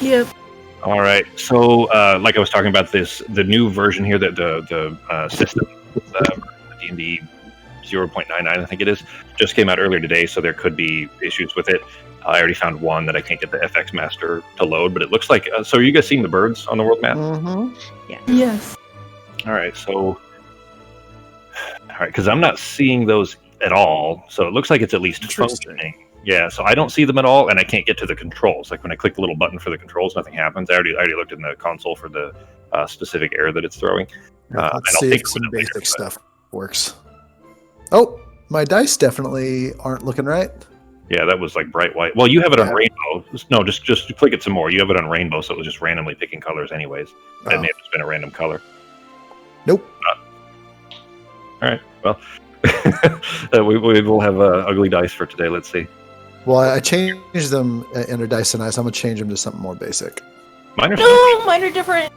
Yep. All right. So, like I was talking about the new version here, that the system, D&D 0.99, I think it is, just came out earlier today. So there could be issues with it. I already found one that I can't get the FX Master to load, but it looks like. So, are you guys seeing the birds on the world map? Mm-hmm. Yeah. Yes. All right. So, because I'm not seeing those at all. So it looks like it's at least functioning. Yeah, so I don't see them at all, and I can't get to the controls. Like when I click the little button for the controls, nothing happens. I already looked in the console for the specific error that it's throwing. Let's see if some basic stuff works. Oh, my dice definitely aren't looking right. Yeah, that was like bright white. Well, you have it on rainbow. No, just click it some more. You have it on rainbow, so it was just randomly picking colors anyways. That may have just been a random color. Nope. All right, well, we will have ugly dice for today. Let's see. Well, I changed them in a dice and ice. I'm going to change them to something more basic. Mine are mine are different.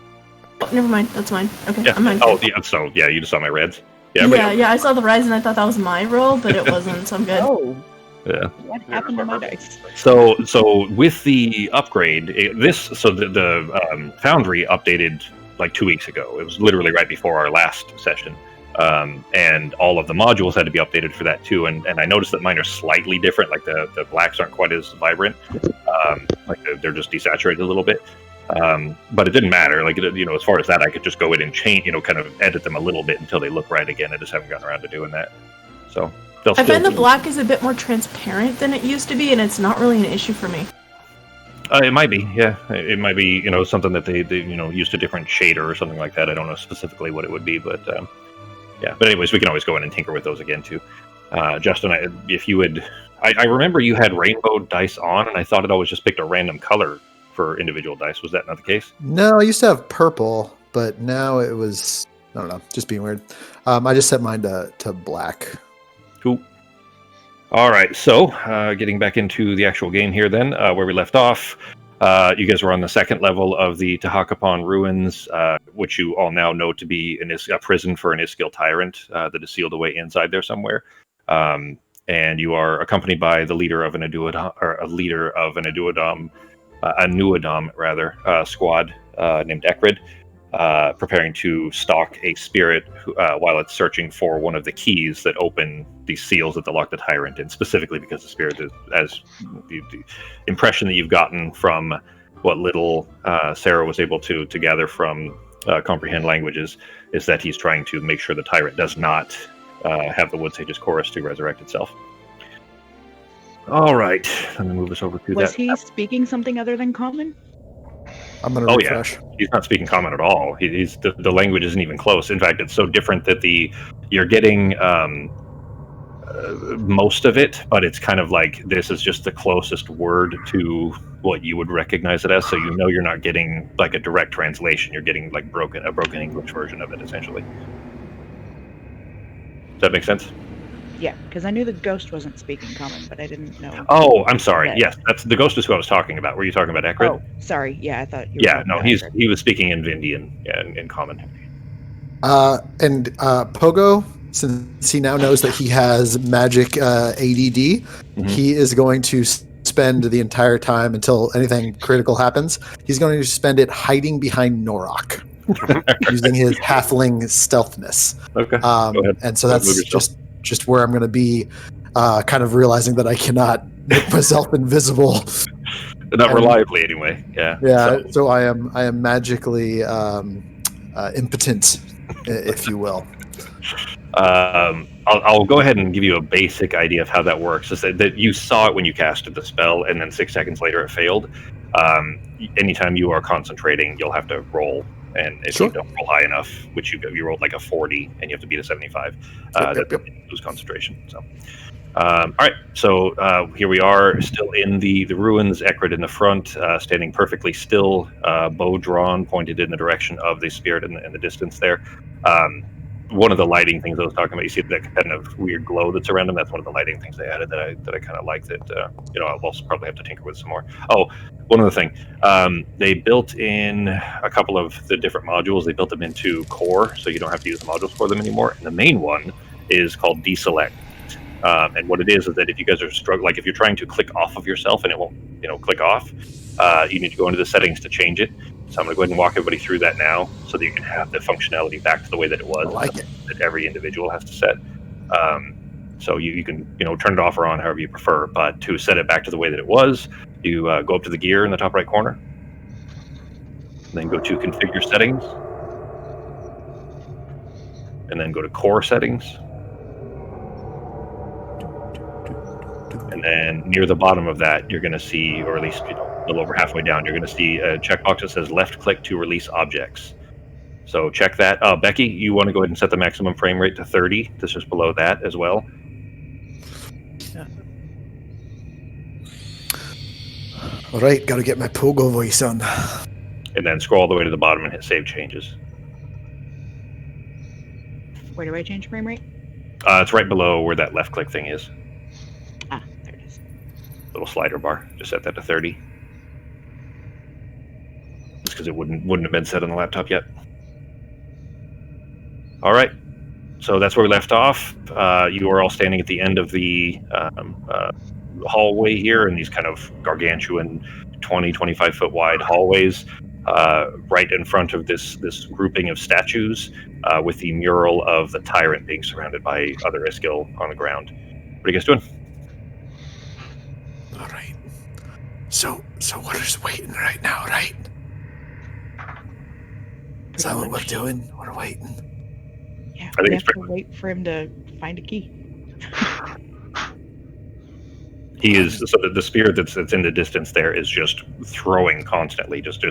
Oh, never mind, that's mine. Okay, yeah. I'm mine. Oh, yeah, so, yeah, you just saw my reds. Yeah, I saw the rise and I thought that was my roll, but it wasn't, so I'm good. Oh. Yeah. What happened to my dice? So with the upgrade, the Foundry updated like 2 weeks ago. It was literally right before our last session. And all of the modules had to be updated for that too. And I noticed that mine are slightly different. Like the blacks aren't quite as vibrant. Like they're just desaturated a little bit. But it didn't matter. Like, as far as that, I could just go in and change, kind of edit them a little bit until they look right again. I just haven't gotten around to doing that. So I find the black is a bit more transparent than it used to be, and it's not really an issue for me. It might be, yeah. It might be, something that they used a different shader or something like that. I don't know specifically what it would be, but yeah. But anyways, we can always go in and tinker with those again too. Justin, if you would, I remember you had rainbow dice on, and I thought it always just picked a random color for individual dice. Was that not the case? No, I used to have purple, but now it was, I don't know, just being weird. I just set mine to black. Cool. All right, so getting back into the actual game here then, where we left off, you guys were on the second level of the Tahakapan Ruins, which you all now know to be a prison for an Iskil tyrant that is sealed away inside there somewhere. And you are accompanied by the leader of an Anuadam squad named Ekrid, preparing to stalk a spirit while it's searching for one of the keys that open these seals that lock the tyrant in, specifically because the spirit is, as the impression that you've gotten from what little Sarah was able to gather from comprehend languages, is that he's trying to make sure the tyrant does not have the Wood Sage's chorus to resurrect itself. All right, let me move us over to that. Was he speaking something other than common? I'm going to refresh. Yeah. He's not speaking common at all. He's the language isn't even close. In fact, it's so different that you're getting most of it, but it's kind of like this is just the closest word to what you would recognize it as. So you're not getting like a direct translation. You're getting like a broken English version of it, essentially. Does that make sense? Yeah, because I knew the ghost wasn't speaking common, but I didn't know. Oh, I'm sorry. Yes, that's the ghost is who I was talking about. Were you talking about Ekrid? Oh, sorry. Yeah, I thought you were talking about Ekrid. He was speaking in Vindian, in common. And Pogo, since he now knows that he has magic ADD, he is going to spend the entire time until anything critical happens. He's going to spend it hiding behind Norok, using his halfling stealthness. Okay. And so that's just where I'm going to be, kind of realizing that I cannot make myself invisible. Not reliably, anyway. Yeah. Yeah. So I am magically impotent, if you will. I'll go ahead and give you a basic idea of how that works. Is that you saw it when you casted the spell, and then 6 seconds later it failed. Anytime you are concentrating, you'll have to roll. And if you don't roll high enough, which you rolled like a 40, and you have to beat a 75, lose concentration. So, all right. So here we are, still in the ruins. Ekrid in the front, standing perfectly still, bow drawn, pointed in the direction of the spirit in the distance there. One of the lighting things I was talking about, you see that kind of weird glow that's around him. That's one of the lighting things they added that I kind of like. That I'll also probably have to tinker with some more. Oh, one other thing, they built in a couple of the different modules. They built them into core, so you don't have to use the modules for them anymore. And the main one is called Deselect, And what it is that if you guys are struggling, like if you're trying to click off of yourself and it won't, click off, you need to go into the settings to change it. So I'm going to go ahead and walk everybody through that now, so that you can have the functionality back to the way that it was. I like it. That every individual has to set. So you can turn it off or on however you prefer. But to set it back to the way that it was, you go up to the gear in the top right corner, then go to configure settings, and then go to core settings. And then near the bottom of that, you're going to see, or at least a little over halfway down, you're going to see a checkbox that says left click to release objects. So check that. Becky, you want to go ahead and set the maximum frame rate to 30. That's just below that as well. All right, got to get my pogo voice on. And then scroll all the way to the bottom and hit save changes. Where do I change frame rate? It's right below where that left click thing is. Ah, there it is. Little slider bar. Just set that to 30. Just because it wouldn't have been set on the laptop yet. All right. So that's where we left off. You are all standing at the end of the hallway here in these kind of gargantuan 20, 25 foot wide hallways, right in front of this grouping of statues, with the mural of the tyrant being surrounded by other Iskil on the ground. What are you guys doing? All right. So we're just waiting right now, right? Is that what we're doing? We're waiting. Yeah, I think we it's have to wait for him to find a key. He is, so the spirit that's in the distance there is just throwing constantly, just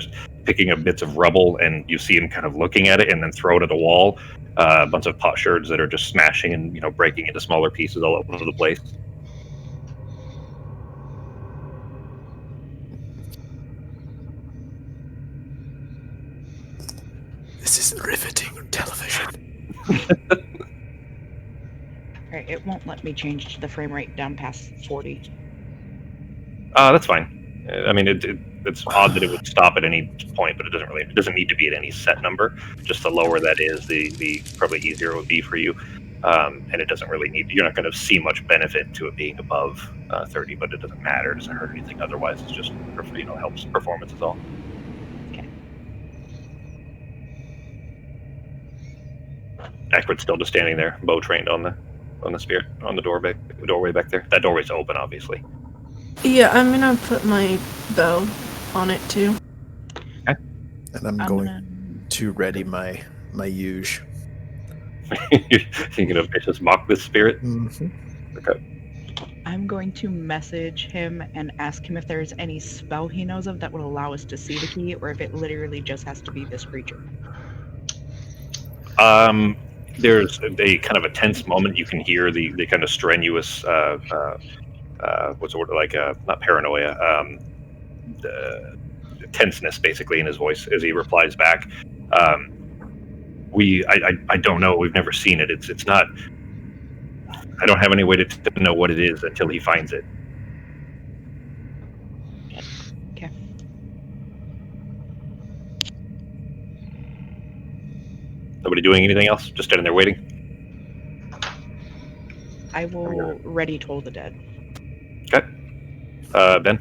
picking up bits of rubble, and you see him kind of looking at it and then throw it at a wall. A bunch of potsherds that are just smashing and breaking into smaller pieces all over the place. This is riveting on television. Alright, it won't let me change the frame rate down past 40. That's fine. I mean, it's odd that it would stop at any point, but it doesn't need to be at any set number. Just the lower that is, the probably easier it would be for you. And it doesn't really you're not going to see much benefit to it being above 30, but it doesn't matter. It doesn't hurt anything otherwise. It's just, helps performance is all. Okay. Ackwood's still just standing there, bow trained on the spirit, on the doorway back there. That doorway's open, obviously. Yeah, I'm gonna put my bow on it too. Okay. And I'm going to ready my huge. You're thinking of just mock this spirit? Mm-hmm. Okay. I'm going to message him and ask him if there's any spell he knows of that would allow us to see the key, or if it literally just has to be this creature. There's a kind of a tense moment. You can hear the kind of strenuous, what's the word, like, not paranoia, the tenseness basically in his voice as he replies back. I don't know. We've never seen it. It's not. I don't have any way to know what it is until he finds it. Okay. Nobody doing anything else? Just standing there waiting? I will ready Toll the Dead. Okay. Ben?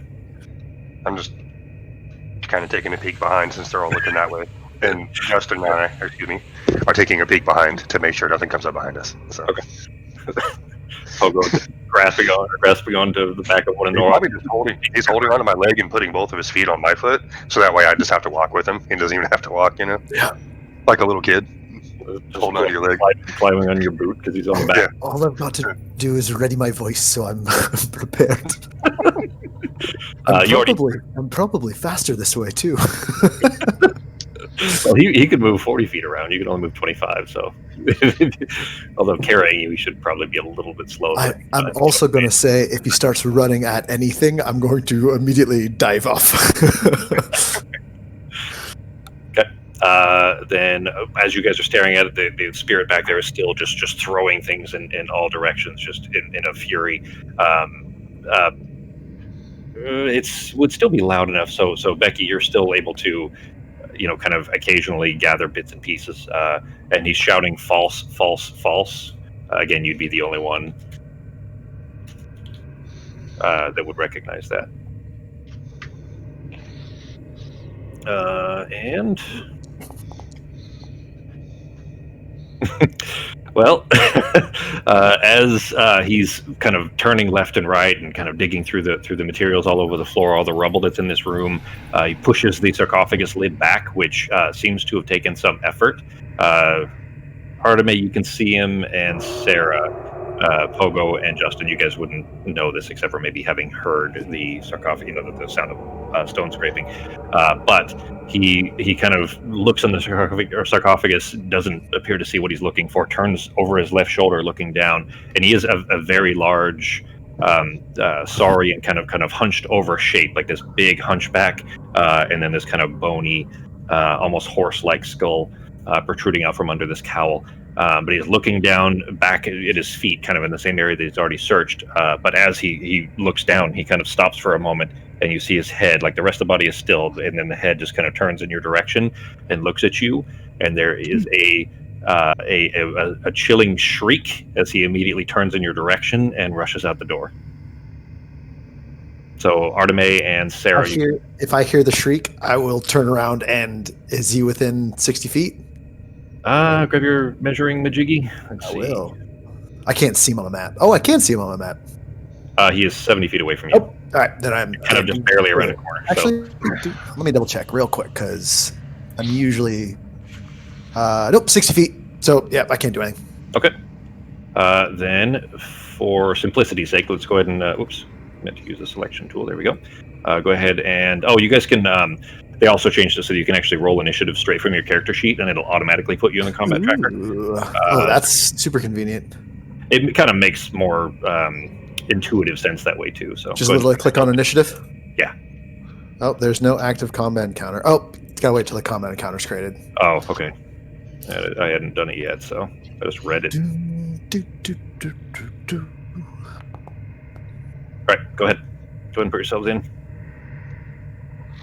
I'm just kind of taking a peek behind since they're all looking that way. And Justin and I, are taking a peek behind to make sure nothing comes up behind us. So. Okay. Pogo grasping onto the back of one of the He's holding onto my leg and putting both of his feet on my foot, so that way I just have to walk with him. He doesn't even have to walk, Yeah. like a little kid. Holding onto your leg. Climbing on your boot because he's on the back. Yeah. All I've got to do is ready my voice, so I'm prepared. I'm probably faster this way too. Well, he could move 40 feet around. You can only move 25, so although carrying you, he should probably be a little bit slow. I'm also going to say, if he starts running at anything, I'm going to immediately dive off. Okay. Then, as you guys are staring at it, the spirit back there is still just throwing things in all directions, just in a fury. It would still be loud enough, so Becky, you're still able to, kind of occasionally gather bits and pieces. And he's shouting false, false, false. Again, you'd be the only one that would recognize that. And well, as he's kind of turning left and right and kind of digging through the materials all over the floor, all the rubble that's in this room, he pushes the sarcophagus lid back, which seems to have taken some effort. Arteme, you can see him, and Sarah, Pogo, and Justin, you guys wouldn't know this except for maybe having heard the sarcophagus, the sound of stone scraping. But he kind of looks on the sarcophagus, doesn't appear to see what he's looking for, turns over his left shoulder looking down, and he is a very large, saurian kind of hunched over shape, like this big hunchback, and then this kind of bony, almost horse-like skull protruding out from under this cowl. But he's looking down back at his feet, kind of in the same area that he's already searched. But as he looks down, he kind of stops for a moment, and you see his head, like the rest of the body is still, and then the head just kind of turns in your direction and looks at you. And there is a chilling shriek as he immediately turns in your direction and rushes out the door. So Arteme and Sarah. If I hear the shriek, I will turn around. And is he within 60 feet? Grab your measuring majiggy. I will. I can't see him on the map. Oh, I can see him on the map. He is 70 feet away from you. Oh, all right. Then I'm kind of just barely around the corner. Actually, let me double check real quick because I'm usually 60 feet. So yeah, I can't do anything. Okay. Then, for simplicity's sake, let's go ahead and meant to use the selection tool. There we go. Go ahead and you guys can. They also changed it so that you can actually roll initiative straight from your character sheet, and it'll automatically put you in the combat tracker. That's super convenient. It kind of makes more intuitive sense that way too. So just literally click on initiative. Yeah. Oh, there's no active combat encounter. Oh, gotta wait till the combat encounter's created. Oh, okay. I hadn't done it yet, so I just read it. All right, go ahead. Go ahead and put yourselves in.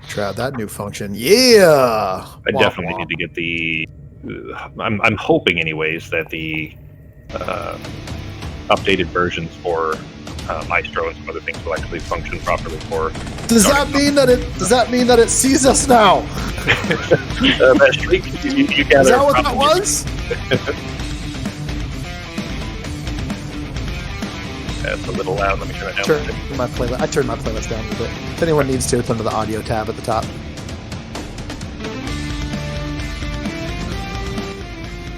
Try out that new function. Yeah. I definitely need to get the. I'm hoping, anyways, that the updated versions for Maestro and some other things will actually function properly for. Does that mean that it sees us now? That shriek, you Is that what that was? That's a little loud. Let me turn it down. I turned my playlist down a little bit. If anyone needs to, it's under the audio tab at the top.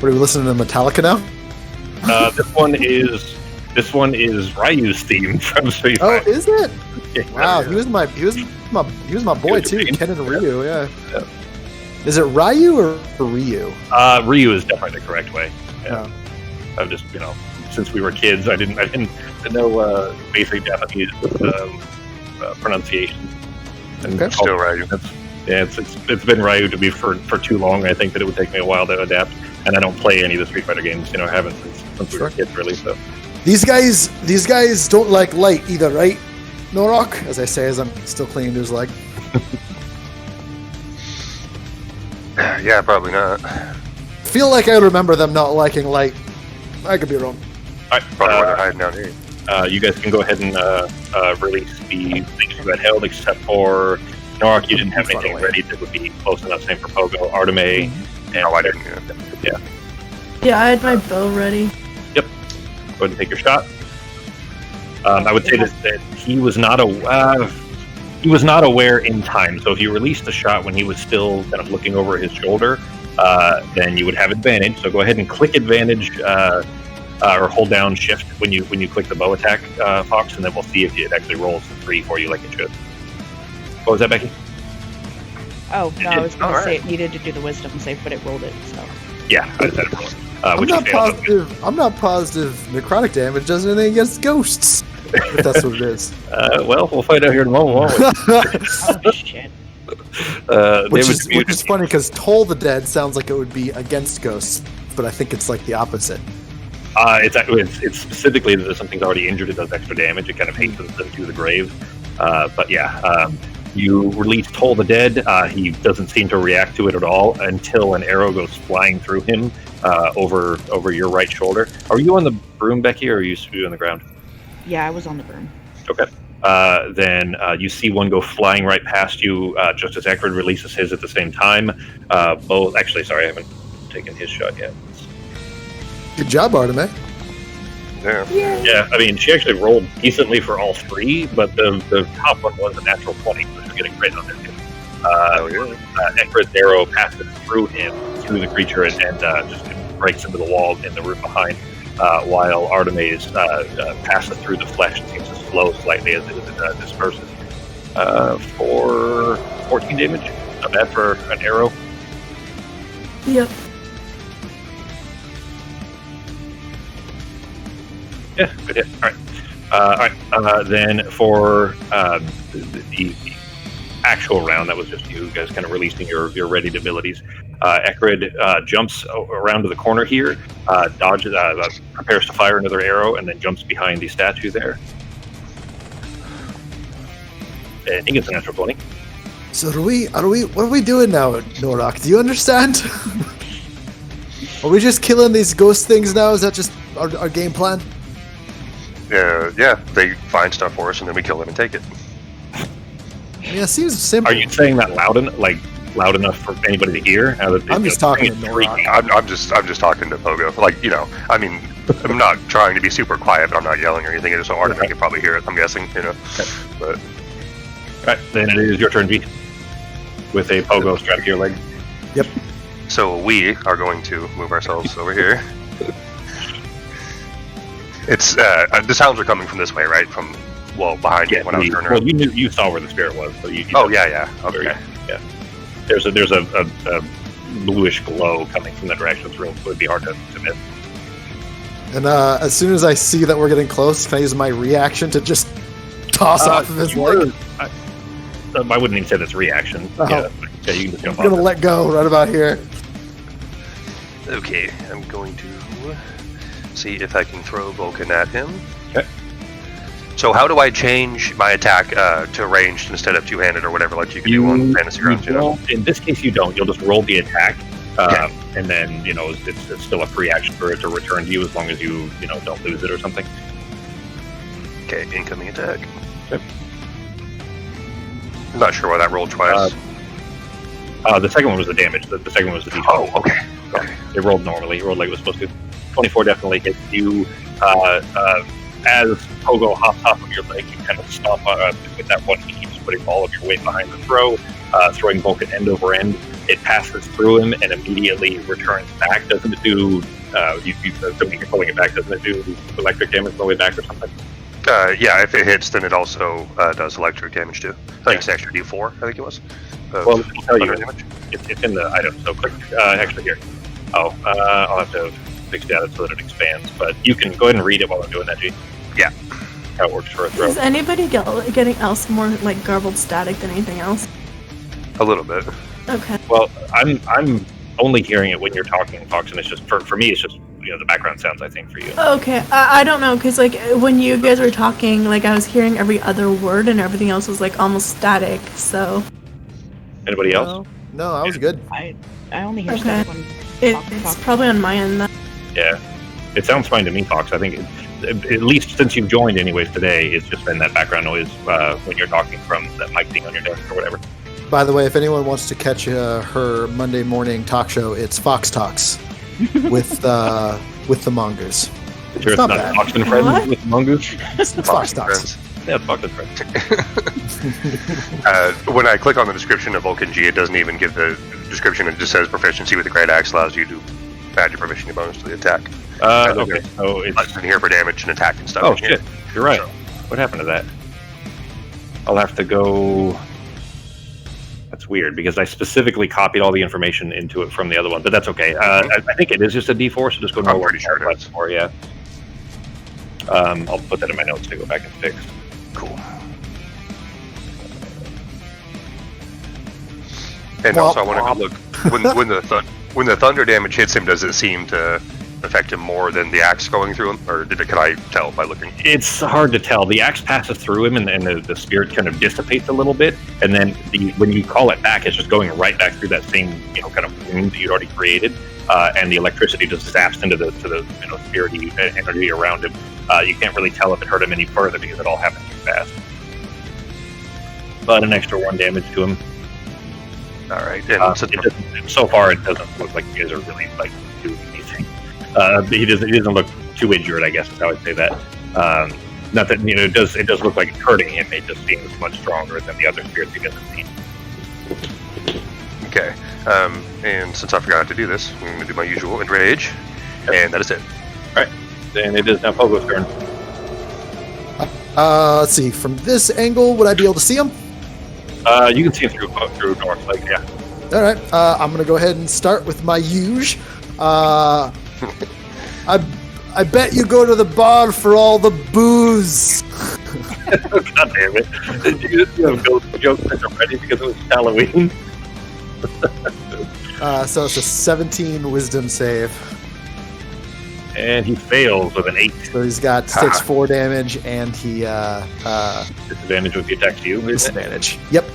What are we listening to Metallica now? This one is Ryu's theme from Street Fighter. Oh, is it? Yeah. Wow, he was my boy too. Ken and Ryu, yeah. Is it Ryu or Ryu? Ryu is definitely the correct way. Yeah. Oh. I've just since we were kids, I didn't know basic Japanese pronunciation. Okay. Still Ryu. It's been Ryu to me for too long. I think that it would take me a while to adapt, and I don't play any of the Street Fighter games. I haven't since we were kids, really. So these guys don't like light either, right? Norok, as I say, as I'm still clinging to his leg. Yeah, probably not. Feel like I remember them not liking light. I could be wrong. All right, Probably why they're hiding down here. you guys can go ahead and release the things you had held, except for Norok. You didn't have anything ready that would be close enough. Same for Pogo, Arteme, and I didn't. Yeah. Yeah, I had my bow ready. Yep. Go ahead and take your shot. I would say that he was not aware in time. So if you released the shot when he was still kind of looking over his shoulder, then you would have advantage. So go ahead and click advantage, or hold down shift when you click the bow attack, Fox, and then we'll see if it actually rolls the 3 for you like it should. What was that, Becky? Oh, no, I was going to say it needed to do the wisdom save, but it rolled it, so. Yeah, I said it rolled. I'm not positive necrotic damage does anything against ghosts. If that's what it is. Well, we'll find out here in a moment, won't we? Oh, shit. Which is funny because Toll the Dead sounds like it would be against ghosts, but I think it's like the opposite. It's specifically that if something's already injured, it does extra damage. It kind of hastens them to the grave. But yeah, you release Toll the Dead. He doesn't seem to react to it at all until an arrow goes flying through him over your right shoulder. Are you on the broom, Becky, or are you on the ground? Yeah, I was on the broom. Okay. Then you see one go flying right past you just as Ekrid releases his at the same time. Both, actually, sorry, I haven't taken his shot yet. Good job, Artemis. Yeah. Yeah, I mean, she actually rolled decently for all three, but the top one was a natural 20, so she's getting great on this. Ekrid's arrow passes through him, through the creature, and just breaks into the wall in the room behind, while Artemis passes through the flesh and seems to slow slightly as it disperses. For 14 damage. Not bad for an arrow. Yep. Yeah, good hit. All right. Then for the actual round, that was just you guys kind of releasing your readied abilities. Ekrid jumps around to the corner here, dodges, prepares to fire another arrow, and then jumps behind the statue there. And he gets a natural 20. So what are we doing now, Norak? Do you understand? Are we just killing these ghost things now? Is that just our game plan? Yeah, they find stuff for us and then we kill them and take it. Yeah, it seems simple. Are you saying that loud enough for anybody to hear? I'm just talking to Norak. I'm just talking to Pogo. Like, I mean, I'm not trying to be super quiet, but I'm not yelling or anything. It's so hard I can probably hear it, I'm guessing, But Alright, then it is your turn, G. With a Pogo strapped to your leg. Yep. So we are going to move ourselves over here. It's the sounds are coming from this way, right? From behind you when I was turning around. Well, you saw where the spirit was, so you. Yeah. Okay. Yeah. There's a bluish glow coming from the direction of the room, so it'd be hard to miss. And as soon as I see that we're getting close, can I use my reaction to just toss off of his leg? I wouldn't even say that's reaction. Oh. Yeah, you can just jump I'm gonna off. let go right about here. Okay, I'm going to see if I can throw Vulcan at him. Okay. So how do I change my attack to ranged instead of two-handed or whatever, like you can do on Fantasy Grounds? In this case, you don't. You'll just roll the attack, and then it's still a free action for it to return to you as long as you don't lose it or something. Okay, incoming attack. Okay. I'm not sure why that rolled twice. The second one was the damage. The second one was the d12. Oh, okay. It rolled normally. It rolled like it was supposed to. 24 definitely hits you. As Pogo hops off of your leg, you kind of stomp with that one. He keeps putting all of your weight behind the throw, throwing Vulcan end over end. It passes through him and immediately returns back. Doesn't it do? Assuming you're pulling it back, doesn't it do electric damage on the way back or something? Yeah, if it hits, then it also does electric damage too. I think it's an extra D4, I think it was. Well, let me tell you, damage. it's in the item. So click, actually here. I'll have to fix that so that it expands. But you can go ahead and read it while I'm doing that, G. Yeah. How it works for a throw. Is anybody getting else more like garbled static than anything else? A little bit. Okay. Well, I'm only hearing it when you're talking, Fox, and it's just for me. It's just the background sounds. I think for you. Okay, I don't know, because like when you guys were talking, like I was hearing every other word and everything else was like almost static. So. Anybody else? No, I was good. I only hear Okay. stuff when It's probably on my end then. Yeah, it sounds fine to me, Fox. I think at least since you've joined, anyways, today, it's just been that background noise when you're talking from that mic thing on your desk or whatever. By the way, if anyone wants to catch her Monday morning talk show, it's Fox Talks with the Mongoose. Sure, it's not not bad. Fox and Friends with Mongoose. It's Fox Talks. Yeah, Fox and Friends. When I click on the description of Vulcan G, it doesn't even give the description. It just says proficiency with the great axe allows you to add your proficiency bonus to the attack. Okay, so it's It's in here for damage and attack and stuff. oh in here. shit, you're right. So- What happened to that? I'll have to go. That's weird because I specifically copied all the information into it from the other one, but that's okay. I think it is just a D4, so just go. I'm pretty sure it is. More, yeah. I'll put that in my notes to go back and fix. Cool. And Well, also, I want to look when the thunder damage hits him. Does it seem to affect him more than the axe going through him, or can I tell by looking? It's hard to tell. The axe passes through him, and the spirit kind of dissipates a little bit, and then when you call it back, it's just going right back through that same kind of wound that you'd already created, and the electricity just zaps into the spirity energy around him. You can't really tell if it hurt him any further because it all happened too fast. about an extra 1 damage to him. All right. And So far, it doesn't look like you guys are really like doing anything. He doesn't look too injured, I guess is how I'd say that. Not that it does look like it's hurting him. It just seems much stronger than the other spirits you guys have seen. Okay. And since I forgot to do this, I'm going to do my usual enrage, and that is it. All right. Then it is now Pogo's turn. Let's see. From this angle, would I be able to see him? You can see him through North Lake. Yeah. All right. I'm gonna go ahead and start with my huge. I bet you go to the bar for all the booze. God damn it! You have ghost jokes that are ready because it was Halloween. So it's a 17 wisdom save. And he fails with an 8. So he's got takes 4 damage, and he Disadvantage with the attack to you. disadvantage. Yep.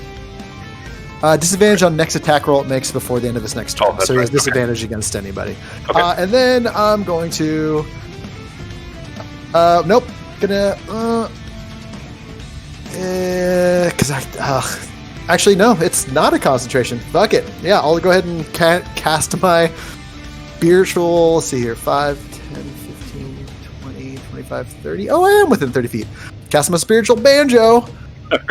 Disadvantage on next attack roll it makes before the end of his next turn. That's So he has right. disadvantage against anybody. Okay. And then I'm going to. Nope. Gonna. Because actually, no, it's not a concentration. Fuck it. Yeah, I'll go ahead and cast my spiritual. Let's see here. 5, 10, 15, 20, 25, 30. Oh, I am within 30 feet. Cast my spiritual banjo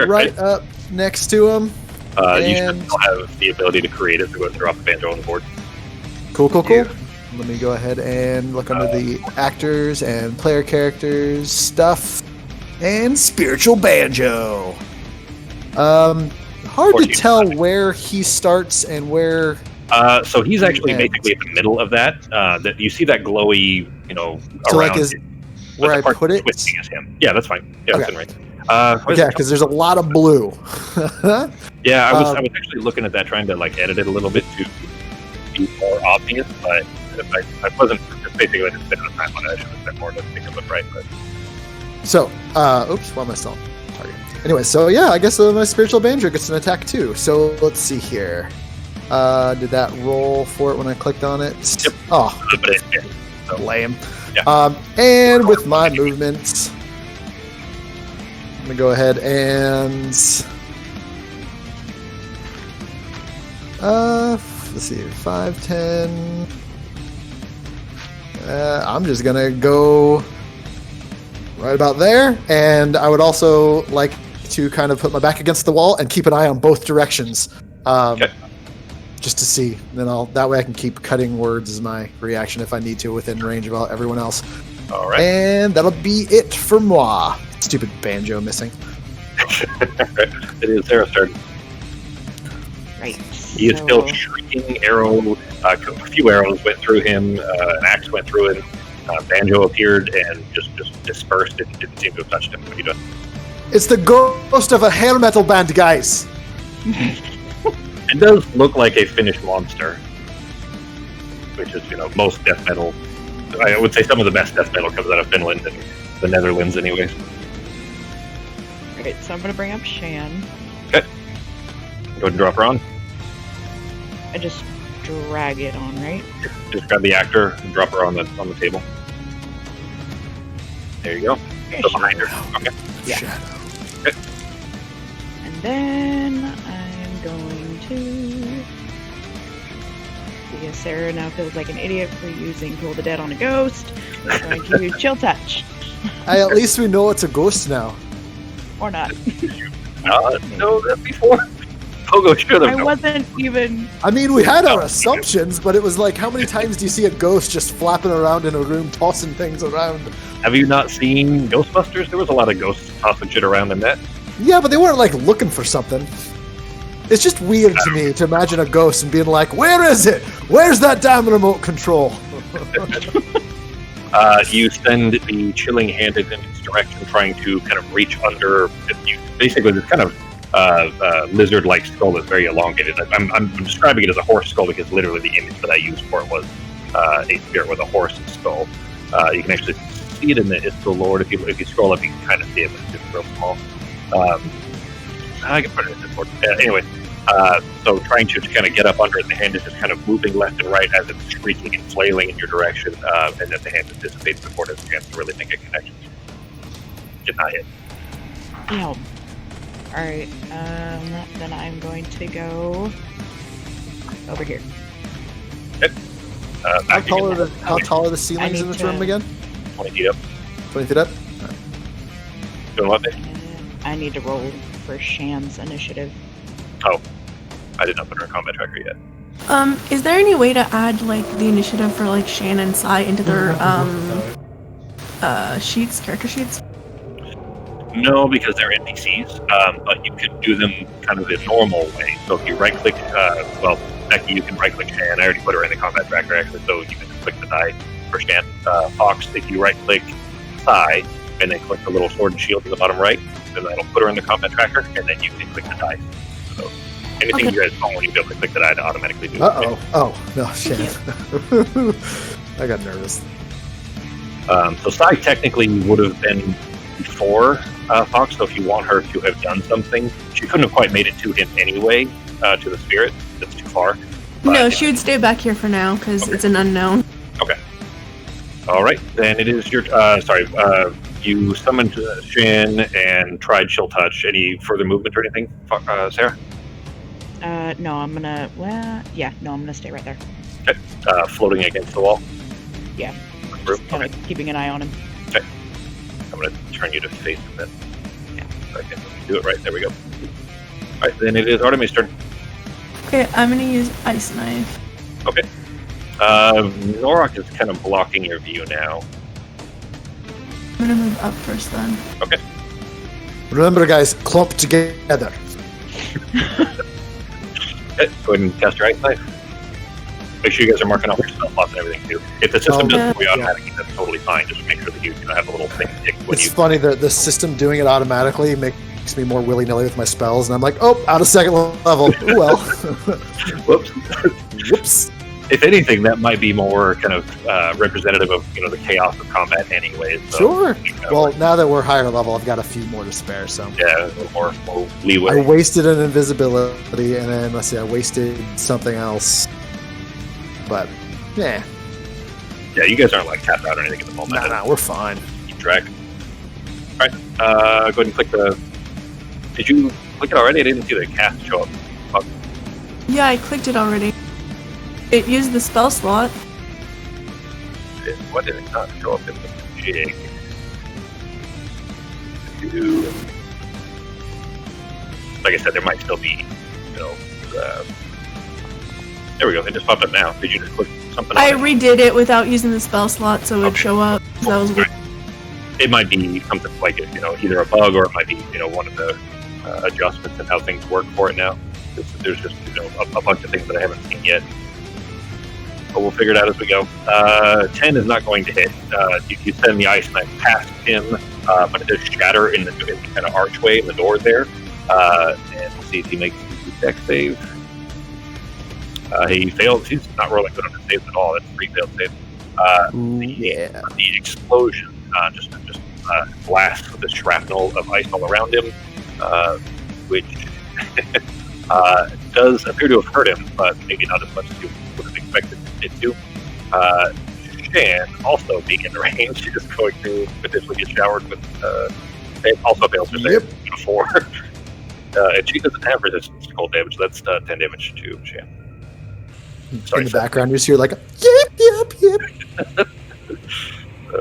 right up next to him. You should still have the ability to create it to go drop the banjo on the board. Cool. Yeah. Let me go ahead and look under the actors and player characters stuff and spiritual banjo. Hard to tell where he starts and where. So he's actually basically at the middle of that. That you see that glowy, So around. like where I put it. Twisting is him. Yeah, that's fine. Yeah, Okay. that's right. Yeah, because there's a lot of blue. Yeah, I was actually looking at that, trying to edit it a little bit to be more obvious, but I wasn't. Just basically, I just spent the time on it. I should have spent more to make it look right. But So, oops, why am I still on target? Anyway, so yeah, I guess my spiritual banjo gets an attack too. So let's see here. Did that roll for it when I clicked on it? Yep. Oh, but yeah. so lame. Yeah. And with my movements, I'm gonna go ahead and let's see, 5, 10. I'm just gonna go right about there, and I would also like to kind of put my back against the wall and keep an eye on both directions, Okay. just to see. Then that way I can keep cutting words as my reaction if I need to within range of everyone else. All right. And that'll be it for moi. Stupid banjo missing. It is Sarah's turn. Right. He is still shrieking. A few arrows went through him. An axe went through him. Banjo appeared and just dispersed. It didn't seem to have touched him. What are you doing? It's the ghost of a hair metal band, guys. It does look like a Finnish monster, which is, most death metal. I would say some of the best death metal comes out of Finland and the Netherlands, anyways. Right, so I'm gonna bring up Shan. Okay. Go ahead and drop her on. I just drag it on, right? Just grab the actor and drop her on the table. There you go. So behind her. Okay. Yeah. Shadow. And then I'm going to. Because Sarah now feels like an idiot for using Toll the Dead on a ghost. I'm going to use Chill Touch. Hey, at least we know it's a ghost now. Or not. No, that before. Pogo should have I known. wasn't even. I mean, we had our assumptions, but it was like, how many times do you see a ghost just flapping around in a room, tossing things around? Have you not seen Ghostbusters? There was a lot of ghosts tossing shit around in that. Yeah, but they weren't like looking for something. It's just weird to me to imagine a ghost and being like, where is it? Where's that damn remote control? You send the chilling hand in its direction, trying to kind of reach under. Basically, this kind of lizard-like skull that's very elongated. I'm describing it as a horse skull because literally the image that I used for it was a spirit with a horse skull. You can actually see it in the It's the Lord. If you scroll up, you can kind of see it, but it's just real small. I can put it in this board. Anyway, so trying to kind of get up under it, the hand is just kind of moving left and right as it's shrieking and flailing in your direction, and then the hand just dissipates before it has a chance to really make a connection. Did not hit. Damn. Alright, then I'm going to go over here. How tall are the ceilings in this room again? 20 feet up. 20 feet up? Doing what, babe? I need to roll for Shan's initiative. Oh, I did not put her in combat tracker yet. Is there any way to add like the initiative for like Shan and Sai into their sheets, character sheets? No, because they're NPCs, but you could do them kind of the normal way. So if you right-click, well, Becky, you can right-click Shan. I already put her in the combat tracker, actually, so you can just click the die for Shan. Fox, if you right-click Sai, and then click the little sword and shield in the bottom right, then that'll put her in the combat tracker, and then you can click the die. So anything you guys phone, you'll be able to click the die to automatically do it. Uh-oh. Oh, no, shit. I got nervous. So Sai technically would have been before Fox, so if you want her to have done something, she couldn't have quite made it to him anyway, to the spirit. That's too far. But, No, she would stay back here for now, because it's an unknown. Okay. Alright, then it is your... you summoned Shin and tried Chill Touch. Any further movement or anything, Sarah? No, I'm gonna... Well, yeah, no, I'm gonna stay right there. Okay. Floating against the wall? Yeah. Just kind of keeping an eye on him. Okay. I'm going to turn you to face him then. Yeah. Okay, do it right. There we go. Alright, then it is Artemis' turn. Okay, I'm gonna use Ice Knife. Okay. Norak is kind of blocking your view now. I'm gonna move up first then. Okay. Remember, guys, clump together. Okay, go ahead and cast your Ice Knife. Make sure you guys are marking off your spell slots and everything too. If the system doesn't do it automatically, that's totally fine. Just make sure that you have a little thing tick when It's funny that the system doing it automatically makes me more willy-nilly with my spells, and I'm like, oh, out of second level. Ooh, well. Whoops. Whoops. If anything, that might be more kind of representative of the chaos of combat, anyway. So, Sure. Well, now that we're higher level, I've got a few more to spare. So yeah, a little more leeway. I wasted an invisibility, and then let's see, I wasted something else. But yeah, you guys aren't like tapped out or anything at the moment. Nah, we're fine. Keep track. All right, go ahead and click the. Did you click it already? I didn't see the cast show up. Oh, Yeah, I clicked it already. It used the spell slot. Why did it not show up in the jig? Like I said, there might still be, there we go. It just popped up now. Did you just click something? I redid it without using the spell slot, so it would show up. That was weird. It might be something like either a bug or it might be one of the adjustments in how things work for it now. There's just a bunch of things that I haven't seen yet. But we'll figure it out as we go. 10 is not going to hit. You send the Ice Knife past him, but it does shatter in the kind of archway in the door there. And we'll see if he makes a dex save. He fails. He's not rolling good on his saves at all. That's 3 failed saves. The explosion just blasts with the shrapnel of ice all around him, which does appear to have hurt him, but maybe not as much as you would have expected it to. Shan, also being in the range, is going to potentially get showered with. It also fails to save 4. And she doesn't have resistance to cold damage, so that's 10 damage to Shan. Sorry, in the background, you just hear like, yep.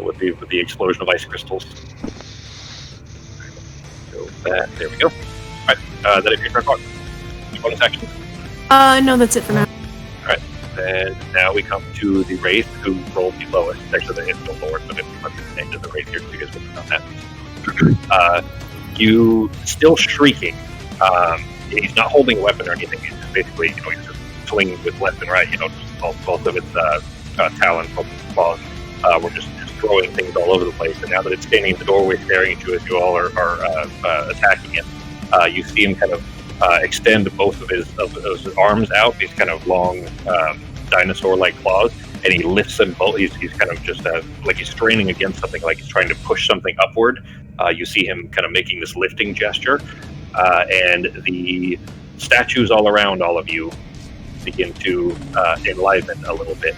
With the explosion of ice crystals. So there we go. Alright, that is your turn, Fox. Bonus action. No, that's it for now. Alright, and now we come to the Wraith, who rolled the lowest. Actually, they hit the lowest, but if we put the name to the Wraith here, so you guys would have done that. You still shrieking. He's not holding a weapon or anything. He's just basically, he's just flinging with left and right. Both of its talons, both its claws, were just throwing things all over the place. And now that it's standing in the doorway, staring at you as you all are attacking it, you see him kind of extend both of his arms out. These kind of long dinosaur-like claws, and he lifts them both. He's kind of just like he's straining against something, like he's trying to push something upward. You see him kind of making this lifting gesture, and the statues all around all of you begin to enliven a little bit.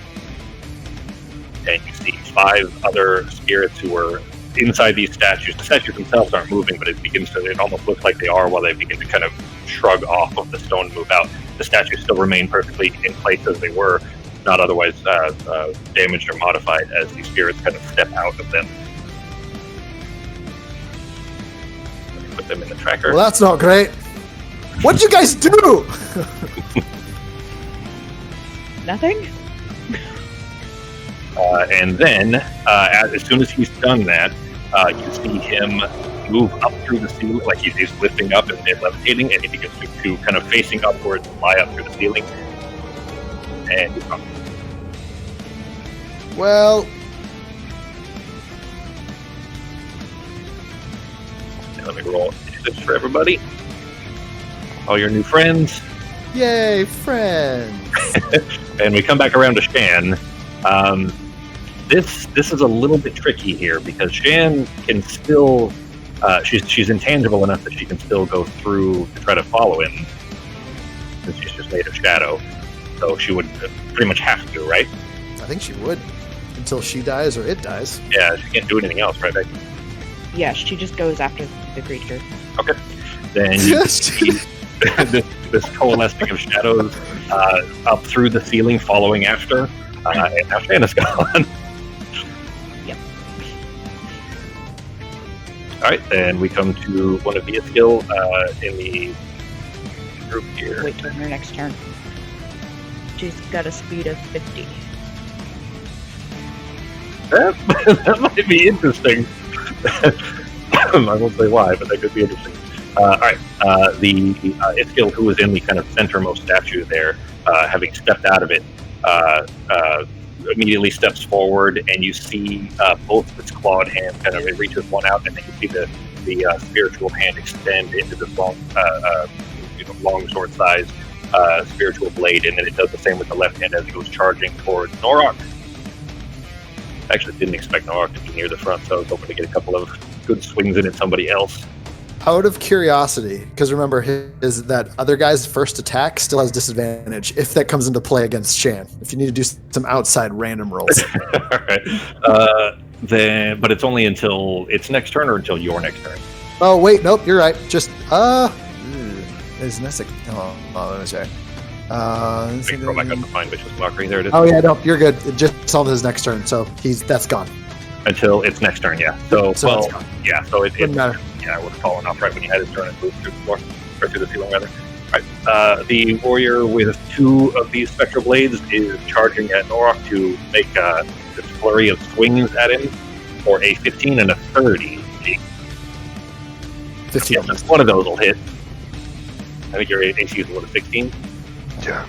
And you see 5 other spirits who were inside these statues. The statues themselves aren't moving, but it almost looks like they are while they begin to kind of shrug off of the stone and move out. The statues still remain perfectly in place as they were, not otherwise damaged or modified, as the spirits kind of step out of them. Let me put them in the tracker. Well, that's not great. What'd you guys do? Nothing? And then, as soon as he's done that, you see him move up through the ceiling, like he's lifting up and levitating, and he begins to kind of facing upwards, fly up through the ceiling, and he's gone. Well, Now let me roll initiatives for everybody. All your new friends. yay, friends. And we come back around to Shan. This is a little bit tricky here because Shan can still she's intangible enough that she can still go through to try to follow him, since she's just made of shadow. So she would pretty much have to, right? I think she would, until she dies or it dies. Yeah, she can't do anything else, right? Yeah, she just goes after the creature. Okay. Then you see this coalescing of shadows up through the ceiling, following after. And now Shan is gone. Yep. All right, then we come to one of the skill in the group here. Wait till her next turn. She's got a speed of 50. That might be interesting. I won't say why, but that could be interesting. All right, the Iskill, who was in the kind of centermost statue there, having stepped out of it, immediately steps forward, and you see both of its clawed hands kind of, it reaches one out, and then you see the spiritual hand extend into this long, long sword-sized spiritual blade, and then it does the same with the left hand as it goes charging towards Norok. I actually didn't expect Norok to be near the front, so I was hoping to get a couple of good swings in at somebody else. Out of curiosity, because remember, that other guy's first attack still has disadvantage if that comes into play against Shan. If you need to do some outside random rolls. All right. But it's only until its next turn or until your next turn. Oh wait, nope, you're right. Just isn't this a? Let me check. Throw back up to Fine Vicious Mockery. There it is. Oh yeah, no, you're good. It just on his next turn, so that's gone. Until its next turn, yeah. So it's gone. yeah. So it Doesn't matter. yeah, it would have fallen off right when you had his turn and moved through the floor, or through the ceiling rather. All right. The warrior with 2 of these spectral blades is charging at Norok to make this flurry of swings at him for a 15 and a 30. 15. Yeah, one of those will hit. I think your AC is 16. Yeah.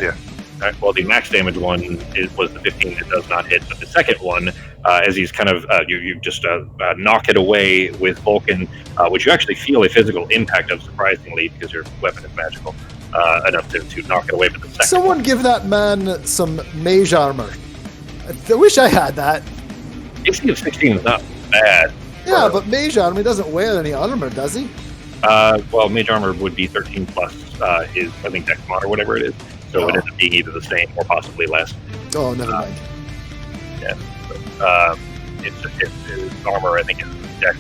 Yeah. All right, well, the max damage one was the 15. It does not hit, but the second one, as he's kind of you just knock it away with Vulcan, which you actually feel a physical impact of, surprisingly, because your weapon is magical enough to knock it away. But the second Someone give that man some mage armor. I wish I had that. AC of 16 is not bad. Yeah, but mage armor, he doesn't wear any armor, does he? Well, mage armor would be 13 plus his, I think, Dex mod or whatever it is. So it ends up being either the same or possibly less. Oh, never mind. Yeah. So, it's just his armor, I think, is Dex.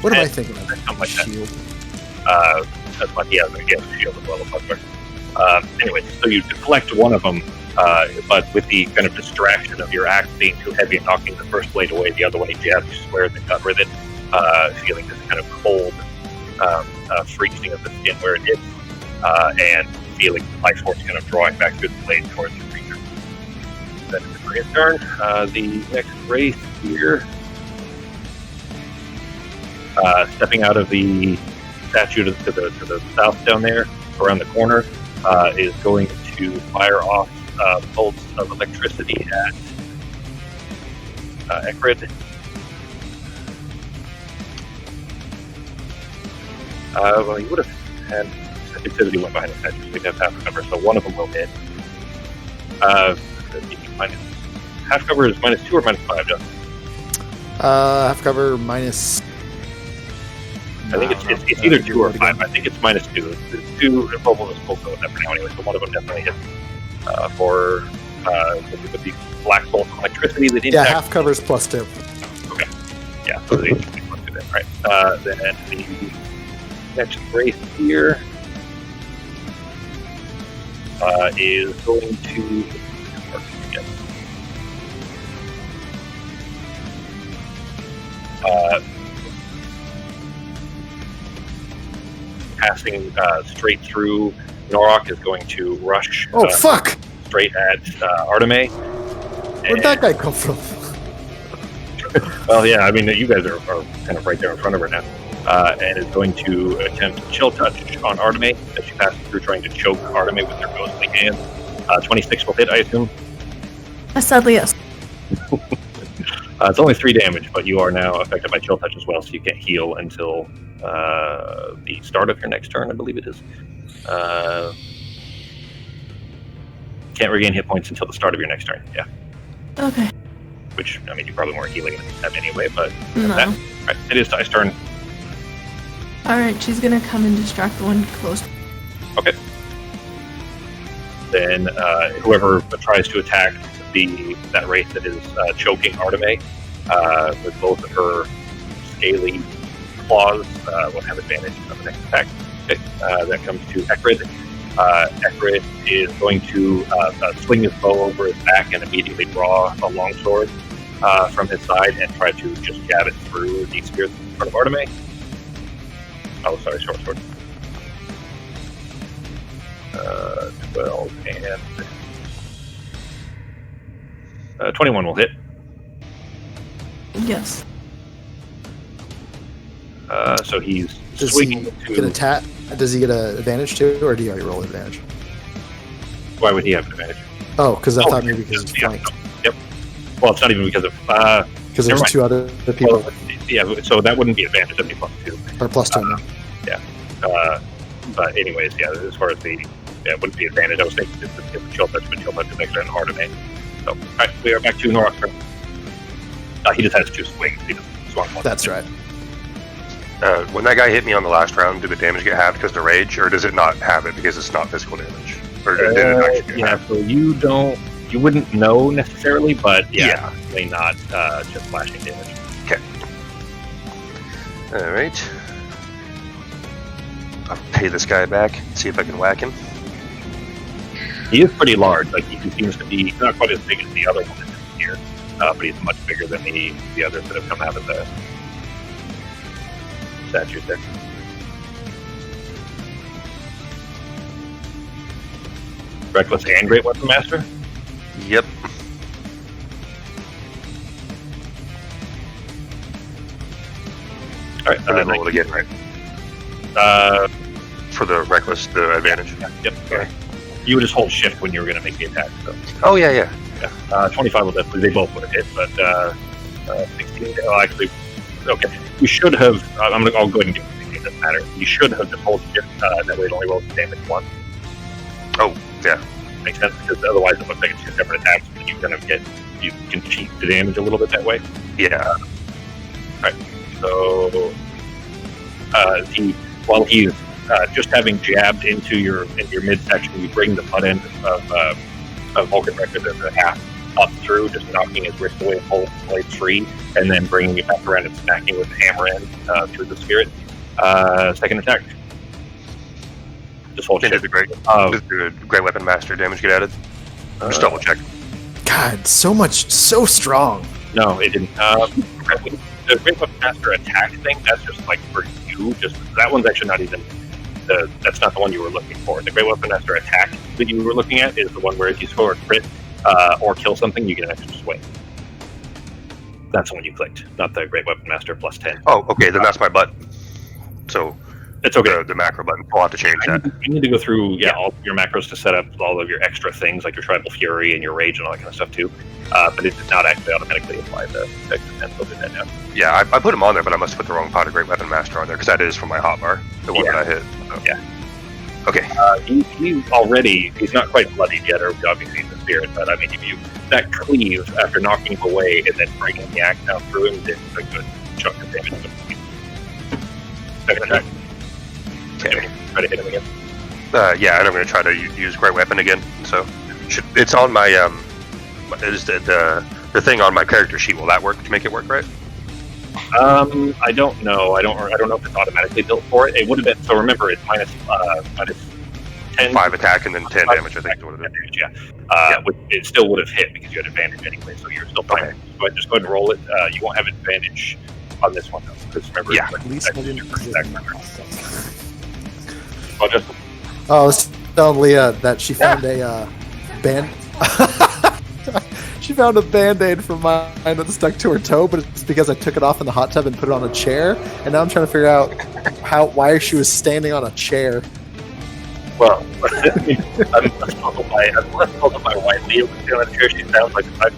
What am I thinking of? Something like that. Shield. That's like, yeah, the shield as well. Anyway, so you deflect one of them, but with the kind of distraction of your axe being too heavy and knocking the first blade away, the other one he jabbed you square in the gut with it, feeling this kind of cold freezing of the skin where it hits, and feeling the life force kind of drawing back through the blade towards the creature. Then it's a great turn. The next race here, stepping out of the statue to the south down there, around the corner, is going to fire off bolts of electricity at Ekrid. Well, he would have had sensitivity went behind the statue, so we'd have half cover, so one of them will hit. Half cover is -2 or -5, Justin? Half cover minus. I think it's either 2 or 5. I think it's -2. The 2 Mobile is both of them for now anyway, so one of them definitely hits for with the black bolt of electricity that Yeah, impacts. half cover is +2. Okay. So they want to do that. All right. Then the next race here is going to. Passing straight through Norok is going to rush. Oh fuck! Straight at Arteme. Where'd that guy come from? Well, yeah, I mean, you guys are kind of right there in front of her now. And is going to attempt Chill Touch on Arteme as she passes through, trying to choke Arteme with her ghostly hand. 26 will hit, I assume. Sadly, yes. It's only 3 damage, but you are now affected by Chill Touch as well, so you can't heal until the start of your next turn, I believe it is. Can't regain hit points until the start of your next turn, yeah. Okay. Which, I mean, you probably weren't healing at anyway, but... No. Right, it is Dice turn. Alright, she's gonna come and distract the one close. Okay. Then whoever tries to attack that wraith that is choking Arteme with both of her scaly claws will have advantage on the next attack. Okay. That comes to Ekrid. Ekrid is going to swing his bow over his back and immediately draw a longsword from his side and try to just jab it through the spirits in front of Arteme. Oh, sorry, short sword. 12 and 21 will hit. Yes. So he's Does swinging he to... get a tat? Does he get an advantage too, or do you already roll advantage? Why would he have an advantage? Oh, because I thought maybe because he's yeah, flanked. Yep. Well, it's not even because of... Because there's mind. 2 other people. Well, yeah, so that wouldn't be advantage, that'd be +2. Or +2 now. Yeah. But anyways, yeah, as far as it wouldn't be advantage. I was thinking just to get the Chill Touch, but Chill Touch is extra and hard to make. So, alright, we are back to Norok's turn. He just has 2 swings. He just swung one. That's right. When that guy hit me on the last round, did the damage get halved because of the rage, or does it not have it because it's not physical damage? Or did it actually get halved? So you wouldn't know necessarily, but definitely not just slashing damage. Okay. Alright. I'll pay this guy back, see if I can whack him. He is pretty large. Like, he seems to be not quite as big as the other one here, but he's much bigger than the others that have come out of the statues there. Reckless and Great Weapon Master? Yep. Alright, And then roll it again, right? For the reckless, the advantage. Yep. Okay. You would just hold shift when you were going to make the attack. So. Oh, yeah. 25 will definitely, they both would have hit, but 16, actually, okay. You should have, I'll go ahead and give you 16, doesn't matter. You should have just hold shift, that way it only rolls the damage once. Oh, yeah. Makes sense, because otherwise it looks like it's 2 separate attacks, and you can cheat the damage a little bit that way. Yeah. Alright, so, while he's just having jabbed into your midsection, you bring the butt end of Vulcan Record as a half up through, just knocking his wrist away and pulling the blade free, and then bringing it back around and smacking with the hammer end through the spirit. Second attack. Just hold shift. Does the Great Weapon Master damage get added? Just double check. God, so strong. No, it didn't. The Great Weapon Master attack thing, that's just like for you. Just that one's actually not even that's not the one you were looking for. The Great Weapon Master attack that you were looking at is the one where if you score a crit or kill something, you get an extra swing. That's the one you clicked, not the Great Weapon Master +10. Oh, okay, then that's my button. So it's okay. The macro button. I'll have to change that. You need to go through all of your macros to set up all of your extra things like your Tribal Fury and your Rage and all that kind of stuff too. But it did not actually automatically apply the extra 10, so did that now. Yeah, I put him on there, but I must have put the wrong pot of Great Weapon Master on there because that is from my hotbar, the one that I hit. So. Yeah. Okay. He's not quite bloodied yet, or obviously he's the spirit, but I mean, that cleave after knocking him away and then bringing the axe down through him did a good chunk of damage. Second attack. Okay. Try to hit him again. Yeah, and I'm going to try to use Great Weapon again. So it's on my is the thing on my character sheet. Will that work to make it work right? I don't know. I don't know if it's automatically built for it. It would have been. So remember, it's minus 10. 5 attack and then 10 damage, I think is what it is. Yeah. It still would have hit because you had advantage anyway, so you're still fine. Okay. But just go ahead and roll it. You won't have advantage on this one, though. Because remember, Yeah. it's At least I didn't I'll just Oh, let's tell Leah that she found a band. She found a band-aid from mine that stuck to her toe, but it's because I took it off in the hot tub and put it on a chair. And now I'm trying to figure out why she was standing on a chair. well. I'm less puzzled by why Leah was sitting on a chair. She sounds like a type.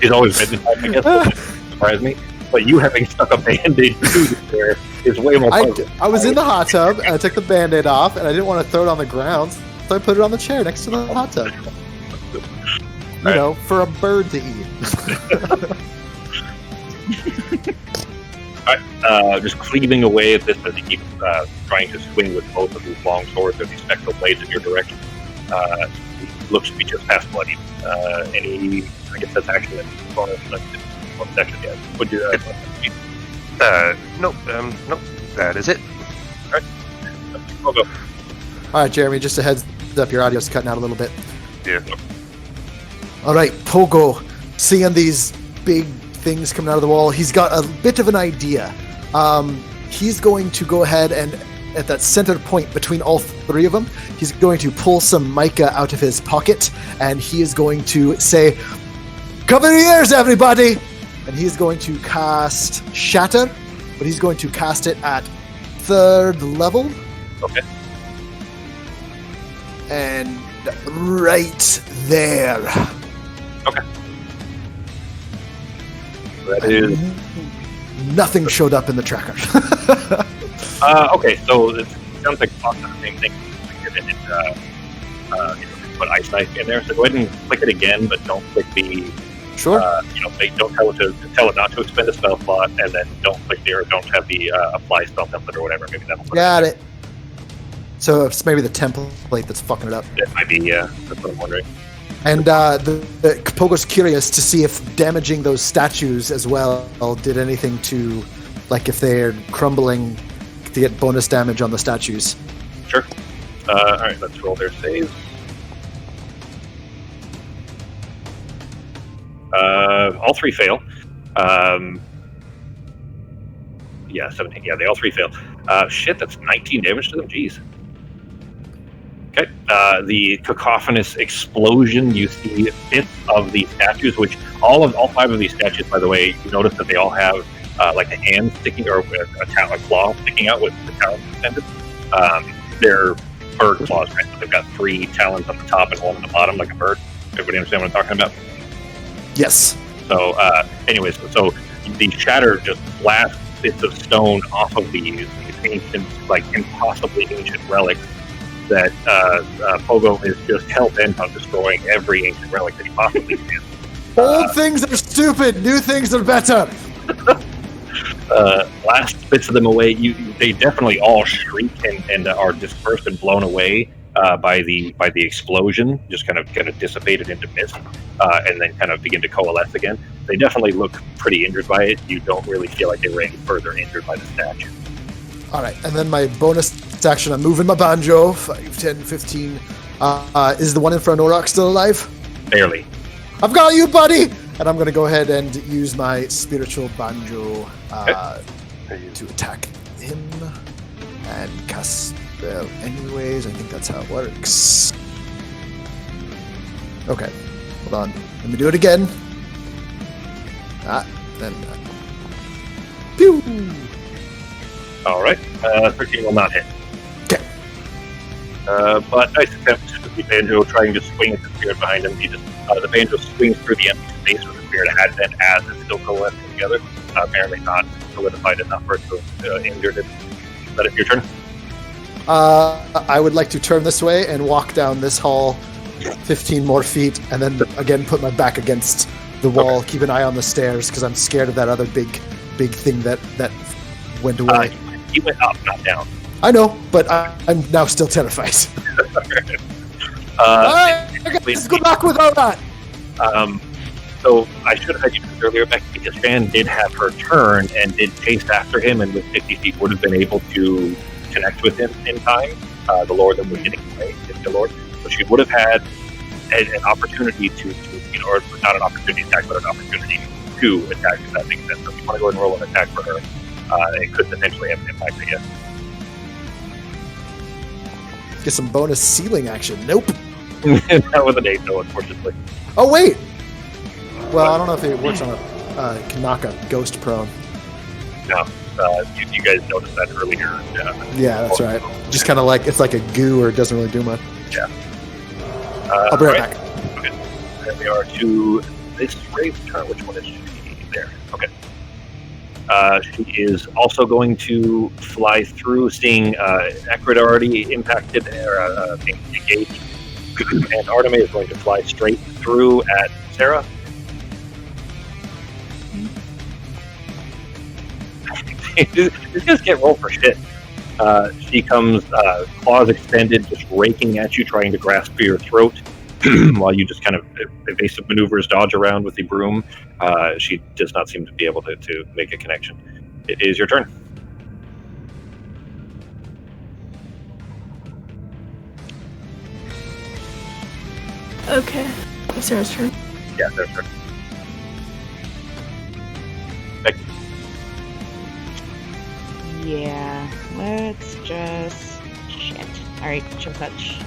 She's always been the type, I guess. Doesn't surprise me. But you having stuck a band-aid to the chair is way more puzzling. I was in the hot tub and I took the band-aid off and I didn't want to throw it on the ground, so I put it on the chair next to the hot tub. You know, for a bird to eat. Just cleaving away at this as you keep trying to swing with both of these long swords or these spectral blades in your direction. Looks to be just past bloody. I guess that's action and bonus section. Yeah. Would you? Nope. Nope. That is it. All right. I'll go. All right, Jeremy, just a heads up, your audio's cutting out a little bit. Yeah. All right, Pogo, seeing these big things coming out of the wall, he's got a bit of an idea. He's going to go ahead and, at that center point between all three of them, he's going to pull some mica out of his pocket, and he is going to say, "Cover your ears, everybody!" And he's going to cast Shatter, but he's going to cast it at 3rd level. Okay. And right there. Okay. That is. Nothing showed up in the tracker. Okay, so it sounds like the same thing. Put Ice Knife in there. So go ahead and click it again, but don't click the. Sure. Don't tell it not to expend a spell slot, and then don't click the or don't have the apply spell template or whatever. Maybe that'll. Got it. So it's maybe the template that's fucking it up. It might be. Yeah, that's what I'm wondering. And the Pogo's curious to see if damaging those statues as well did anything to, like, if they're crumbling, to get bonus damage on the statues. Sure. All right, let's roll their saves. All three fail. 17. Yeah, they all three fail. Shit, that's 19 damage to them. Jeez. Okay. The cacophonous explosion. You see bits of the statues, which all 5 of these statues, by the way, you notice that they all have like a hand sticking or a claw sticking out with the talons extended. They're bird claws, right? So they've got 3 talons on the top and 1 on the bottom, like a bird. Everybody understand what I'm talking about? Yes. So, anyways, so the shatter just blasts bits of stone off of these ancient, like impossibly ancient relics that Pogo is just hell-bent on destroying every ancient relic that he possibly can. Old things are stupid. New things are better. Blast bits of them away. They definitely all shriek and are dispersed and blown away by the explosion, just kind of dissipated into mist, and then kind of begin to coalesce again. They definitely look pretty injured by it. You don't really feel like they were any further injured by the statue. All right, and then my bonus action, I'm moving my banjo, 5, 10, 15. Is the one in front of Norak still alive? Barely. I've got you, buddy! And I'm going to go ahead and use my spiritual banjo to attack him and cast spell anyways. I think that's how it works. Okay, hold on. Let me do it again. Then... Pew! All right. 13 will not hit. Okay. But nice attempt with the banjo trying to swing at the spirit behind him. The banjo swings through the empty space where the spirit had been as it's still coalescing together. Apparently not solidified enough for it to have injured it. Is that it, your turn? I would like to turn this way and walk down this hall 15 more feet and then again put my back against the wall, okay. Keep an eye on the stairs because I'm scared of that other big thing that went away. He went up, not down. I know, but I'm now still terrified. Alright, good luck with all that. So I should have had you do this earlier, Becky, because Fan did have her turn and did chase after him, and with 50 feet would have been able to connect with him in time. The Lord that was getting away is the Lord. So she would have had an opportunity to or not an opportunity attack, but an opportunity to attack, if that makes sense. So if you want to go and roll an attack for her, it could potentially have an impact, I guess. Get some bonus ceiling action. Nope. That was an 8, though, unfortunately. Oh, wait. Well, I don't know if it works on can knock a ghost prone. No, you guys noticed that earlier. Yeah, that's right. Just kind of like, it's like a goo or it doesn't really do much. Yeah. I'll be right back. Okay. Then we are to this Ray's turn. Which one is she? There. Okay. She is also going to fly through, seeing Ekrid already impacted or being engaged. And Arteme is going to fly straight through at Sarah. These guys can't roll for shit. She comes, claws extended, just raking at you, trying to grasp for your throat, while you just kind of evasive maneuvers, dodge around with the broom. She does not seem to be able to make a connection. It is your turn. Okay. Sarah's turn. Yeah, that's her. Becky. Yeah, let's just... Shit. Alright, chill touch.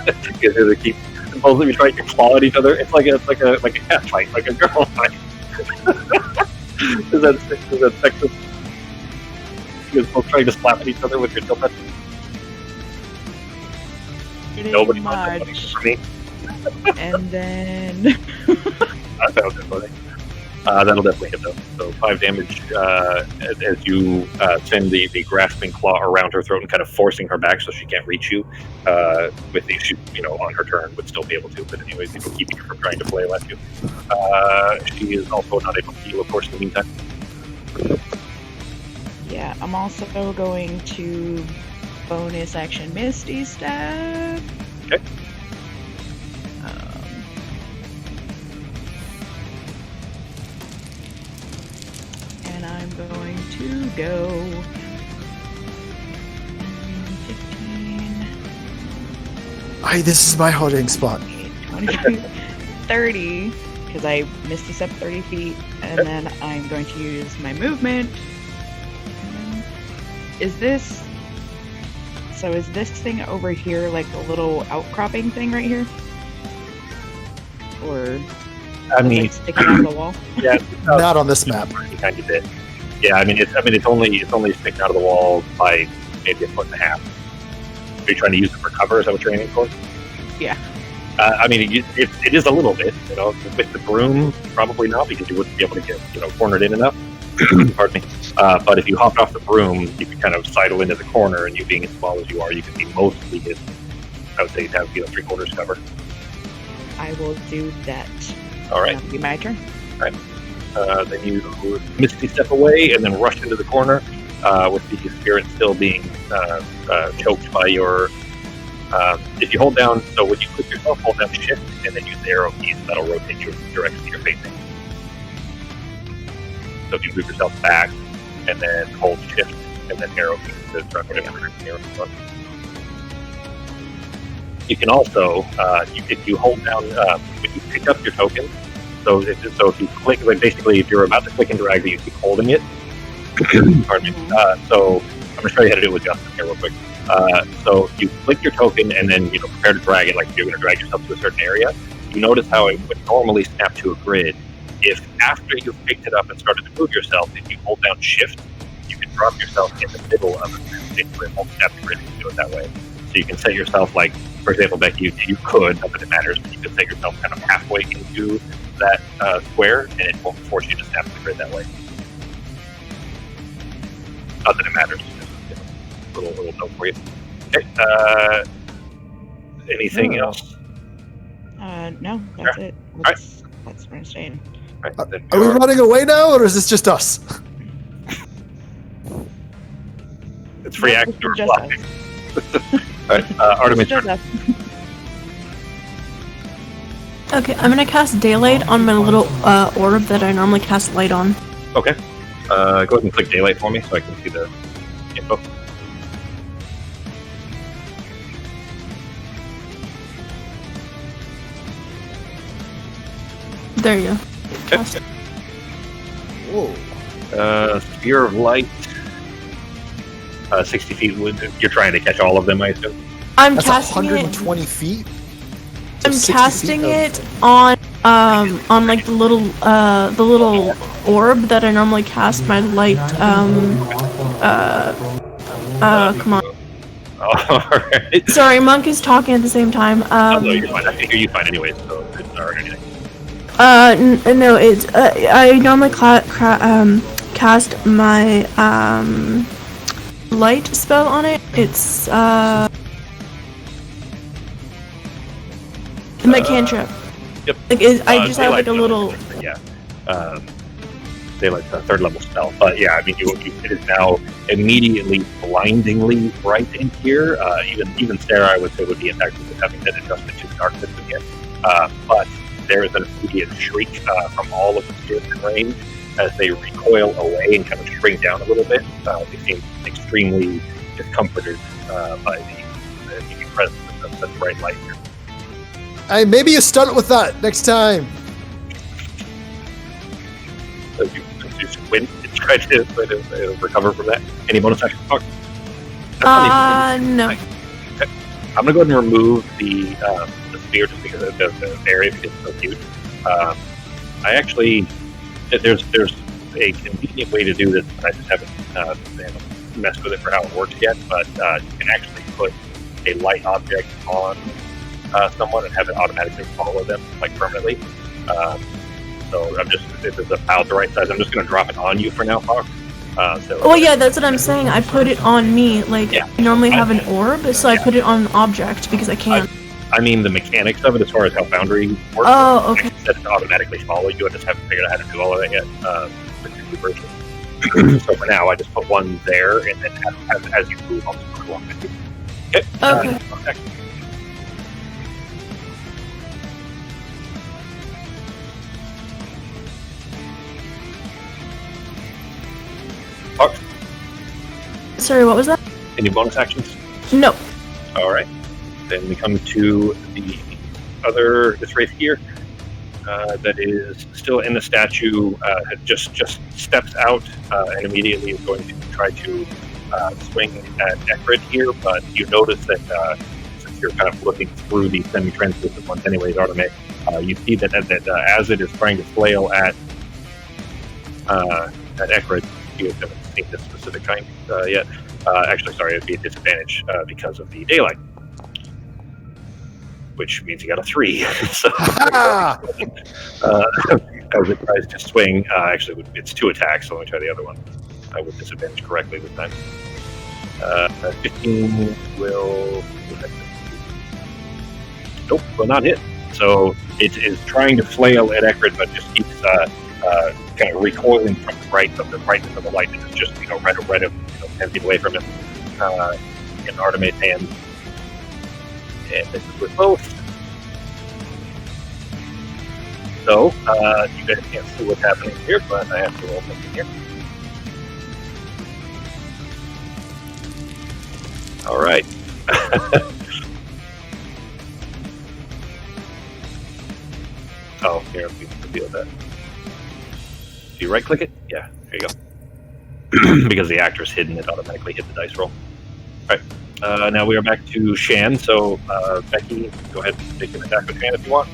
Because they keep both of you trying to claw at each other. It's like a cat fight, like a girl fight. Is that sexist? You guys both trying to slap at each other with your tail touch? Nobody wants to for me. And then... That sounds good, buddy. That'll definitely hit though. So 5 damage as you send the grasping claw around her throat and kind of forcing her back so she can't reach you. With the she, on her turn would still be able to, but anyways, people keeping her from trying to flail at you. She is also not able to heal, of course, in the meantime. Yeah, I'm also going to bonus action Misty Step. Okay. And I'm going to go 15, This is my holding spot. 20, 30, because I Misty Step 30 feet, and then I'm going to use my movement. Is this thing over here like a little outcropping thing right here? Or I mean, it sticking out of the wall? Yeah, Not on this map. kind of did. Yeah, I mean, it's only sticking out of the wall by maybe 1.5 foot. Are you trying to use it for cover? Is that what you're aiming for? Yeah. I mean, it is a little bit, with the broom, probably not, because you wouldn't be able to get, cornered in enough. Pardon me. But if you hopped off the broom, you could kind of sidle into the corner, and you being as small as you are, you can be mostly hidden. I would say you'd have, 3/4 cover. I will do that. All right. That'll be my turn. Right. Then you Misty Step away and then rush into the corner with the spirit still being choked by your... if you hold down, so when you click yourself, hold down shift and then use the arrow keys, that'll rotate you in the direction you're facing. So if you move yourself back and then hold shift and then arrow keys to try whatever direction you're going. You can also, if you hold down, when you pick up your token, so if you click, like basically if you're about to click and drag, you keep holding it. Pardon me. So I'm going to show you how to do it with Justin here real quick. So you click your token and then prepare to drag it, like if you're going to drag yourself to a certain area. You notice how it would normally snap to a grid. If after you've picked it up and started to move yourself, if you hold down shift, you can drop yourself in the middle of it. It won't snap to grid if you do it that way. So you can set yourself, like, for example, Becky, you could, not that it matters, but you could set yourself kind of halfway into that square, and it won't force you to snap to the grid that way. Not that it matters. Just a little note for you. Okay. Anything else? No, that's it. That's where I'm staying. Right, then Are we running away now, or is this just us? it's free action or Just blocking. Alright, Artemis. Just us. Okay, I'm gonna cast daylight on my little orb that I normally cast light on. Okay. Go ahead and click daylight for me so I can see the info. There you go. Okay. Whoa. Sphere of light. 60 feet. You're trying to catch all of them, I assume? I'm That's casting 120 feet. I'm 60 casting feet it on like the little orb that I normally cast my light come on. Alright. Sorry, Monk is talking at the same time. No, you're fine. I can hear you fine anyways, so it's not anything. No, it's I normally cast my light spell on it. It's my cantrip. Yep. Like I just have like a little. Yeah. Daylight's a third level spell, but yeah, I mean, it is now immediately blindingly bright in here. Even Sarah, I would say, would be impacted with having been adjusted to darkness again. But there is an immediate shriek from all of the spirits in range as they recoil away and kind of shrink down a little bit. They seem extremely discomforted by the presence of such bright light here. Hey, maybe you start with that next time. So you squint and try to recover from that. Any bonus action talk? No. Okay. I'm gonna go ahead and remove the spear just because of the area because it's so huge. I actually there's a convenient way to do this, but I just haven't messed with it for how it works yet. But you can actually put a light object on someone and have it automatically follow them like permanently. So I'm just, if it's about the right size, I'm just going to drop it on you for now, Fox. Well, yeah, that's what I'm saying. I put it on me. Like, yeah. I normally have an orb, so I put it on an object because I can. I mean, the mechanics of it as far as how Foundry works. Oh, okay. Set it to automatically follow you. I just haven't figured out how to do all of that yet with the new version. So for now, I just put one there, and then as you move, I'll just put it along with you. Okay. Okay. Fox, Sorry, what was that? any bonus actions? No. All right. Then we come to the other this wraith here that is still in the statue. Just steps out and immediately is going to try to swing at Ekrid here. But you notice that since you're kind of looking through these semi-translucent ones, anyways, Artemis, you see that as it is trying to flail at Ekrid, you haven't seen this specific kind yet. Actually, sorry, it'd be a disadvantage because of the daylight, which means you got a 3. So, as it tries to swing, actually, it's 2 attacks, so let me try the other one with disadvantage correctly this time. 15 will... Nope, will not hit. So it is trying to flail at Ekrid, but just keeps kind of recoiling from the brightness of the light, and it's just right of 10 feet away from him in Artemis' hand. And this is with both. So you guys can't see what's happening here, but I have to roll something here. All right. Oh, here, we can reveal that. Do you right-click it? Yeah, there you go. Because the actor's hidden, it automatically hit the dice roll. All right. Now we are back to Shan. So, Becky, go ahead and take an attack with Shan if you want.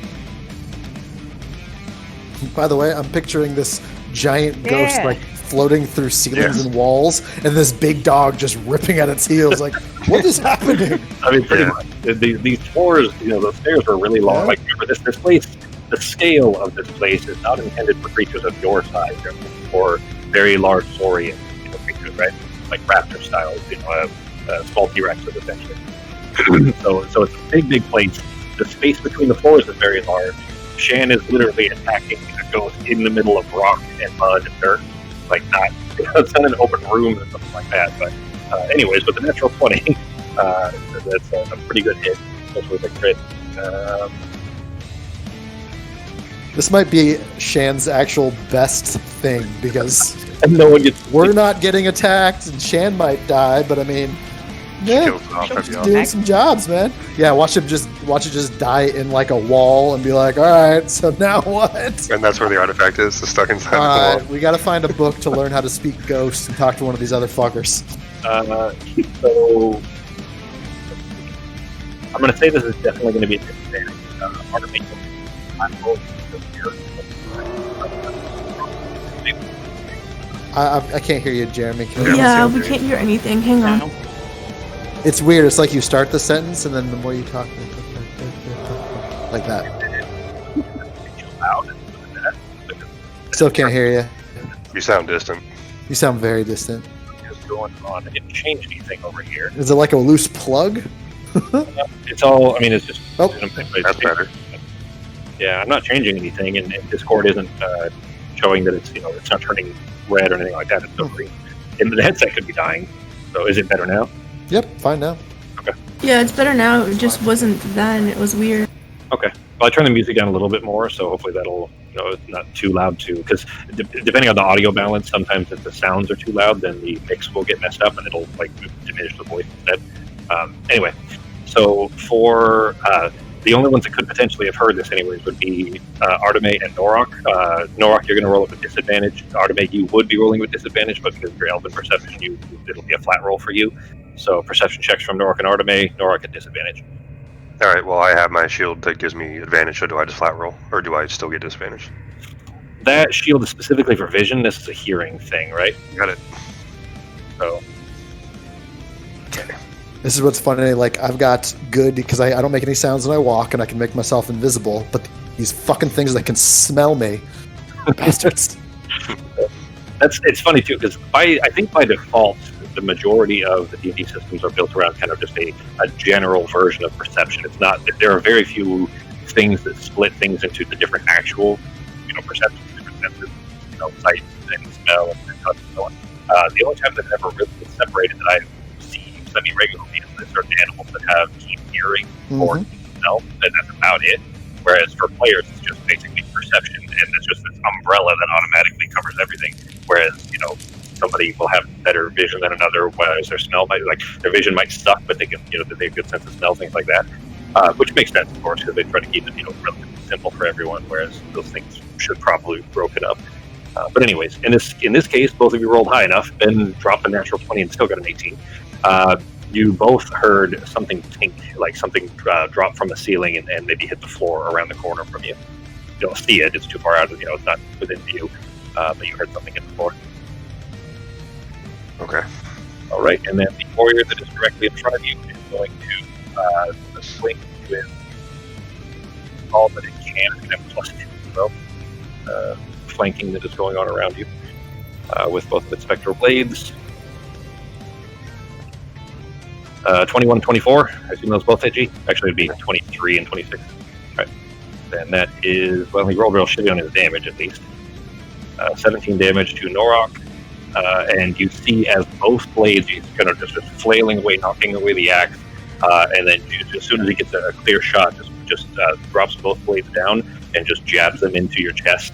By the way, I'm picturing this giant ghost like floating through ceilings and walls, and this big dog just ripping at its heels. Like, what is happening? I mean, pretty much. These floors, those stairs are really long. Like, remember this place. The scale of this place is not intended for creatures of your size, or very large saurian creatures, right? Like raptor style, small T-Rexes essentially. so it's a big place. The space between the floors is very large. Shan is literally attacking a ghost in the middle of rock and mud and dirt. Like, it's not an open room or something like that. But anyways, with the natural 20, that's a pretty good hit, especially with a crit. This might be Shan's actual best thing because And no one gets. we're not getting attacked, and Shan might die. But I mean, yeah, Kills it off, that'd be just awesome. doing some jobs, man. Yeah, watch it just die in like a wall and be like, all right, so now what? And that's where the artifact is, it's stuck inside All the right, wall. we got to find a book to learn how to speak ghosts and talk to one of these other fuckers. So I'm going to say this is definitely going to be a disadvantage. Part of me, I can't hear you, Jeremy. Can you- Yeah, we can't hear anything. Hang on. No. It's weird. It's like you start the sentence, and then the more you talk, like that. Still can't hear you. You sound distant. You sound very distant. is going on. I didn't change anything over here. Is it like a loose plug? It's all. I mean, it's just. Oh, That's better. Yeah, I'm not changing anything, and Discord isn't showing that it's it's not turning red or anything like that. It's still green. And the headset could be dying. So is it better now? Yep, fine now. Yeah, it's better now. It just wasn't then. It was weird. Okay. Well, I turned the music down a little bit more, so hopefully that'll, it's not too loud too. Because depending on the audio balance, sometimes if the sounds are too loud, then the mix will get messed up and it'll like diminish the voice instead. Anyway, so for the only ones that could potentially have heard this, anyways, would be Arteme and Norok. Norok, you're going to roll up with disadvantage. Arteme, you would be rolling with disadvantage, but because of your Elven perception, it'll be a flat roll for you. So perception checks from Norok and Arteme, Norok at disadvantage. All right. Well, I have my shield that gives me advantage. So do I just flat roll, or do I still get disadvantage? That shield is specifically for vision. This is a hearing thing, right? Got it. So This is what's funny. Like, I've got good because I don't make any sounds when I walk, and I can make myself invisible. But these fucking things that can smell me, bastards. it's funny too because I think by default the majority of the D&D systems are built around kind of just a general version of perception. It's not. There are very few things that split things into the different actual perceptions, different senses, sight and smell and touch and so on. The only time that ever really been separated that I see semi-regularly is certain animals that have keen hearing or smell, and that's about it. Whereas for players, it's just basically perception, and it's just this umbrella that automatically covers everything. Whereas, somebody will have better vision than another, whereas their smell might, their vision might suck, but they can, they have a good sense of smell, things like that. Which makes sense, of course, because they try to keep it, relatively simple for everyone, whereas those things should probably be broken up. But anyways, in this case, both of you rolled high enough. Ben dropped a natural 20 and still got an 18. You both heard something tink, like something drop from the ceiling and maybe hit the floor around the corner from you. You don't see it; it's too far out. It's not within view. But you heard something hit the floor. Okay. All right, and then the warrior that is directly in front of you is going to swing with all that it can and have +2 so flanking that is going on around you with both of its spectral blades. 21, 24. I assume those both hit G. Actually, it'd be 23 and 26. All right. Then that is, well, he rolled real shitty on his damage at least. 17 damage to Norok. And you see as both blades, he's kind of just flailing away, knocking away the axe. And then as soon as he gets a clear shot, just drops both blades down and just jabs them into your chest,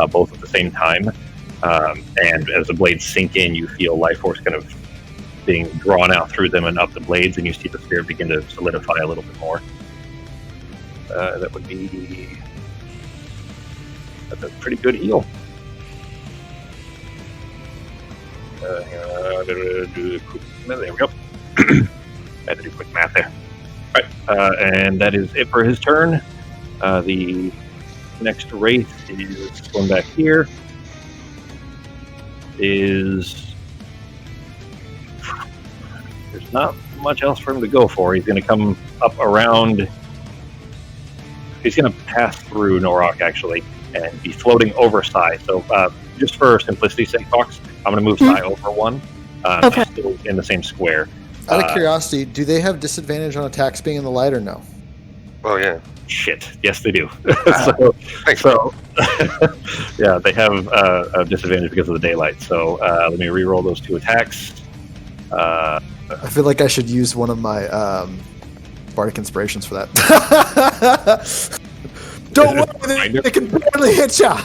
both at the same time. And as the blades sink in, you feel life force kind of being drawn out through them and up the blades, and you see the spear begin to solidify a little bit more. That would be... That's a pretty good heal. There we go. I had to do quick math there. All right, and that is it for his turn. The next wraith is going back here. There's not much else for him to go for. He's going to come up around. He's going to pass through Norok actually and be floating over Sai. So just for simplicity's sake, Fox, I'm going to move Sai over one. Okay. Still in the same square. Out of curiosity, do they have disadvantage on attacks being in the light or no? Oh yeah. Shit. Yes, they do. Thanks. so yeah, they have a disadvantage because of the daylight. So let me re-roll those 2 attacks. I feel like I should use one of my Bardic Inspirations for that. Don't worry, they can barely hit ya.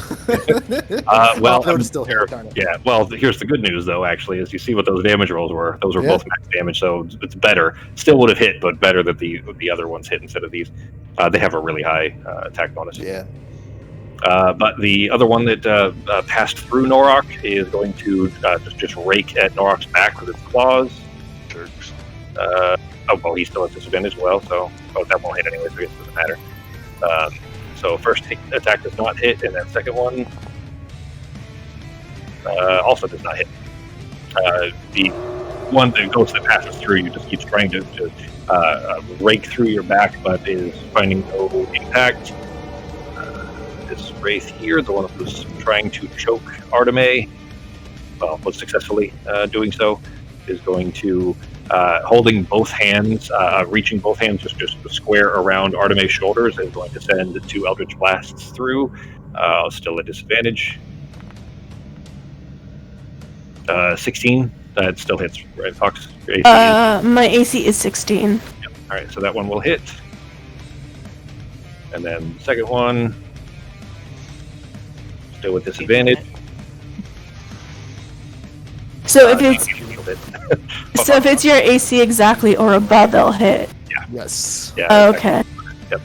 Well, they would still hit. Darn it. yeah. Well, here's the good news, though. Actually, is you see what those damage rolls were. Those were both max damage, so it's better. Still would have hit, but better that the other ones hit instead of these. They have a really high attack bonus. Yeah. But the other one that passed through Norok is going to just rake at Norok's back with its claws. Jerks. Well, he's still at disadvantage as well, so that won't hit anyway, so it doesn't matter. So first attack does not hit, and then second one also does not hit. The one that passes through you just keeps trying to rake through your back, but is finding no impact. This wraith here, the one that was trying to choke Arteme, well, was successfully doing so, is going to, holding both hands, reaching both hands just square around Arteme's shoulders, is going to send 2 Eldritch Blasts through, still at disadvantage. 16, that still hits, right, Fox? AC my AC is 16. Yep. All right, so that one will hit. And then the second one, still with disadvantage. So if it's your AC exactly or above, they'll hit. Yeah. Yes. Yeah. Oh, okay. Yep.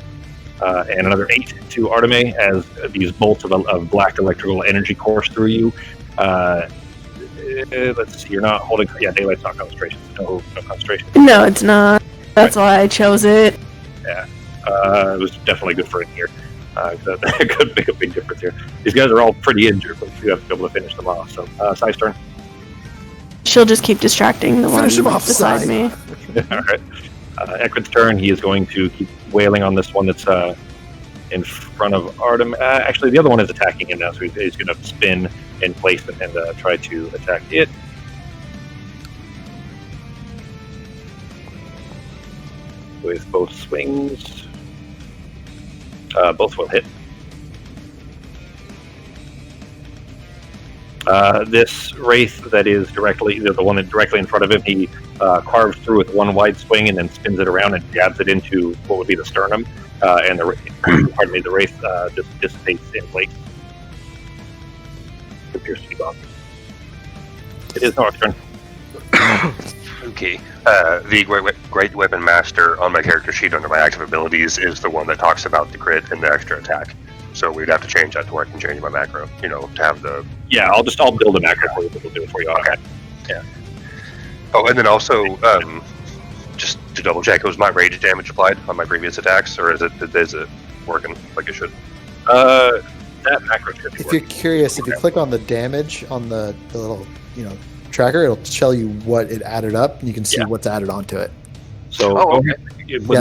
And another 8 to Arteme as these bolts of black electrical energy course through you. Let's see. You're not holding. Yeah, daylight's not concentration. No concentration. No, it's not. That's why I chose it. Yeah. It was definitely good for in here. That could make a big difference here. These guys are all pretty injured, but you have to be able to finish them off. So, Sai's turn. She'll just keep distracting the one Finish him off, beside Sai. me. All right. Ekrid's turn. He is going to keep wailing on this one that's in front of Artem. Actually, the other one is attacking him now, so he's going to spin in place and try to attack it. With both swings. Both will hit. This wraith that is directly, the one that directly in front of him, he carves through with one wide swing and then spins it around and jabs it into what would be the sternum, and the wraith just dissipates in place. It appears to be gone. It is North's turn. Okay. The Great Weapon Master on my character sheet under my active abilities is the one that talks about the crit and the extra attack. So we'd have to change that to where I can change my macro, to have the... Yeah, I'll build a macro for you, but we'll do it for you. Okay. Yeah. Oh, and then also, just to double check, was my rage damage applied on my previous attacks, or is it working like it should? That macro should be If you're working. curious, if you click on the damage on the little, tracker, it'll tell you what it added up, and you can see what's added onto it. So, okay.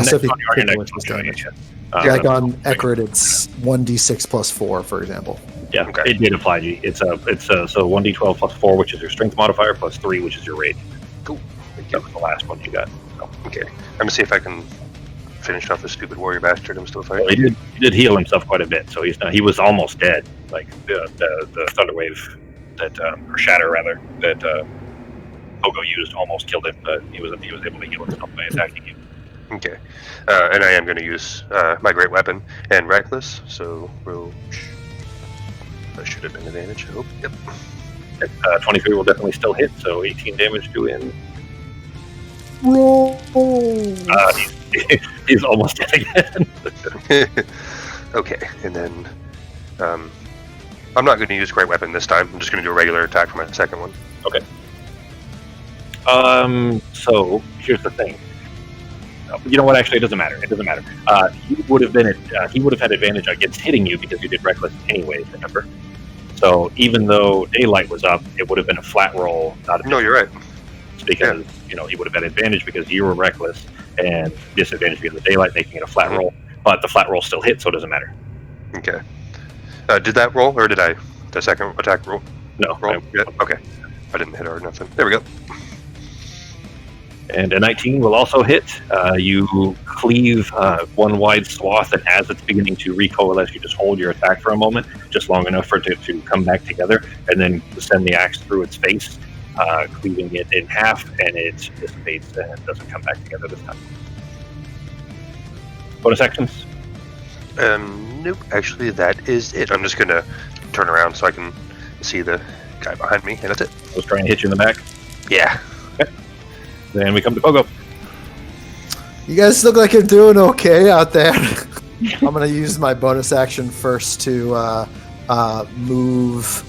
So if you click on which was damage. Like on Ekrid, it's 1d6 plus 4, for example. Yeah, Okay. It did apply to you. It's so 1d12 plus 4, which is your strength modifier, plus 3, which is your rage. Cool. Thank That you. was the last one you got. So, Okay. I'm gonna see if I can finish off this stupid warrior bastard I'm still well, fighting. he did heal himself quite a bit, so he was almost dead. Like the thunder wave that or shatter rather that Pogo used almost killed him, but he was able to heal himself by attacking you. Okay. And I am going to use my great weapon and reckless, so roll. That should have been advantage, I hope. Yep. 23 will definitely still hit, so 18 damage to him. Roll. He's almost dead again. Okay, and then I'm not going to use great weapon this time. I'm just going to do a regular attack for my second one. Okay. So here's the thing. You know what? Actually, it doesn't matter. It doesn't matter. He would have had advantage against hitting you because you did reckless anyways. Remember? So even though daylight was up, it would have been a flat roll. Not a No, you're right. because he would have had advantage because you were reckless and disadvantage because of daylight, making it a flat roll. But the flat roll still hit, so it doesn't matter. Okay. Did that roll, or did I? The second attack roll? No. Roll? Yeah. Okay. I didn't hit her or nothing. There we go. And a 19 will also hit. You cleave one wide swath, and as it's beginning to recoalesce, you just hold your attack for a moment, just long enough for it to come back together, and then send the axe through its face, cleaving it in half, and it dissipates and it doesn't come back together this time. Bonus actions? Nope. Actually, that is it. I'm just gonna turn around so I can see the guy behind me, and that's it. I was trying to hit you in the back. Yeah. Then we come to Pogo. You guys look like you're doing okay out there. I'm gonna use my bonus action first to move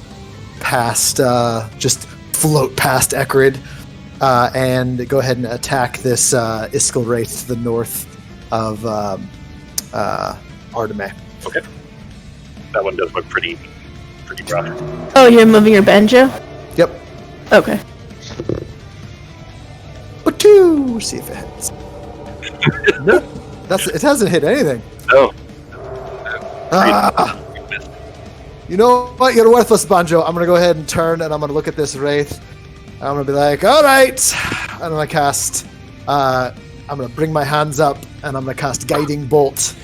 past, just float past Ekrid, and go ahead and attack this Iskal Wraith to the north of Arteme. Okay. That one does look pretty rough. Oh, you're moving your banjo? Yep. Okay. But two. See if it hits. Nope. It hasn't hit anything. Oh. Ah. You know what? You're worthless, Banjo. I'm gonna go ahead and turn, and I'm gonna look at this wraith. I'm gonna be like, all right. And I'm gonna cast. I'm gonna bring my hands up, and I'm gonna cast Guiding Bolt.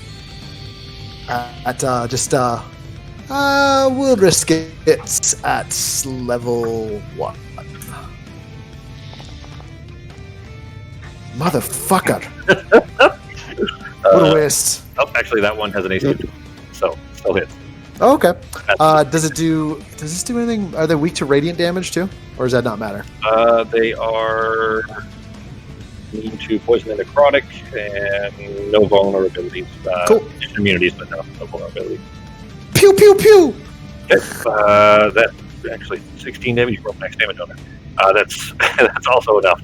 We'll risk it at level 1. Motherfucker! What a waste. Oh, actually, that one has an AC, so still hits. Oh, okay. Does this do anything? Are they weak to radiant damage too, or does that not matter? They are immune to poison and necrotic, and no vulnerabilities. Cool. Immunities, but no vulnerabilities. Pew pew pew. Okay. That's actually 16 damage. You roll max damage on it. That's also enough.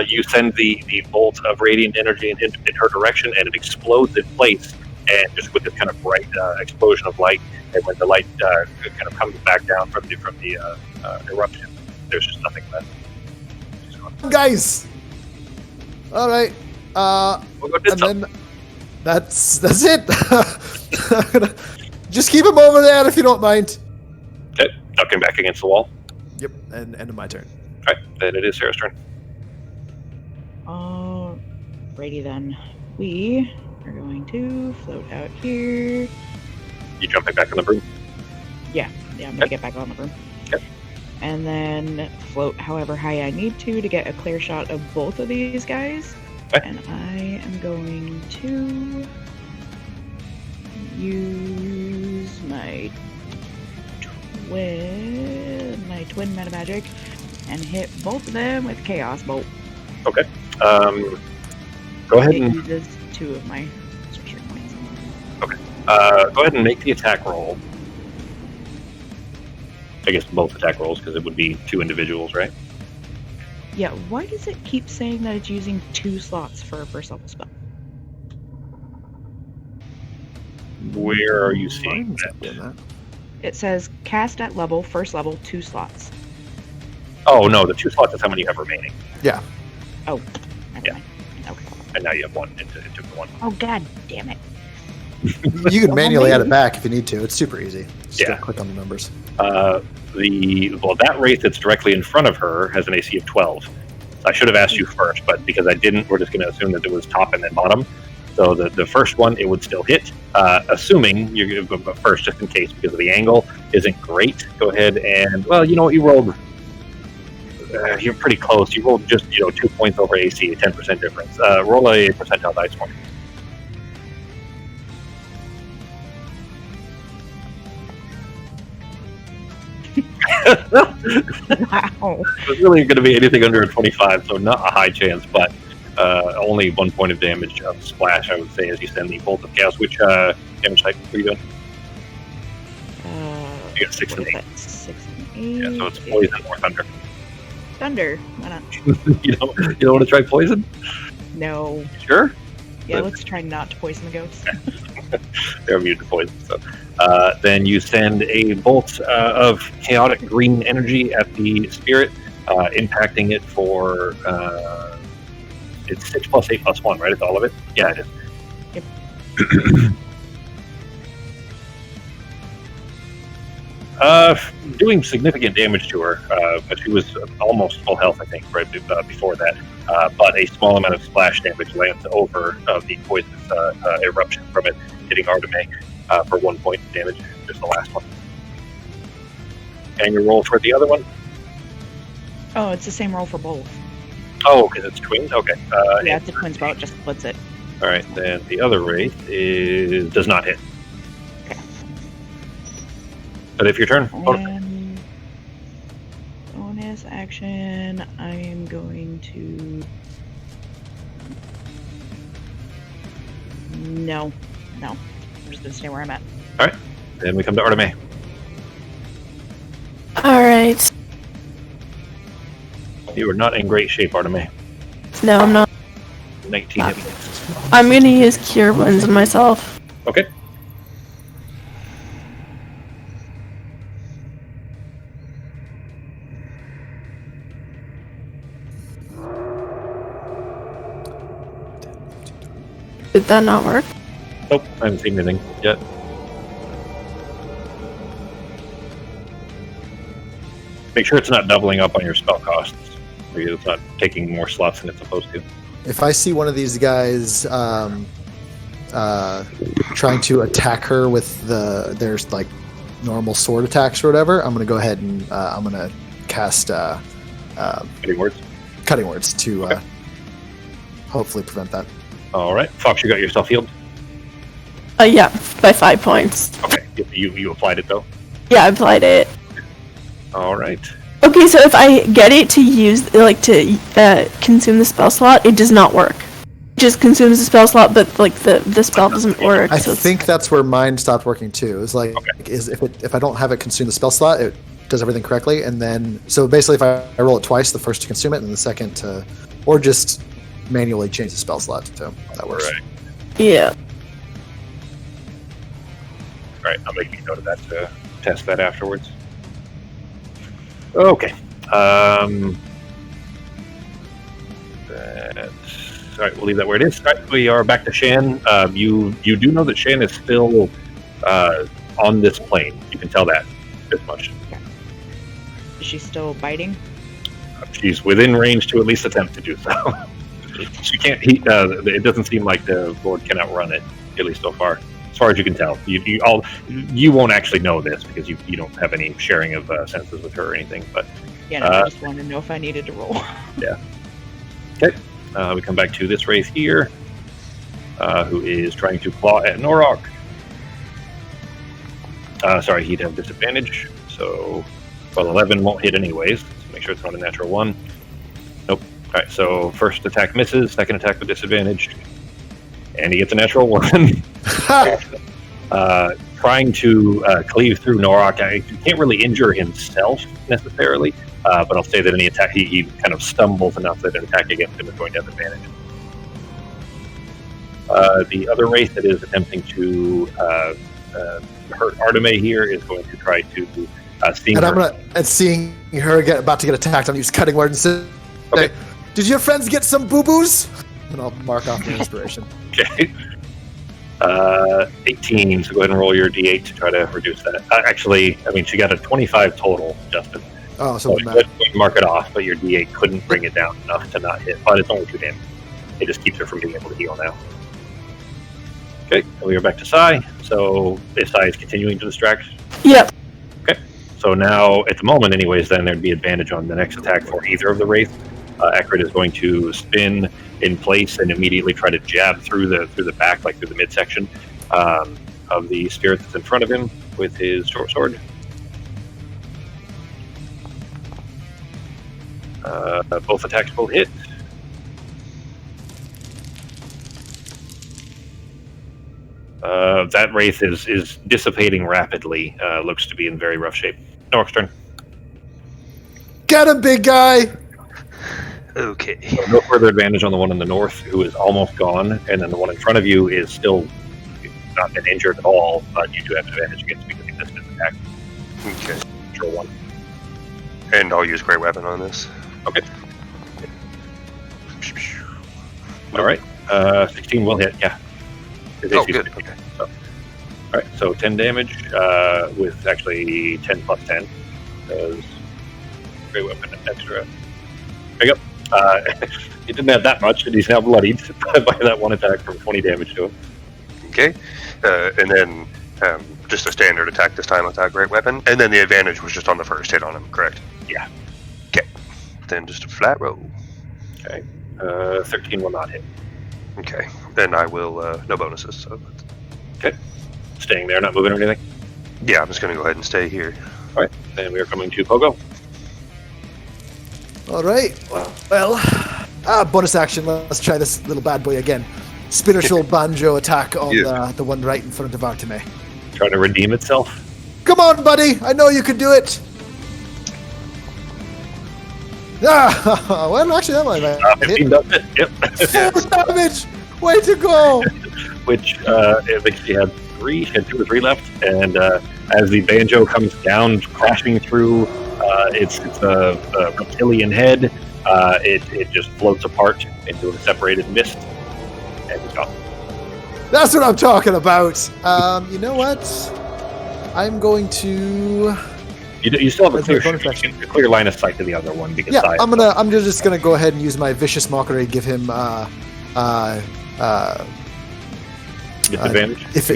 You send the bolt of radiant energy in her direction, and it explodes in place, and just with this kind of bright explosion of light. And when the light kind of comes back down from the eruption, there's just nothing left. Guys. All right. We'll go And then that's it. Just keep him over there if you don't mind. Okay, ducking back against the wall. Yep. And end of my turn. All right, then it is Sarah's turn. Alrighty then. We are going to float out here. You jumping back on the broom? Yeah, I'm gonna get back on the broom. Okay. And then float however high I need to get a clear shot of both of these guys. Okay. And I am going to use my twin meta magic and hit both of them with Chaos Bolt. Okay. Go ahead It and uses 2 of my sorcery points. go ahead and make the attack roll. I guess both attack rolls because it would be 2 individuals, right? Yeah, why does it keep saying that it's using 2 slots for a first level spell? Where are you seeing that? It says cast at level, first level, 2 slots. Oh no, the 2 slots is how many you have remaining, Yeah. Oh, never Yeah. mind. Okay. and now you have 1. It took 1. Oh, god damn it. You can manually add it back if you need to. It's super easy. Just Yeah. click on the numbers. That wraith that's directly in front of her has an AC of 12. So I should have asked you first, but because I didn't, we're just going to assume that it was top and then bottom. So the first one, it would still hit, assuming you're going to go first just in case because of the angle isn't great. Go ahead and, well, you know what, you rolled, you're pretty close. You rolled just, 2 points over AC, a 10% difference. Roll a percentile dice for me. Wow. It's really going to be anything under a 25, so not a high chance, but only 1 point of damage of splash, I would say, as you send the bolt of chaos. Which damage type are you doing? You got 6 and 8. 6 and 8. Yeah, so it's poison or thunder. Thunder. Why not? You don't want to try poison? No. Sure. Yeah, let's try not to poison the ghosts. They're immune to poison. So then you send a bolt of chaotic green energy at the spirit, impacting it for it's 6 plus 8 plus 1, right? It's all of it. Yeah, it is. Yep. Doing significant damage to her, but she was almost full health, I think, right before that. But a small amount of splash damage lands over the poisonous eruption from it, hitting Arteme for 1 point of damage, just the last one. And your roll for the other one? Oh, it's the same roll for both. Oh, because it's twins? Okay. Yeah, it's a twin spell. It just splits it. All right, then the other wraith does not hit. But if your turn, And bonus action, I am going to. No. I'm just gonna stay where I'm at. all right. Then we come to Arteme. Alright. You are not in great shape, Arteme. No, I'm not. 19 hit points. I'm gonna use Cure Wounds on myself. Okay. Did that not work? Nope, I haven't seen anything yet. Make sure it's not doubling up on your spell costs. Because it's not taking more slots than it's supposed to. If I see one of these guys trying to attack her with there's like normal sword attacks or whatever, I'm gonna go ahead and I'm gonna cast Cutting words. Cutting Words to Okay. hopefully prevent that. All right, Fox, you got yourself healed. Yeah, by 5 points. Okay, you applied it though. Yeah, I applied it. All right. Okay, so if I get it to use, like, to consume the spell slot, it does not work. It just consumes the spell slot, but, like, the spell doesn't work. I so think that's where mine stopped working too. It's like, Okay. if I don't have it consume the spell slot, it does everything correctly, and then so basically if I roll it twice, the first to consume it, and the second to, or just manually change the spell slot to that works. Right. Yeah. All right, I'll make a note of that to test that afterwards. Okay. That's, all right, we'll leave that where it is. All right, we are back to Shan. You do know that Shan is still on this plane. You can tell that this much. Is she still biting? She's within range to at least attempt to do so. She can't. It doesn't seem like the Lord can outrun it, at least so far. As far as you can tell, you won't actually know this because you don't have any sharing of senses with her or anything. But Yeah, no, I just wanted to know if I needed to roll. yeah. Okay. We come back to this wraith here, who is trying to claw at Norok. Sorry, he'd have disadvantage. So, 11 won't hit anyways. So make sure it's not a natural 1. Nope. All right. So first attack misses. Second attack with disadvantage, and he gets a natural 1. Trying to cleave through Norok. He can't really injure himself necessarily, but I'll say that any attack, he kind of stumbles enough that an attack against him is going to have advantage. The other wraith that is attempting to hurt Arteme here is going to try to sting her. And seeing her about to get attacked, I'm use Cutting Word and say, Okay. "Did your friends get some boo-boos?" And I'll mark off the inspiration. Okay. 18, so go ahead and roll your d8 to try to reduce that. Actually, I mean, she got a 25 total, Justin. Oh, So so go ahead and mark it off, but your d8 couldn't bring it down enough to not hit. But it's only 2 damage. It just keeps her from being able to heal now. Okay, and we are back to Sai. So if Sai is continuing to distract, Yep. so now at the moment, anyways, then there'd be advantage on the next attack for either of the wraiths. Ekrid is going to spin in place and immediately try to jab through the back, like through the midsection of the spirit that's in front of him with his short sword. Both attacks will hit. That wraith is dissipating rapidly. Looks to be in very rough shape. Nork's turn. Get him, big guy! Okay. So no further advantage on the one in the north, who is almost gone, and then the one in front of you is still not been injured at all, but you do have advantage against because he missed his attack. Okay. Control 1. And I'll use Great Weapon on this. Okay. All right. 16 will hit, yeah. His Oh, AC is good. 15. Okay. So, all right, so 10 damage with actually 10 plus 10. Because Great Weapon and extra. There you go. He didn't have that much, and he's now bloodied by that one attack from 20 damage to him. Okay. And then just a standard attack this time with that Great Weapon. And then the advantage was just on the first hit on him, correct? Yeah. Okay. Then just a flat roll. Okay. 13 will not hit. Okay. Then I will, no bonuses. So Okay. Staying there, not moving or anything? Yeah, I'm just going to go ahead and stay here. All right, then we are coming to Pogo. All right. Well, bonus action. Let's try this little bad boy again. Spiritual banjo attack on the one right in front of Arteme. Trying to redeem itself. Come on, buddy. I know you can do it. Ah, well, actually, that might have 15 does it. Yep. 4 damage. Way to go. Which I think she had 3. She had 2 or 3 left, and as the banjo comes down, crashing through its reptilian head, it just floats apart into a separated mist, and it's gone. That's what I'm talking about. You know what? I'm going to. You still have a That's clear, my bonus action. a clear line of sight to the other one. Because Yeah, I'm just gonna go ahead and use my vicious mockery. Give him disadvantage. if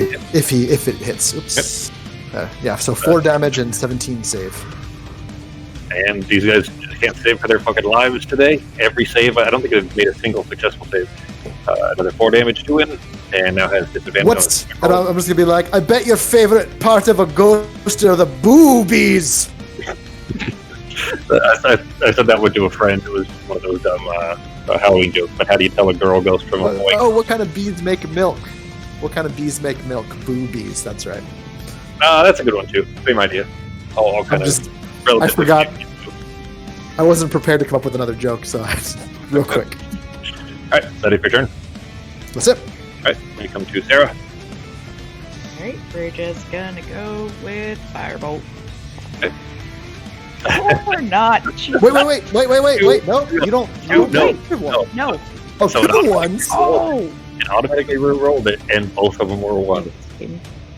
it hits. Oops. Yeah. So 4 damage and 17 save. And these guys just can't save for their fucking lives today. Every save, I don't think they've made a single successful save. Another 4 damage to him, and now has disadvantage. And I'm just gonna be like, I bet your favorite part of a ghost are the boobies. I said that one to a friend. It was one of those dumb Halloween jokes. But how do you tell a girl ghost from a boy? Oh, what kind of bees make milk? What kind of bees make milk? Boobies. That's right. That's a good one too. Same idea. All kind I forgot. I wasn't prepared to come up with another joke, so real quick. All right, ready for your turn. That's it. All right, we come to Sarah. Alright, we're just gonna go with Firebolt. Okay. Or not. Jeez. Wait. No, you don't. No. Oh, So good it ones. Oh! It automatically re-rolled it, and both of them were 1.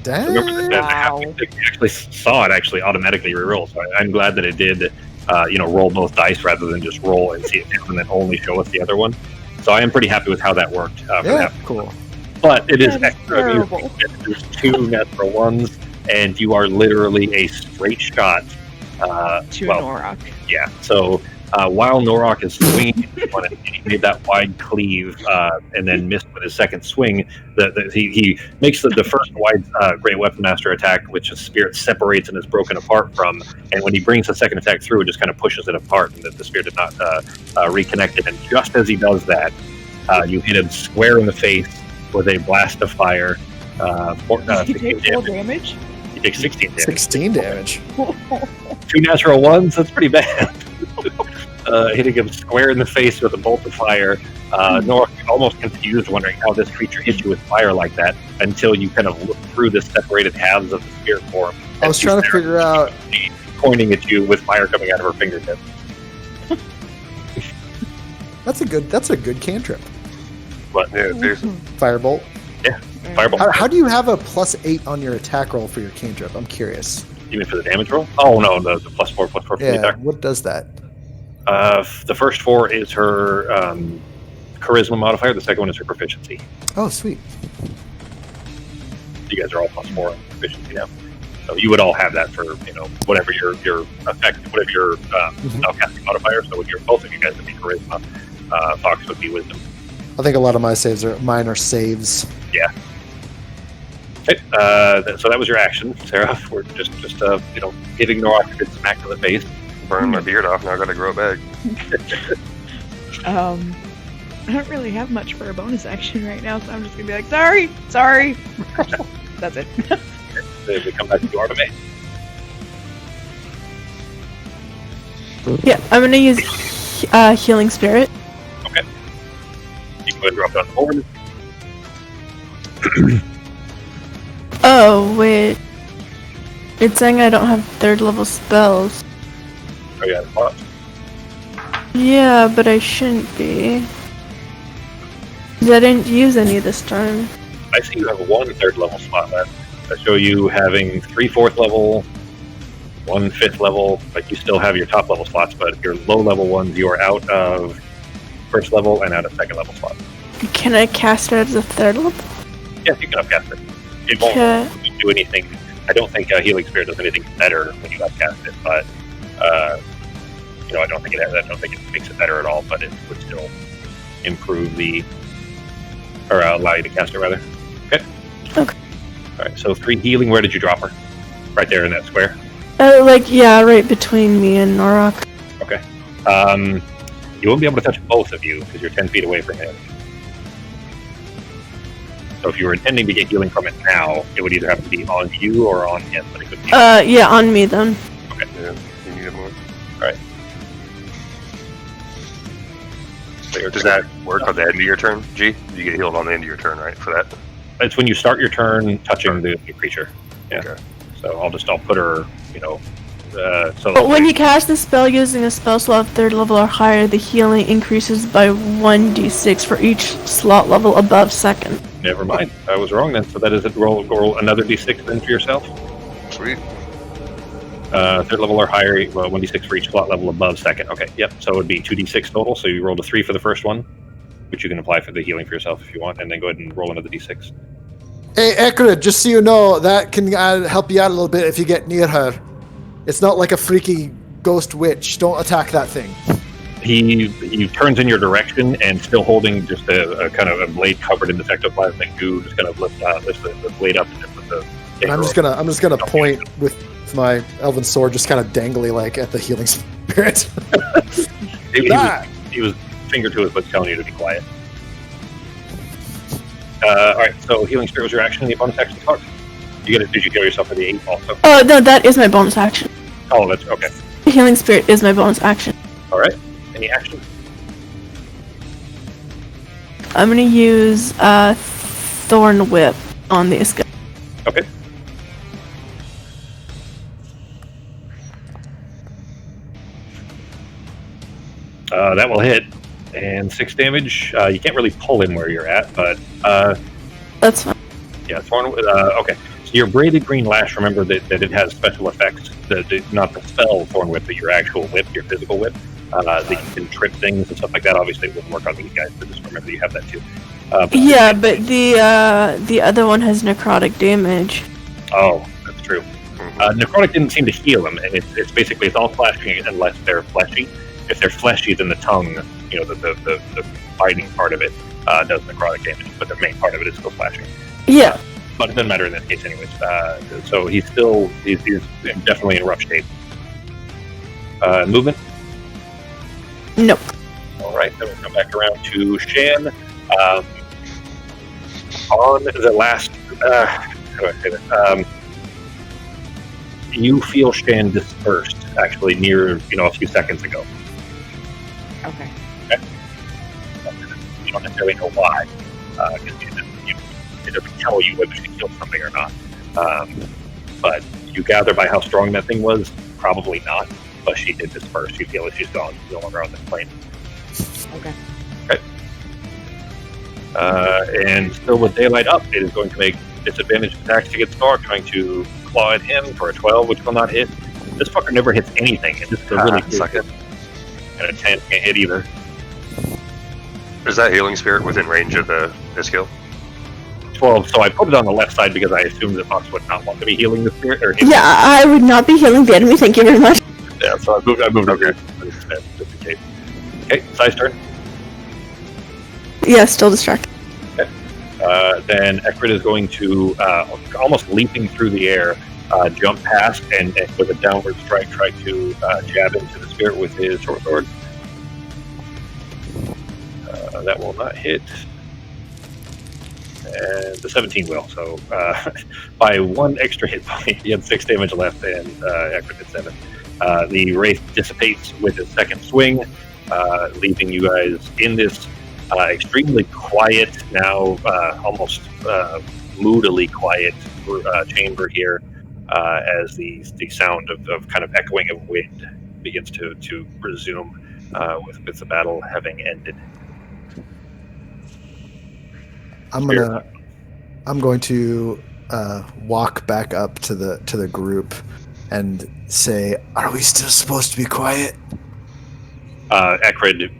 Damn. Remember that Wow. you actually saw it automatically re-roll. So I'm glad that it did, roll both dice rather than just roll and see it down and then only show us the other one. So I am pretty happy with how that worked. For Yeah, that. cool. But it is That is extra. terrible. There's 2 natural ones, and you are literally a straight shot. To Norok. Yeah. So while Norok is swinging, and he made that wide cleave and then missed with his second swing, he makes the first wide Great Weapon Master attack, which his spirit separates and is broken apart from. And when he brings the second attack through, it just kind of pushes it apart, and the spirit did not reconnect it. And just as he does that, you hit him square in the face with a blast of fire. Did he take 4 damage? He takes 16 damage. 16 damage. 2 natural ones, that's pretty bad. Hitting him square in the face with a bolt of fire. Norok almost confused, wondering how this creature hit you with fire like that, until you kind of look through the separated halves of the spirit form. I was trying to figure out. Pointing at you with fire coming out of her fingertips. That's a good cantrip. But Yeah, seriously. Firebolt. fireball. How do you have a +8 on your attack roll for your cantrip? I'm curious. You mean for the damage roll? Oh no, the +4 for the Yeah. attack. What does that? The first 4 is her charisma modifier. The second one is her proficiency. Oh, sweet. You guys are all +4 on proficiency now. So you would all have that for whatever your effect, whatever your spellcasting modifier. So with both of you guys would be charisma. Fox would be wisdom. I think a lot of mine are saves. Yeah. Okay, so that was your action, Sarah. We're just hitting Norok a good smack to the face. Burn my beard off, now I gotta grow it back. I don't really have much for a bonus action right now, so I'm just gonna be like, sorry. That's it. Then we come back to Arteme. Yeah, I'm gonna use Healing Spirit. Okay. You can go ahead and drop down the board. Oh, wait. It's saying I don't have 3rd level spells. Oh yeah, spot. Yeah, but I shouldn't be. 'Cause I didn't use any this time. I see you have 1 3rd level slot left. I show you having 3 4th level, 1 5th level. Like you still have your top level slots, but your low level ones you are out of 1st level and out of 2nd level slots. Can I cast it as a 3rd level? Yeah, you can upcast it. It won't Okay. do anything. I don't think Healing Spirit does anything better when you upcast it, but I don't think it makes it better at all. But it would still improve or allow you to cast it rather. Okay. Okay. All right. So 3 healing. Where did you drop her? Right there in that square. Right between me and Norok. Okay. You won't be able to touch both of you because you're 10 feet away from him. So if you were intending to get healing from it now, it would either have to be on you or on him. But it could be on me then. Okay. Yeah, you need it more. Alright. Does that work on the end of your turn, G? You get healed on the end of your turn, right? For that? It's when you start your turn touching the creature. Yeah. Okay. So I'll put her, But when you cast the spell using a spell slot 3rd level or higher, the healing increases by 1d6 for each slot level above 2nd. Never mind. I was wrong then. So that is it. Roll another d6 then for yourself. Sweet. 3rd level or higher, 1d6 for each slot level above 2nd. Okay, yep. So it would be 2d6 total. So you rolled a 3 for the first one, which you can apply for the healing for yourself if you want, and then go ahead and roll another d6. Hey, Ekrid, just so you know, that can help you out a little bit if you get near her. It's not like a freaky ghost witch. Don't attack that thing. He turns in your direction and still holding just a kind of a blade covered in ectoplasm goo, just kind of lifts the blade up and just put the. And I'm just gonna point with my elven sword, just kind of dangly like at the healing spirit. he was finger to his lips telling you to be quiet. Alright, so healing spirit was your action. Any bonus action talk? Did you heal yourself for the 8 also? Oh, no, that is my bonus action. Oh, that's okay. Healing Spirit is my bonus action. Alright, any action? I'm gonna use Thorn Whip on this guy. Okay. That will hit. And 6 damage. You can't really pull him where you're at, but... That's fine. Yeah, Thorn... okay. So your Braided Green Lash, remember that it has special effects. Not the spell Thorn Whip, but your actual whip, your physical whip. That you can trip things and stuff like that. Obviously, it wouldn't work on these guys, but just remember you have that too. But the other one has necrotic damage. Oh, that's true. Necrotic didn't seem to heal them, and it's basically it's all flashing unless they're fleshy. If they're fleshy, then the tongue, the biting part of it does necrotic damage, but the main part of it is still flashing. Yeah. But it doesn't matter in this case, anyways. So he's definitely in rough shape. Movement. Nope. All right, then we'll come back around to Shan. On the last, how do I say this? You feel Shan dispersed, actually, near a few seconds ago. Okay. You don't necessarily know why, because it doesn't tell you whether she killed something or not. But you gather by how strong that thing was, probably not. But she did disperse. You feel that she's gone, no longer on this plane. Okay. Okay. And still with daylight up, it is going to make disadvantage attacks to get Stark, trying to claw at him for a 12, which will not hit. This fucker never hits anything, and this is a really good hit. And a 10 can't hit either. Is that healing spirit within range of this skill? 12, so I put it on the left side because I assumed that Fox would not want to be healing the spirit. Or Yeah, I would not be healing the enemy, thank you very much. Yeah, so I moved over here just in case. Okay, Sai's turn. Yeah, still distracted. Okay. Then Ekrid is going to, almost leaping through the air, jump past and with a downward strike try to jab into the spirit with his short sword. That will not hit. And the 17 will, so by 1 extra hit point, he had 6 damage left, and Ekrid did 7. The Wraith dissipates with his second swing, leaving you guys in this extremely quiet, now almost moodily quiet chamber here, as the sound of kind of echoing of wind begins to resume with the battle having ended. I'm going to walk back up to the group and say, "Are we still supposed to be quiet?" Ekrid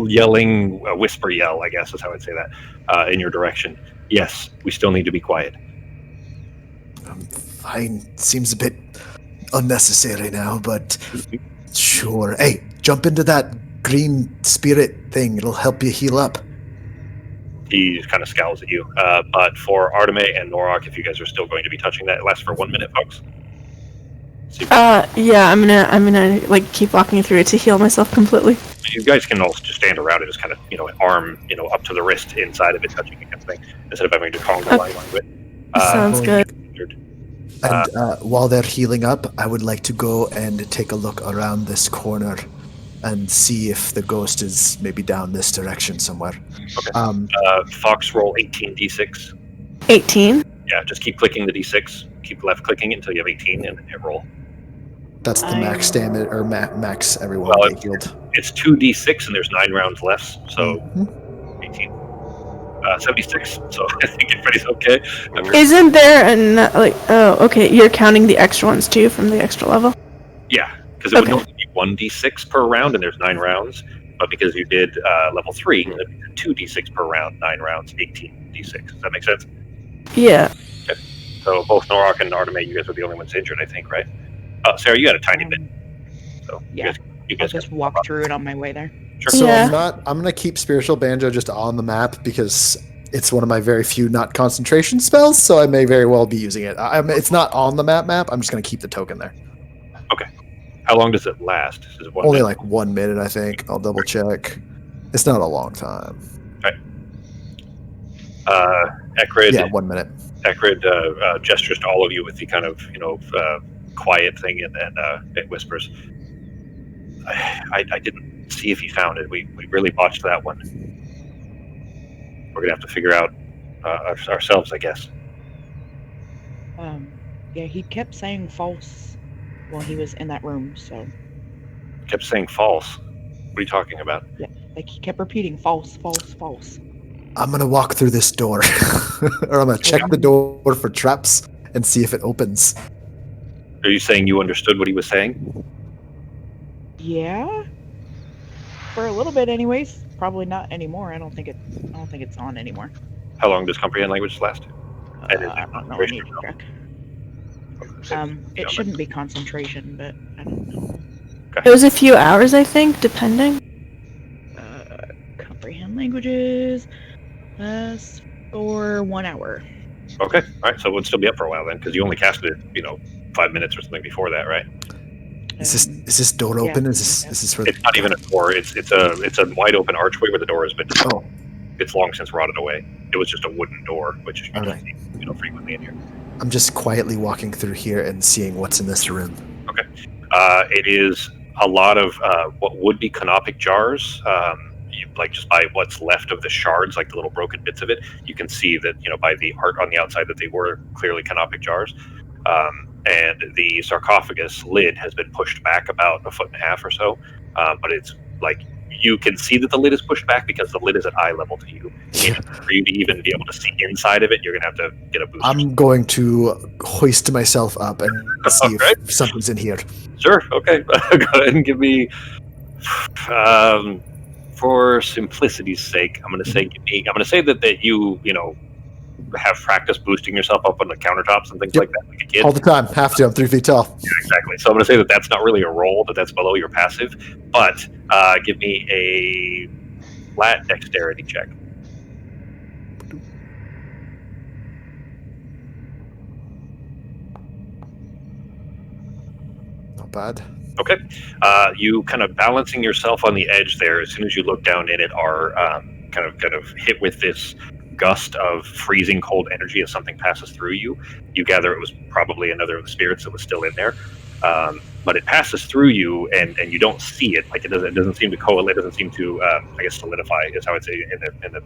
yelling, whisper yell, I guess is how I'd say that, in your direction. Yes, we still need to be quiet. Fine. Seems a bit unnecessary now, but sure. Hey, jump into that green spirit thing. It'll help you heal up. He kind of scowls at you. But for Arteme and Norok, if you guys are still going to be touching that, it lasts for 1 minute, folks. Yeah, I'm gonna like keep walking through it to heal myself completely. You guys can also just stand around and just kind of, arm, up to the wrist inside of it, touching against thing, instead of having to conga line with it. Sounds good. And while they're healing up, I would like to go and take a look around this corner and see if the ghost is maybe down this direction somewhere. Okay. Fox, roll 18d6. 18. Yeah, just keep clicking the d6. Keep left clicking it until you have 18, and then hit roll. That's the max damage, or max everyone get healed. It's 2d6, and there's 9 rounds left, so 18. 76, so I think everybody's okay. Isn't there okay, you're counting the extra ones too from the extra level? Yeah, because it would only be 1d6 per round, and there's 9 rounds, but because you did level 3, it would be 2d6 per round, 9 rounds, 18d6. Does that make sense? Yeah. Okay. So both Norok and Arteme, you guys were the only ones injured, I think, right? Sarah, you got a tiny bit. So yeah, you guys just walk through it on my way there. Sure. So Yeah. I'm gonna keep Spiritual Banjo just on the map because it's one of my very few not concentration spells, so I may very well be using it. It's not on the map. I'm just gonna keep the token there. Okay. How long does it last? Is it Only like 1 minute, I think. I'll double check. It's not a long time. Ekrid. Yeah, 1 minute. Ekrid gestures to all of you with the kind of quiet thing, and it whispers, I didn't see if he found it. We really botched that one. We're gonna have to figure out ourselves, I guess. Yeah, he kept saying false while he was in that room, so. Kept saying false. What are you talking about? Yeah, like he kept repeating false, false, false. I'm gonna walk through this door, or I'm gonna check the door for traps and see if it opens. Are you saying you understood what he was saying? Yeah. For a little bit, anyways. Probably not anymore. I don't think it's on anymore. How long does comprehend language last? I don't know. I need to check. It shouldn't be concentration, but I don't know. It was a few hours, I think, depending. Comprehend languages. For 1 hour. Okay, all right. So it would still be up for a while then, because you only casted it, 5 minutes or something before that, right? Is this door open? Yeah. Is this for? It's not even a door. It's a wide open archway where the door has been. Oh. It's long since rotted away. It was just a wooden door, which you don't see, frequently in here. I'm just quietly walking through here and seeing what's in this room. Okay. It is a lot of what would be canopic jars. Just by what's left of the shards, like the little broken bits of it, you can see that, by the art on the outside that they were clearly canopic jars. And the sarcophagus lid has been pushed back about 1.5 feet or so. But it's like, you can see that the lid is pushed back because the lid is at eye level to you. And for you to even be able to see inside of it, you're going to have to get a boost. I'm going to hoist myself up and see if something's in here. Sure, okay. Go ahead and give me... for simplicity's sake, I'm going to say that you have practice boosting yourself up on the countertops and things like that, like a kid. All the time, have to. I'm 3 feet tall. Yeah, exactly. So I'm going to say that that's not really a roll, that's below your passive. But give me a flat dexterity check. Not bad. Okay. You kind of balancing yourself on the edge there. As soon as you look down in it, are kind of hit with this gust of freezing cold energy as something passes through you. You gather it was probably another of the spirits that was still in there. But it passes through you, and you don't see it. Like it doesn't seem to coalesce. It doesn't seem to, solidify. Is how I'd say in the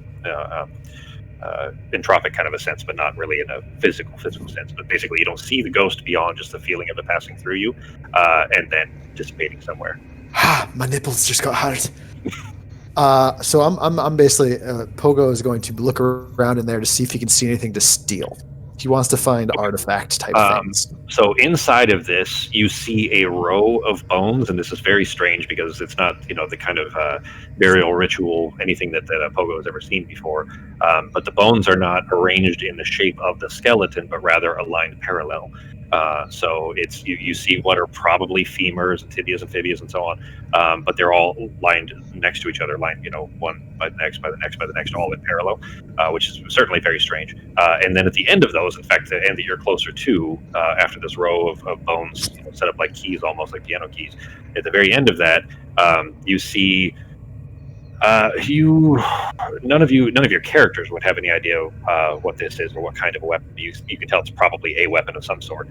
entropic kind of a sense, but not really in a physical sense. But basically, you don't see the ghost beyond just the feeling of it passing through you, and then dissipating somewhere. My nipples just got hard. So I'm basically Pogo is going to look around in there to see if he can see anything to steal. He wants to find artifact type things. So inside of this, you see a row of bones, and this is very strange because it's not, the kind of burial ritual, anything that Pogo has ever seen before. But the bones are not arranged in the shape of the skeleton, but rather aligned parallel. So it's you see what are probably femurs, and tibias, amphibias, and so on, but they're all lined next to each other, lined one by the next, by the next, by the next, all in parallel, which is certainly very strange. And then at the end of those, in fact, the end that you're closer to, after this row of bones set up like keys, almost like piano keys, at the very end of that, you see. None of your characters would have any idea what this is or what kind of a weapon. You can tell it's probably a weapon of some sort.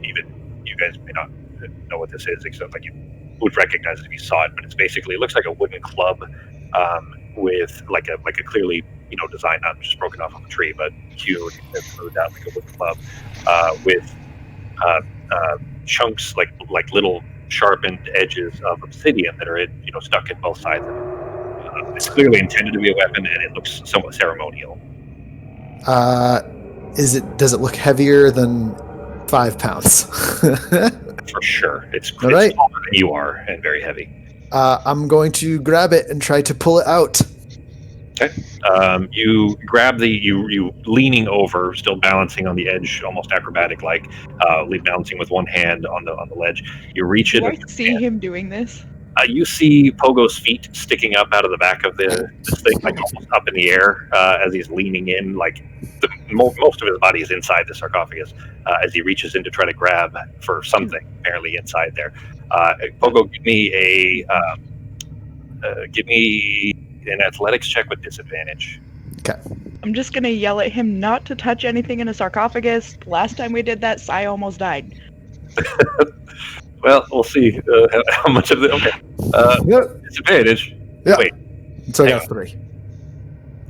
Even you guys may not know what this is, except like you would recognize it if you saw it. But it looks like a wooden club with like a clearly design, not just broken off of a tree, but hewn and smoothed out like a wooden club with chunks like little sharpened edges of obsidian that are stuck in both sides. It's clearly intended to be a weapon, and it looks somewhat ceremonial. Does it look heavier than 5 pounds? For sure, it's right. Smaller than you are and very heavy. I'm going to grab it and try to pull it out. Okay. You grab you leaning over, still balancing on the edge, almost acrobatic-like, balancing with one hand on the ledge. You reach it. Do I see him doing this? You see Pogo's feet sticking up out of the back of this thing, like almost up in the air, as he's leaning in. Like most of his body is inside the sarcophagus, as he reaches in to try to grab for something apparently inside there. Pogo, give me an athletics check with disadvantage. Okay. I'm just gonna yell at him not to touch anything in a sarcophagus. Last time we did that, Sai almost died. Well, we'll see how much of the disadvantage. Yeah. Wait. So I got 3.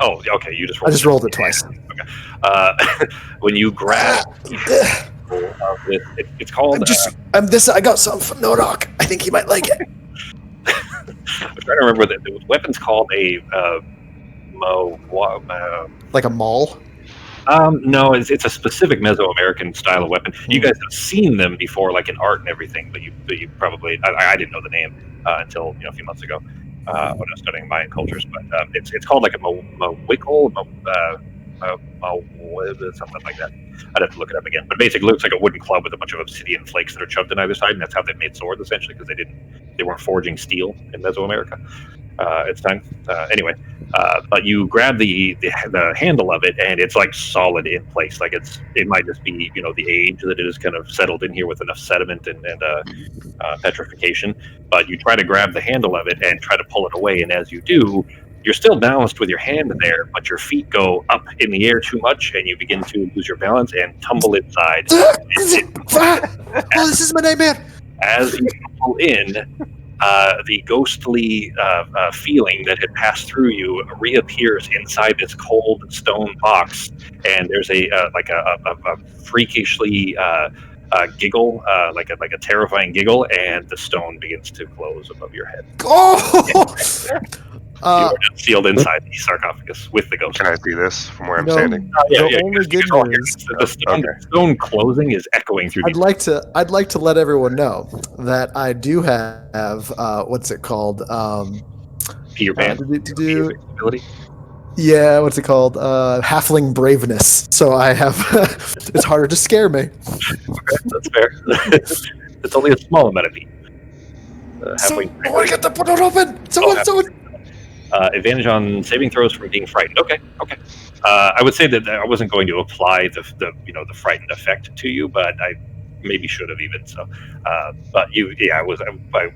Oh, okay. You just rolled. I just rolled it twice. Okay. When you grab it's called. I got something from Norok. I think he might like it. I'm trying to remember the weapon's called a like a maul. No, it's a specific Mesoamerican style of weapon. You guys have seen them before, like in art and everything, but you probably I didn't know the name until a few months ago when I was studying Mayan cultures. But it's called like a mawickle, something like that. I'd have to look it up again. But basically, it looks like a wooden club with a bunch of obsidian flakes that are shoved on either side, and that's how they made swords essentially, because they weren't forging steel in Mesoamerica at the time. Anyway. But you grab the handle of it, and it's like solid in place. Like it might just be the age that it is kind of settled in here with enough sediment and petrification. But you try to grab the handle of it and try to pull it away, and as you do, you're still balanced with your hand there, but your feet go up in the air too much, and you begin to lose your balance and tumble inside. This is my nightmare. As you tumble in, the ghostly feeling that had passed through you reappears inside this cold stone box, and there's a freakishly giggle, like a terrifying giggle, and the stone begins to close above your head. Oh! You are sealed inside the sarcophagus with the ghost. Can I see this from where I'm standing? The only good news. The stone closing is echoing through. I'd like to let everyone know that I do have what's it called? Peter Pan. Ability. Yeah, what's it called? Halfling braveness. So I have. It's harder to scare me. Okay, that's fair. It's only a small amount of feet. I got the door open. Someone. Advantage on saving throws from being frightened. Okay. I would say that I wasn't going to apply the frightened effect to you, but I maybe should have even. So, but I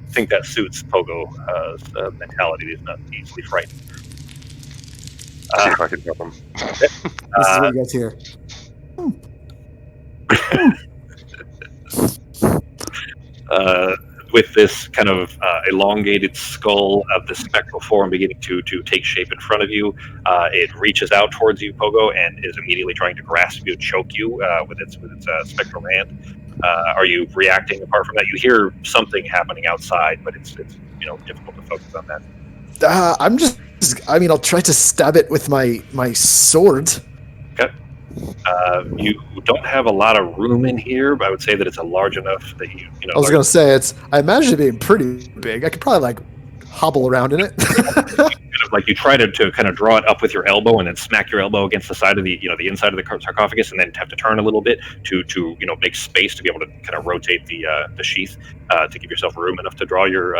think that suits Pogo's mentality. He's not easily frightened. See if I can help him. This is what you guys hear. With this kind of elongated skull of the spectral form beginning to take shape in front of you, it reaches out towards you, Pogo, and is immediately trying to grasp you, choke you with its spectral hand. Are you reacting apart from that? You hear something happening outside, but it's difficult to focus on that. I'll try to stab it with my sword. Okay. You don't have a lot of room in here, but I would say that it's a large enough that you know. I was going to say I imagine it being pretty big. I could probably hobble around in it. like you try to kind of draw it up with your elbow and then smack your elbow against the side of the the inside of the sarcophagus, and then have to turn a little bit to make space to be able to kind of rotate the sheath to give yourself room enough to draw your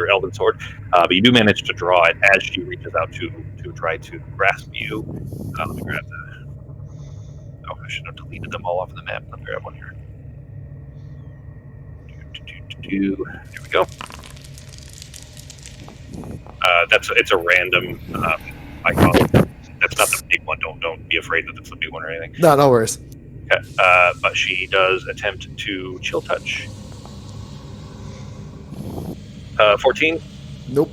elven sword. But you do manage to draw it as she reaches out to try to grasp you. Let me grab that. Oh, I should have deleted them all off the map. Let me grab one here. Here we go. It's a random icon. That's not the big one. Don't be afraid that it's the big one or anything. No worries. Okay. But she does attempt to chill touch. 14. Nope.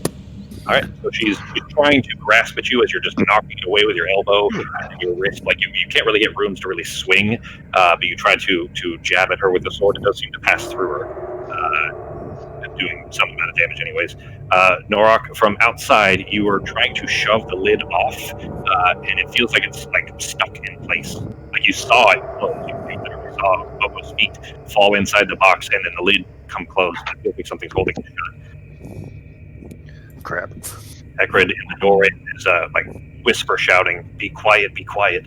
All right. So she's trying to grasp at you as you're just knocking it away with your elbow and your wrist. Like you can't really get rooms to really swing. But you try to jab at her with the sword. It does seem to pass through her. Doing some amount of damage anyways. Norok, from outside, you are trying to shove the lid off, and it feels like it's like stuck in place. Like you saw it close. You literally saw Bobo's feet fall inside the box, and then the lid come closed. It feels like something's holding it shut. Crap. Ekrid in the doorway is like whisper shouting, "Be quiet, be quiet."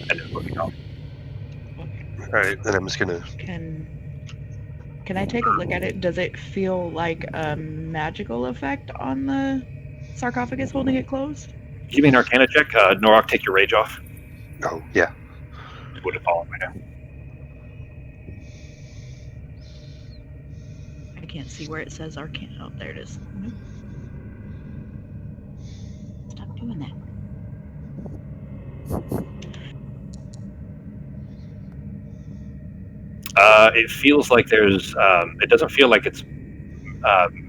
And then moving off. Alright, then I'm just gonna... Can I take a look at it? Does it feel like a magical effect on the sarcophagus holding it closed? Give me an Arcana check. Norok, take your rage off. Oh, yeah. It would have fallen by now. I can't see where it says Arcana. Oh, there it is. Nope. Stop doing that. It feels like there's. It doesn't feel like it's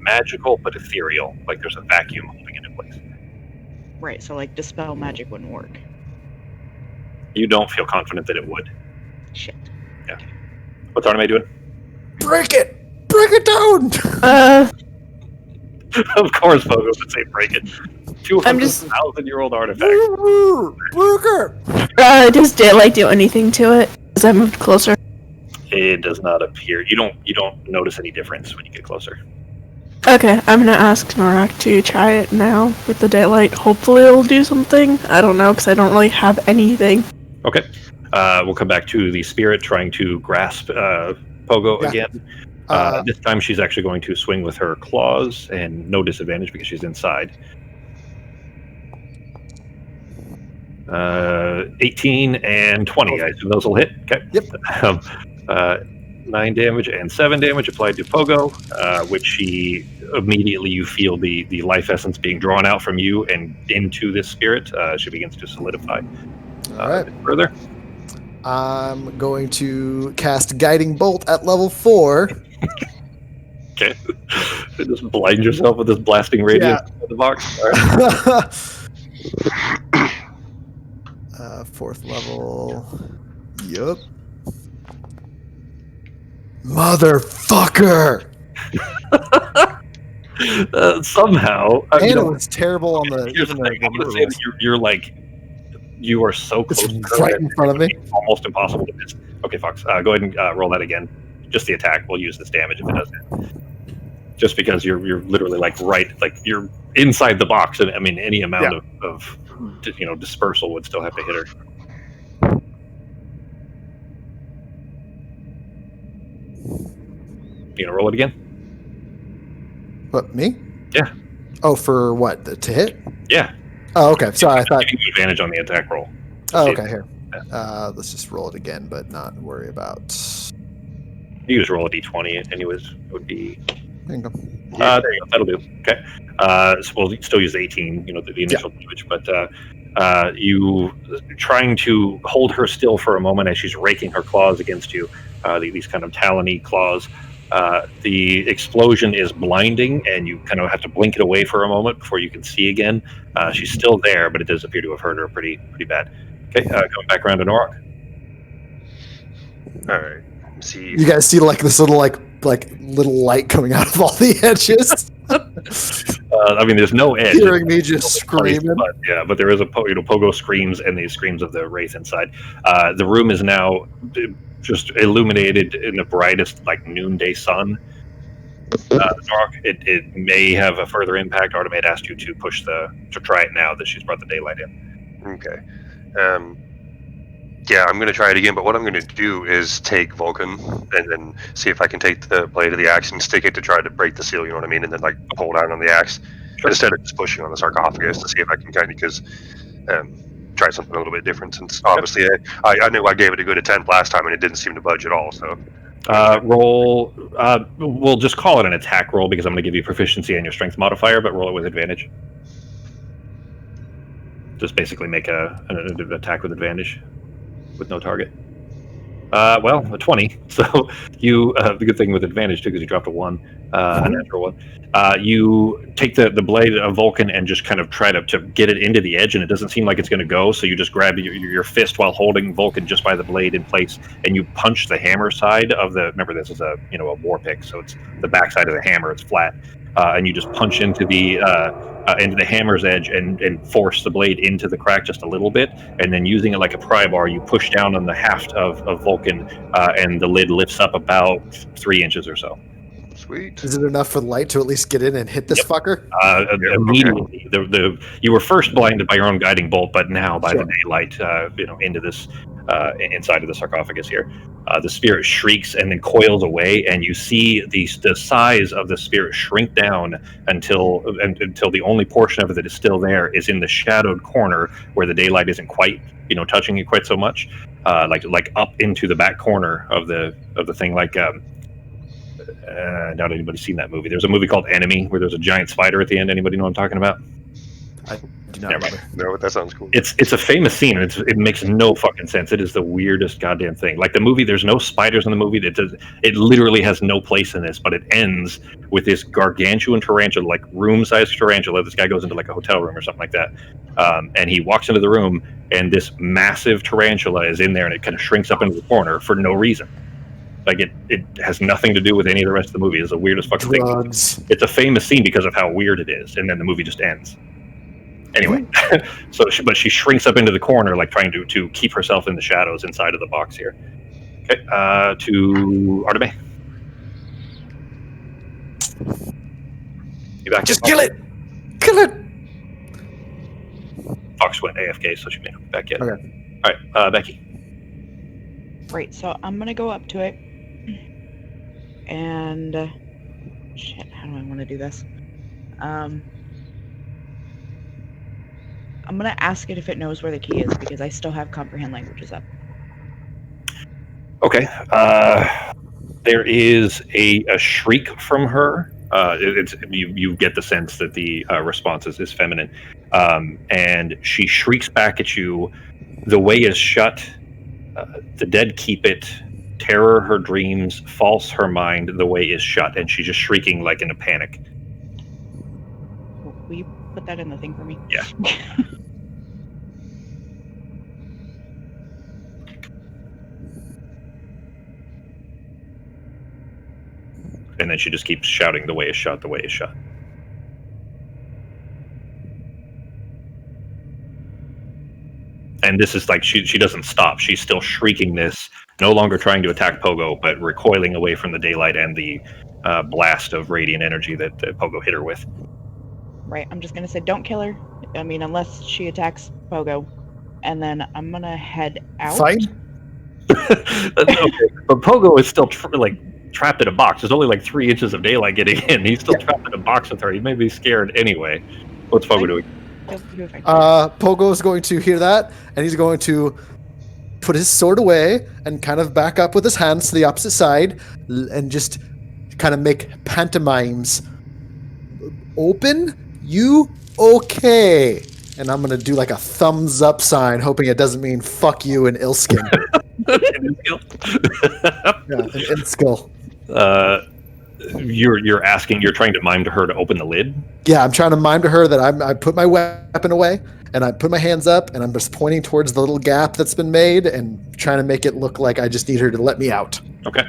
magical, but ethereal. Like there's a vacuum holding it in place. Right, so like dispel magic wouldn't work. You don't feel confident that it would. Shit. Yeah. What's Arname doing? Break it! Break it down! Of course, Pogo would say break it. I'm just 200,000-year-old artifact. Does daylight do anything to it as I moved closer? It does not appear. You don't notice any difference when you get closer. Okay, I'm gonna ask Norak to try it now with the daylight. Hopefully it'll do something. I don't know, because I don't really have anything. Okay. We'll come back to the spirit trying to grasp Pogo again. This time she's actually going to swing with her claws, and no disadvantage because she's inside. 18 and 20. I assume those will hit. Okay. Yep. 9 damage and 7 damage applied to Pogo, which she immediately, you feel the life essence being drawn out from you and into this spirit. She begins to solidify. All right. Further. I'm going to cast Guiding Bolt at level 4. Okay. Just blind yourself with this blasting radius of the box. All right. 4th level. Yup. Motherfucker! Somehow, And it was terrible on the. Here's the thing. I'm going to say that you're like, you are so close. It's right in front of me. It's almost impossible to miss. Okay, Fox, go ahead and roll that again. Just the attack. We'll use this damage if it does hit. Just because you're literally like you're inside the box, and I mean any amount of dispersal would still have to hit her. You gonna roll it again? What, me? Yeah. Oh, for what? To hit? Yeah. Oh, okay. Sorry, I thought. Giving you advantage on the attack roll. Oh, okay. Here. Let's just roll it again, but not worry about. You just roll a d20, anyways. It would be. There you go. There you go. That'll do. Okay. So we'll still use 18. The initial damage, but you trying to hold her still for a moment as she's raking her claws against you. These kind of talony claws. The explosion is blinding, and you kind of have to blink it away for a moment before you can see again. She's still there, but it does appear to have hurt her pretty bad. Okay, coming back around to Norok. All right. See. You guys see like this little like little light coming out of all the edges. I mean, there's no edge. Hearing me just screaming. But there is a Pogo screams and the screams of the wraith inside. The room is now just illuminated in the brightest like noonday sun. It may have a further impact. Artemis had asked you to try it now that she's brought the daylight in. Okay. Yeah, I'm going to try it again, but what I'm going to do is take Vulcan and then see if I can take the blade of the axe and stick it to try to break the seal, you know what I mean? And then, like, pull down on the axe. Sure. Instead of just pushing on the sarcophagus to see if I can kind of, try something a little bit different, since obviously I knew I gave it a good attempt last time and it didn't seem to budge at all, so... Roll. We'll just call it an attack roll because I'm going to give you proficiency on your strength modifier, but roll it with advantage. Just basically make an attack with advantage with no target. Well, a 20. So you the good thing with advantage too, because you dropped a 1, a natural 1. You take the blade of Vulcan and just kind of try to get it into the edge, and it doesn't seem like it's going to go. So you just grab your fist while holding Vulcan just by the blade in place, and you punch the hammer side of the. Remember, this is a war pick, so it's the back side of the hammer. It's flat, and you just punch into the hammer's edge and force the blade into the crack just a little bit, and then using it like a pry bar, you push down on the haft of Vulcan, and the lid lifts up about 3 inches or so. Sweet. Is it enough for the light to at least get in and hit this fucker? Immediately. Okay. You were first blinded by your own guiding bolt, but now by the daylight, into this inside of the sarcophagus here. The spirit shrieks and then coils away, and you see the size of the spirit shrink down until the only portion of it that is still there is in the shadowed corner where the daylight isn't quite touching it quite so much, like up into the back corner of the thing, like. Not anybody's seen that movie. There's a movie called Enemy where there's a giant spider at the end. Anybody know what I'm talking about? I do not remember. No, that sounds cool. It's a famous scene, and it makes no fucking sense. It is the weirdest goddamn thing. Like the movie, there's no spiders in the movie. It literally has no place in this, but it ends with this gargantuan tarantula, like room-sized tarantula. This guy goes into like a hotel room or something like that, and he walks into the room, and this massive tarantula is in there, and it kind of shrinks up into the corner for no reason. Like it has nothing to do with any of the rest of the movie. It's the weirdest fucking thing. It's a famous scene because of how weird it is, and then the movie just ends. Anyway, but she shrinks up into the corner, like trying to keep herself in the shadows inside of the box here. Okay, to Artemis. You back? Just kill it! Kill it! Fox went AFK, so she may not be back yet. Okay. All right, Becky. Right, so I'm gonna go up to it. And shit, how do I want to do this? I'm gonna ask it if it knows where the key is, because I still have comprehend languages up. Okay. There is a shriek from her. You get the sense that the response is feminine, and she shrieks back at you. The way is shut. The dead keep it. Terror her dreams, false her mind, the way is shut, and she's just shrieking like in a panic. Will you put that in the thing for me? Yeah. And then she just keeps shouting, the way is shut, the way is shut. And this is like, she doesn't stop. She's still shrieking this, no longer trying to attack Pogo, but recoiling away from the daylight and the blast of radiant energy that Pogo hit her with. Right, I'm just going to say don't kill her. I mean, unless she attacks Pogo. And then I'm going to head out. Fight? Okay. But Pogo is still trapped in a box. There's only like 3 inches of daylight getting in. He's still trapped in a box with her. He may be scared anyway. What's Pogo doing? Pogo is going to hear that, and he's going to put his sword away and kind of back up with his hands to the opposite side and just kind of make pantomimes. Open? You okay? And I'm going to do like a thumbs up sign, hoping it doesn't mean fuck you and Ilskin. Yeah, an Ilskill. You're trying to mime to her to open the lid? Yeah, I'm trying to mime to her that I put my weapon away, and I put my hands up, and I'm just pointing towards the little gap that's been made and trying to make it look like I just need her to let me out. Okay.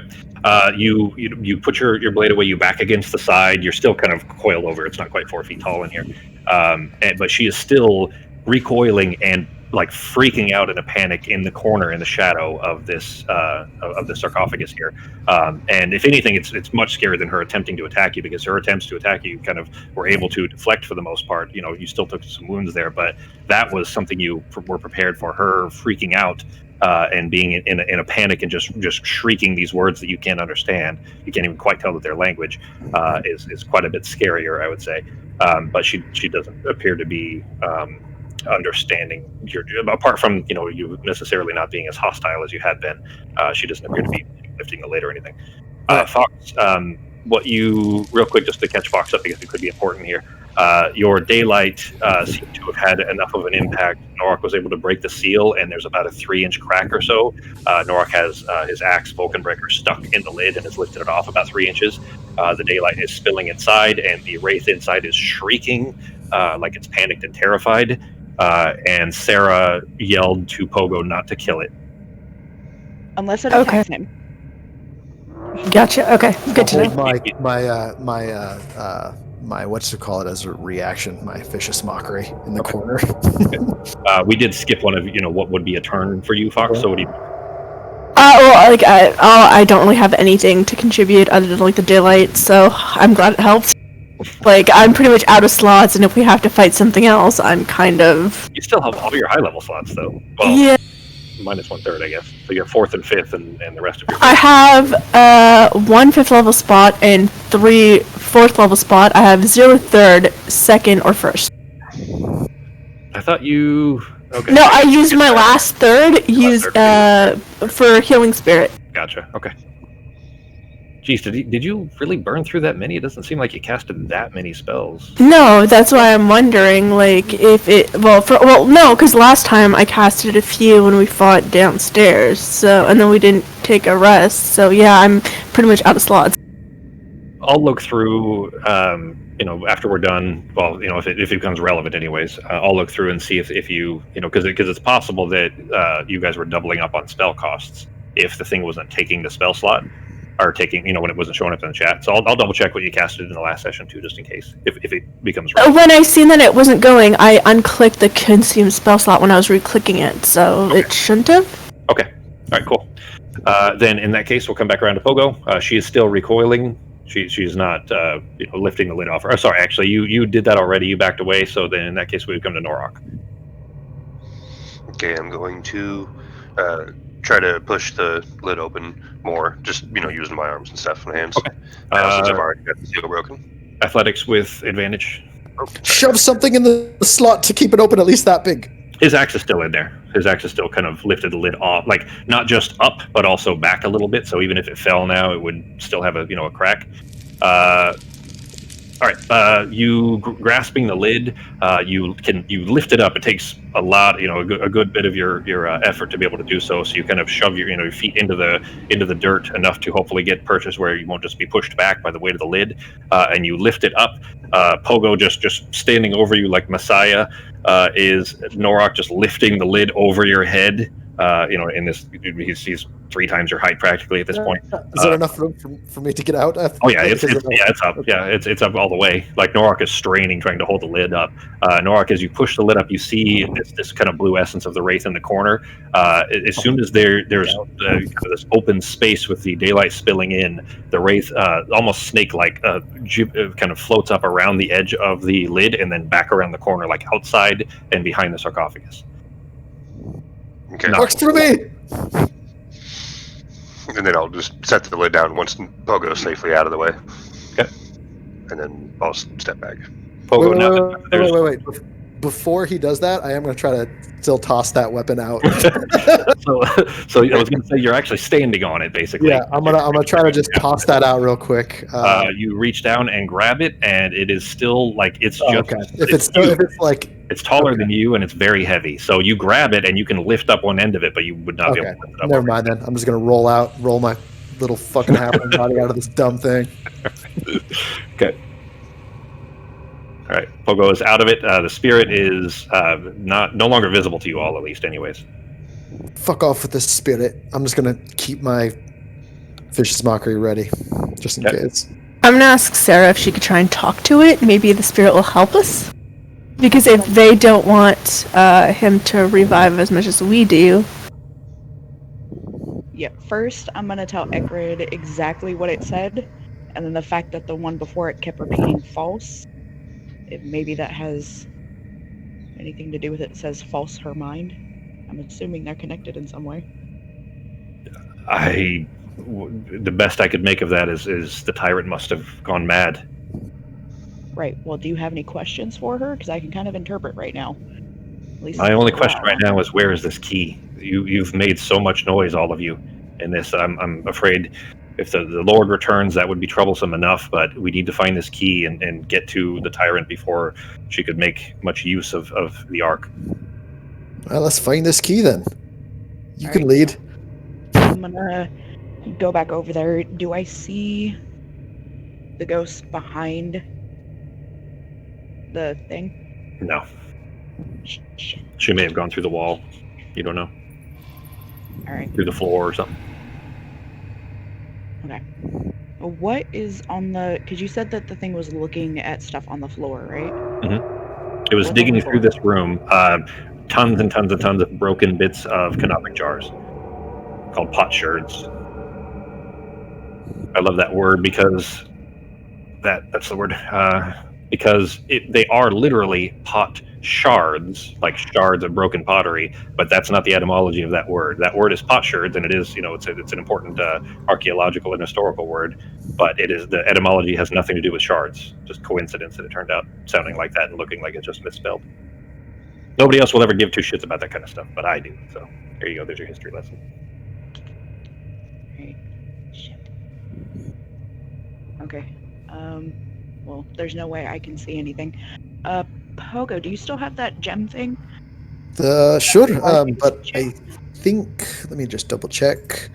You put your blade away, you back against the side, you're still kind of coiled over, it's not quite 4 feet tall in here. But she is still recoiling and like freaking out in a panic in the corner in the shadow of this of the sarcophagus here. And if anything, it's much scarier than her attempting to attack you, because her attempts to attack you kind of were able to deflect for the most part. You know, you still took some wounds there, but that was something you were prepared for. Her freaking out and being in a panic and just shrieking these words that you can't understand. You can't even quite tell that their language is quite a bit scarier, I would say. But she doesn't appear to be understanding your, apart from you necessarily not being as hostile as you had been. She doesn't appear to be lifting the lid or anything. Fox, what you real quick just to catch Fox up because it could be important here. Your daylight seemed to have had enough of an impact. Norak was able to break the seal, and there's about a 3-inch crack or so. Norak has his axe Vulcanbreaker stuck in the lid and has lifted it off about 3 inches. The daylight is spilling inside, and the wraith inside is shrieking like it's panicked and terrified. And Sarah yelled to Pogo not to kill it. Unless it attacks him. Gotcha. Okay, good to know. My what's to call it as a reaction, my vicious mockery in the corner. We did skip one of what would be a turn for you, Fox. So what do you? Well, like I don't really have anything to contribute other than like the daylight, so I'm glad it helped. Like I'm pretty much out of slots, and if we have to fight something else, I'm kind of. You still have all your high level slots though. Well, yeah. Minus 1/3, I guess. So you have 4th and 5th, and the rest of your. I have 1 5th level spot and 3 4th level spot. I have 0 3rd, 2nd, or 1st. I thought you. Okay. No, I used my last 3rd. For healing spirit. Gotcha. Okay. Jeez, did you really burn through that many? It doesn't seem like you casted that many spells. No, that's why I'm wondering, like, if it... no, because last time I casted a few when we fought downstairs, so... And then we didn't take a rest, so yeah, I'm pretty much out of slots. I'll look through, after we're done, well, if it becomes relevant anyways, I'll look through and see if you, because it's possible that you guys were doubling up on spell costs if the thing wasn't taking the spell slot. Or taking, when it wasn't showing up in the chat. So I'll double check what you casted in the last session too, just in case, if it becomes relevant. When I seen that it wasn't going, I unclicked the consume spell slot when I was re-clicking it, so It shouldn't have. Okay. All right, cool. Then in that case, we'll come back around to Pogo. She is still recoiling. She's not, lifting the lid off. Or sorry, actually, you did that already. You backed away. So then in that case, we would come to Norak. Okay, I'm going to try to push the lid open more, just using my arms and stuff, my hands. Okay. Since I've already got the seal broken. Athletics with advantage. Shove something in the slot to keep it open at least that big. His axe is still in there. His axe is still kind of lifted the lid off, like not just up, but also back a little bit. So even if it fell now, it would still have a crack. All right, you grasping the lid, you lift it up. It takes a lot, a good bit of your effort to be able to do so. So you kind of shove your feet into the dirt enough to hopefully get purchased where you won't just be pushed back by the weight of the lid, and you lift it up. Pogo just standing over you like Messiah. Is Norak just lifting the lid over your head? In this, he's 3 times your height practically at this point. Is there enough room for me to get out? Oh yeah, it's up. Yeah, it's up all the way. Like Norak is straining, trying to hold the lid up. Norak, as you push the lid up, you see this kind of blue essence of the wraith in the corner. As soon as there's kind of this open space with the daylight spilling in, the wraith almost snake-like kind of floats up around the edge of the lid and then back around the corner, like outside and behind the sarcophagus. Okay. Works for me. And then I'll just set the lid down once Pogo's safely out of the way. Okay. And then I'll step back. Pogo, wait. Before he does that, I am going to try to still toss that weapon out. so I was going to say you're actually standing on it, basically. Yeah, I'm gonna try to just toss that out real quick. You reach down and grab it, and it is still like it's just. Okay. If it's like. It's taller than you, and it's very heavy. So you grab it, and you can lift up one end of it, but you would not be able to lift it up. Never mind then. I'm just gonna roll my little fucking halfling body out of this dumb thing. Okay. All right. Pogo is out of it. The spirit is no longer visible to you all, at least, anyways. Fuck off with this spirit. I'm just gonna keep my vicious mockery ready, just in case. I'm gonna ask Sarah if she could try and talk to it. Maybe the spirit will help us. Because if they don't want him to revive as much as we do... Yeah, first I'm gonna tell Ekrid exactly what it said, and then the fact that the one before it kept repeating false, maybe that has anything to do with it says false her mind. I'm assuming they're connected in some way. The best I could make of that is the tyrant must have gone mad. Right, well, do you have any questions for her? Because I can kind of interpret right now. At least My only for a question while. right now is, where is this key? You've made so much noise, all of you, in this. I'm afraid if the Lord returns, that would be troublesome enough, but we need to find this key and get to the tyrant before she could make much use of the Ark. Well, let's find this key then. You All can right. lead. I'm gonna go back over there. Do I see the ghost behind the thing? No. Shit. She may have gone through the wall. You don't know. Alright, Through the floor or something. okay. What is on the... Because you said that the thing was looking at stuff on the floor, right? It was What's on digging the through floor? this room. Tons and tons and tons of broken bits of canopic jars called potsherds. I love that word because that's the word. Because they are literally pot shards, like shards of broken pottery, but that's not the etymology of that word. That word is potsherds, and it is, it's an important archaeological and historical word, but the etymology has nothing to do with shards. Just coincidence that it turned out sounding like that and looking like it's just misspelled. Nobody else will ever give two shits about that kind of stuff, but I do. So there you go. There's your history lesson. Right. Shit. Okay. Well, there's no way I can see anything. Pogo, do you still have that gem thing? Sure, but I think... Let me just double check.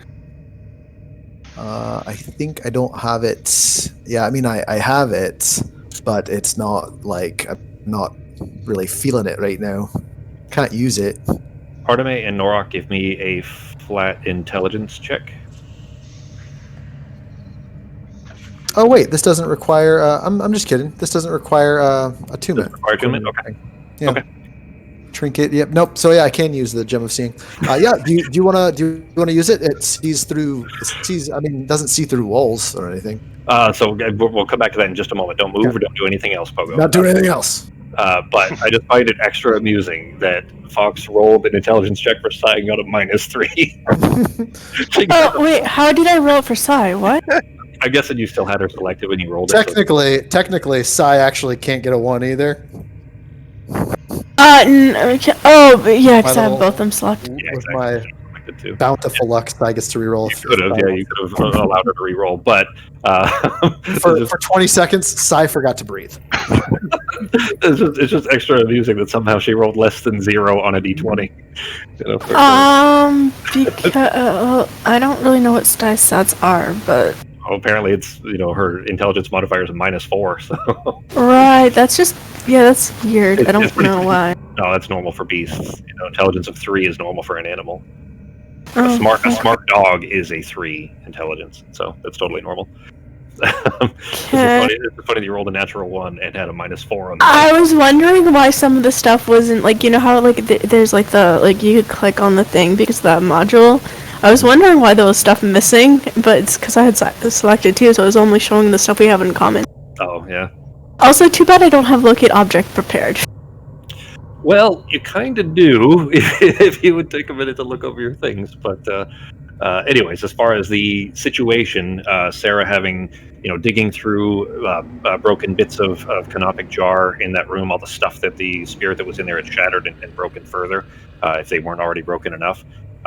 I think I don't have it. Yeah, I mean, I have it, but it's not like... I'm not really feeling it right now. Can't use it. Arteme and Norok, give me a flat intelligence check. Oh wait, this doesn't require. I'm just kidding. This doesn't require attunement. Require attunement? Okay. Yeah. Okay. Trinket. Yep. Nope. So yeah, I can use the gem of seeing. Yeah. Do you wanna use it? It sees through. I mean, doesn't see through walls or anything. So we'll come back to that in just a moment. Don't move or don't do anything else, Pogo. Not doing anything else. But I just find it extra amusing that Fox rolled an intelligence check for Psy and got a -3. Oh, wait, how did I roll for Psy? What? I'm guessing you still had her selected when you rolled it. Technically, Psy actually can't get a 1 either. Okay. Oh, but yeah, because I have little- both of them selected. Yeah, With exactly. my Selected too. bountiful luck, Psy gets to reroll. You could have, you could have allowed her to re-roll, but For 20 seconds, Psy forgot to breathe. it's just extra amusing that somehow she rolled less than 0 on a d20. Because I don't really know what Psy stats are, but Apparently it's, her intelligence modifier is a -4, so... right, that's weird. It's I don't pretty- know why. No, that's normal for beasts. Intelligence of 3 is normal for an animal. Oh, A smart dog is a 3 intelligence, so that's totally normal. It's funny that you rolled a natural 1 and had a -4 on that. I was wondering why some of the stuff wasn't like, how there's like you could click on the thing because of that module. I was wondering why there was stuff missing, but it's because I had selected too, so it was only showing the stuff we have in common. Oh, yeah. Also, too bad I don't have locate object prepared. Well, you kind of do if you would take a minute to look over your things. But anyways, as far as the situation, Sarah having, digging through broken bits of canopic jar in that room, all the stuff that the spirit that was in there had shattered and broken further, if they weren't already broken enough.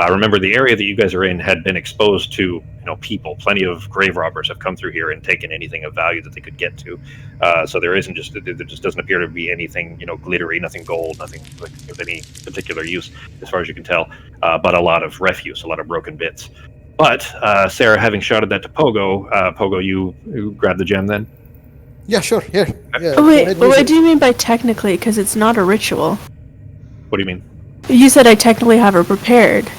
Remember, the area that you guys are in had been exposed to, people. Plenty of grave robbers have come through here and taken anything of value that they could get to. So there just doesn't appear to be anything, glittery, nothing gold, nothing like of any particular use, as far as you can tell. But a lot of refuse, a lot of broken bits. But Sarah, having shouted that to Pogo, Pogo, you grab the gem then? Yeah, sure. Yeah. Oh, wait, what do you mean by technically? Because it's not a ritual. What do you mean? You said I technically have her prepared.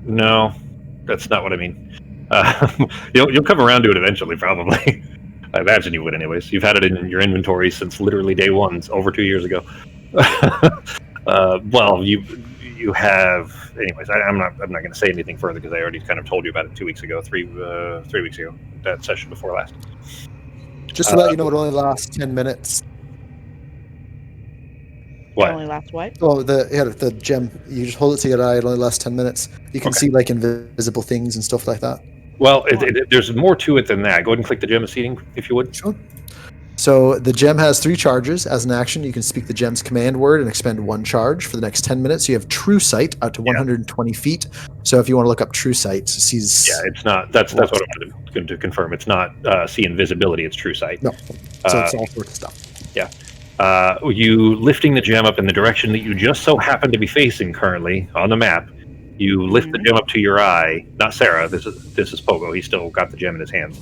No, that's not what I mean. You'll come around to it eventually, probably. I imagine you would, anyways. You've had it in your inventory since literally day one, over 2 years ago. Well, you have. Anyways, I'm not going to say anything further because I already kind of told you about it 2 weeks ago, 3 weeks ago, that session before last. Just to let you know, it only lasts 10 minutes. What? It only lasts what? Oh, the gem. You just hold it to your eye. It only lasts 10 minutes. You can see like invisible things and stuff like that. Well, there's more to it than that. Go ahead and click the gem of seating, if you would. Sure. So the gem has 3 charges. As an action, you can speak the gem's command word and expend 1 charge for the next 10 minutes. You have True Sight out to 120 feet. So if you want to look up True Sight, sees. Yeah, it's not. That's what I wanted to confirm. It's not see invisibility. It's True Sight. No. So it's all sorts of stuff. Yeah. You lifting the gem up in the direction that you just so happen to be facing currently on the map. You lift the gem up to your eye. Not Sarah. This is Pogo. He's still got the gem in his hands.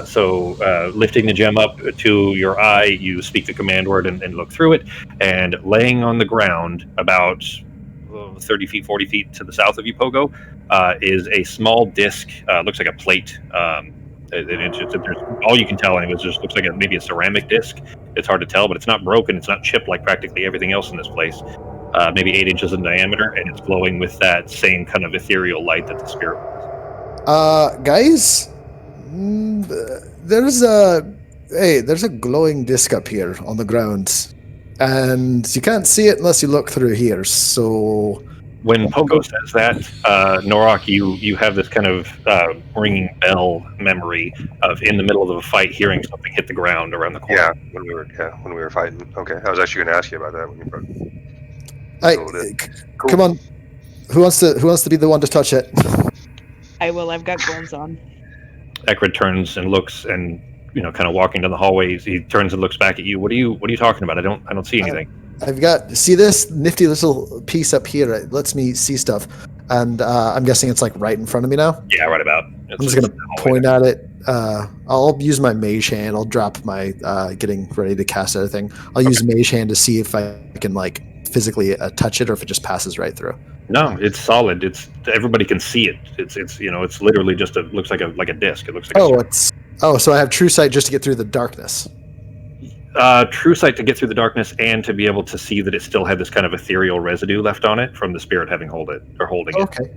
So lifting the gem up to your eye, you speak the command word and look through it. And laying on the ground about 30 feet, 40 feet to the south of you, Pogo, is a small disc. Looks like a plate. All you can tell, anyways, just looks like maybe a ceramic disc. It's hard to tell, but it's not broken. It's not chipped like practically everything else in this place. Maybe 8 inches in diameter, and it's glowing with that same kind of ethereal light that the spirit was. Guys, there's a glowing disc up here on the ground, and you can't see it unless you look through here. So when Pogo says that, Norok, you have this kind of ringing bell memory of in the middle of a fight hearing something hit the ground around the corner. Yeah, when we were fighting. Okay, I was actually going to ask you about that when you brought. Cool. Come on, who wants to be the one to touch it? I will. I've got gloves on. Ekrid turns and looks, and kind of walking down the hallway, he turns and looks back at you. What are you talking about? I don't see anything. See this nifty little piece up here. It lets me see stuff, and I'm guessing it's like right in front of me now. Yeah, right about. I'm just gonna point at it. I'll use my mage hand. I'll drop my getting ready to cast everything. I'll use mage hand to see if I can like physically touch it or if it just passes right through. No, it's solid. Everybody can see it. It's literally just looks like a disc. It looks like so I have True Sight just to get through the darkness. True Sight to get through the darkness and to be able to see that it still had this kind of ethereal residue left on it from the spirit having holding it. Okay.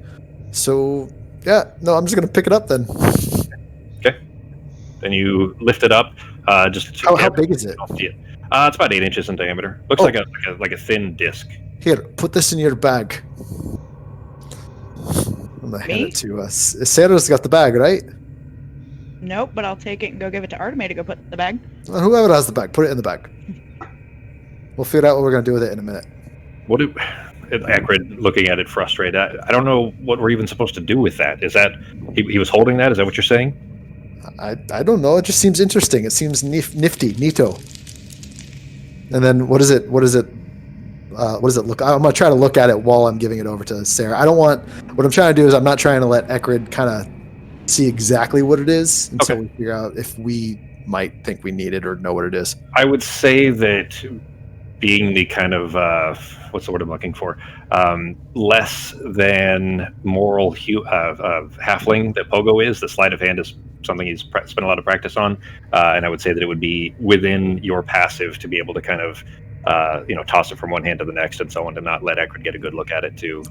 So no, I'm just gonna pick it up then. Okay. Then you lift it up. How big is it? It's about 8 inches in diameter. Looks like a thin disc. Here, put this in your bag. I'm gonna hand it to us. Sarah's got the bag, right? Nope, but I'll take it and go give it to Arteme to go put in the bag. Well, whoever has the bag, put it in the bag. We'll figure out what we're gonna do with it in a minute. Ekrid looking at it frustrated. I don't know what we're even supposed to do with that. Is that he was holding that? Is that what you're saying? I don't know. It just seems interesting. It seems nifty, neato. And then what does it look? I'm gonna try to look at it while I'm giving it over to Sarah. What I'm trying to do is I'm not trying to let Ekrid kind of see exactly what it is until we figure out if we might think we need it or know what it is. I would say that being the kind of what's the word I'm looking for, less than moral halfling that Pogo is. The sleight of hand is something he's spent a lot of practice on, and I would say that it would be within your passive to be able to kind of toss it from one hand to the next and so on, to not let Ekrid get a good look at it to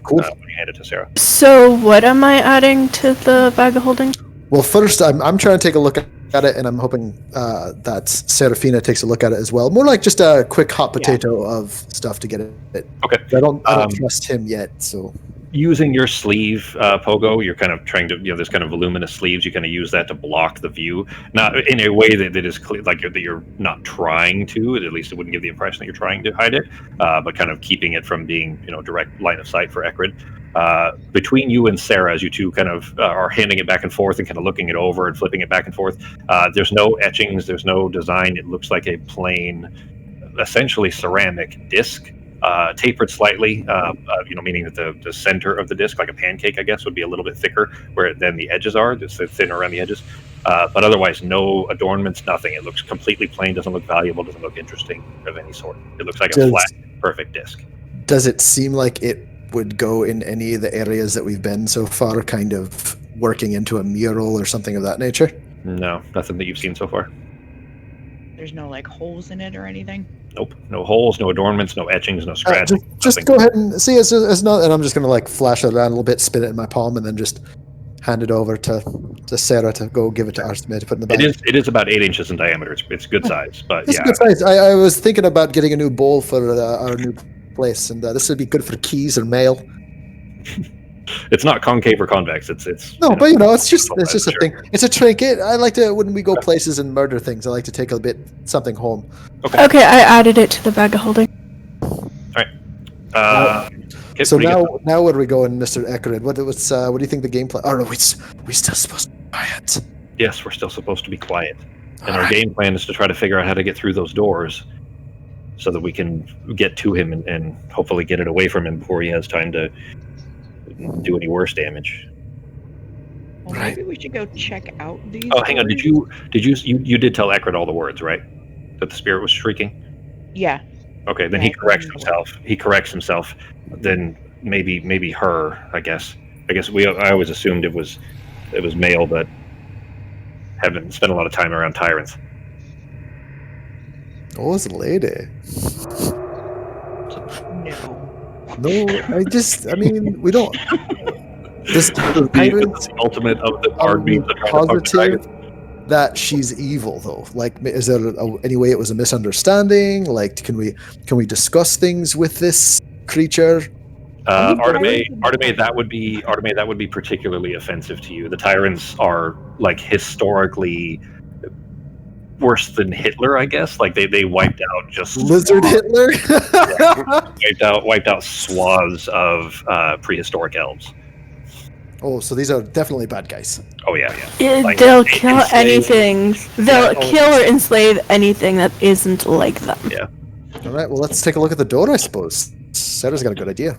hand it to Sarah. So what am I adding to the bag of holding? Well, first I'm trying to take a look at it, and I'm hoping that Serafina takes a look at it as well. More like just a quick hot potato of stuff to get it. Okay. I don't trust him yet, so. Using your sleeve, Pogo, you're kind of trying to, there's kind of voluminous sleeves. You kind of use that to block the view, not in a way that is clear, like that you're not trying to. At least it wouldn't give the impression that you're trying to hide it, but kind of keeping it from being, direct line of sight for Ekrid. Between you and Sarah, as you two kind of are handing it back and forth and kind of looking it over and flipping it back and forth, there's no etchings, there's no design. It looks like a plain, essentially ceramic disc. Tapered slightly, meaning that the center of the disc, like a pancake, I guess, would be a little bit thicker, where then the edges are, it's thinner around the edges. But otherwise, no adornments, nothing. It looks completely plain, doesn't look valuable, doesn't look interesting of any sort. It looks like a flat, perfect disc. Does it seem like it would go in any of the areas that we've been so far, kind of working into a mural or something of that nature? No, nothing that you've seen so far. There's no like holes in it or anything. Nope. No holes, no adornments, no etchings, no scratches. Just go ahead and see. It's not, and I'm just gonna like flash it around a little bit, spin it in my palm, and then just hand it over to Sarah to go give it to Artemis to put in the bag. It is about 8 inches in diameter. It's good size, but It's yeah. a good size. I was thinking about getting a new bowl for our new place, and this would be good for keys or mail. It's not concave or convex. It's No, but it's just a sure. thing. It's a trinket. I like to, when we go places and murder things, I like to take something home. Okay, I added it to the bag of holding. Okay, So what do you got? now where are we going, Mr. Eckerd? What do you think the game plan? Oh no, we still supposed to be quiet. Yes, we're still supposed to be quiet, and All our right. game plan is to try to figure out how to get through those doors, so that we can get to him and hopefully get it away from him before he has time to do any worse damage. Well, Right. maybe we should go check out these. Oh, hang on. doors. You did tell Eckerd all the words, right? That the spirit was shrieking? Yeah. Okay, then Yeah, he corrects himself. Then maybe her, I guess. I always assumed it was male, but haven't spent a lot of time around tyrants. Oh, it's a lady. No. No, I mean, we don't. This The ultimate of the hard beams that try to fuck the positive dragon. that she's evil, though. Like, is there any way it was a misunderstanding? Like, can we discuss things with this creature? Artemis, that would be particularly offensive to you. The tyrants are like historically worse than Hitler, I guess. Like they wiped out just Lizard Hitler. wiped out swaths of prehistoric elves. Oh, so these are definitely bad guys. Oh yeah. Like, They'll they kill enslave- anything. They'll Yeah, kill or enslave anything that isn't like them. Yeah. All right, well, let's take a look at the door, I suppose. Sarah's got a good idea.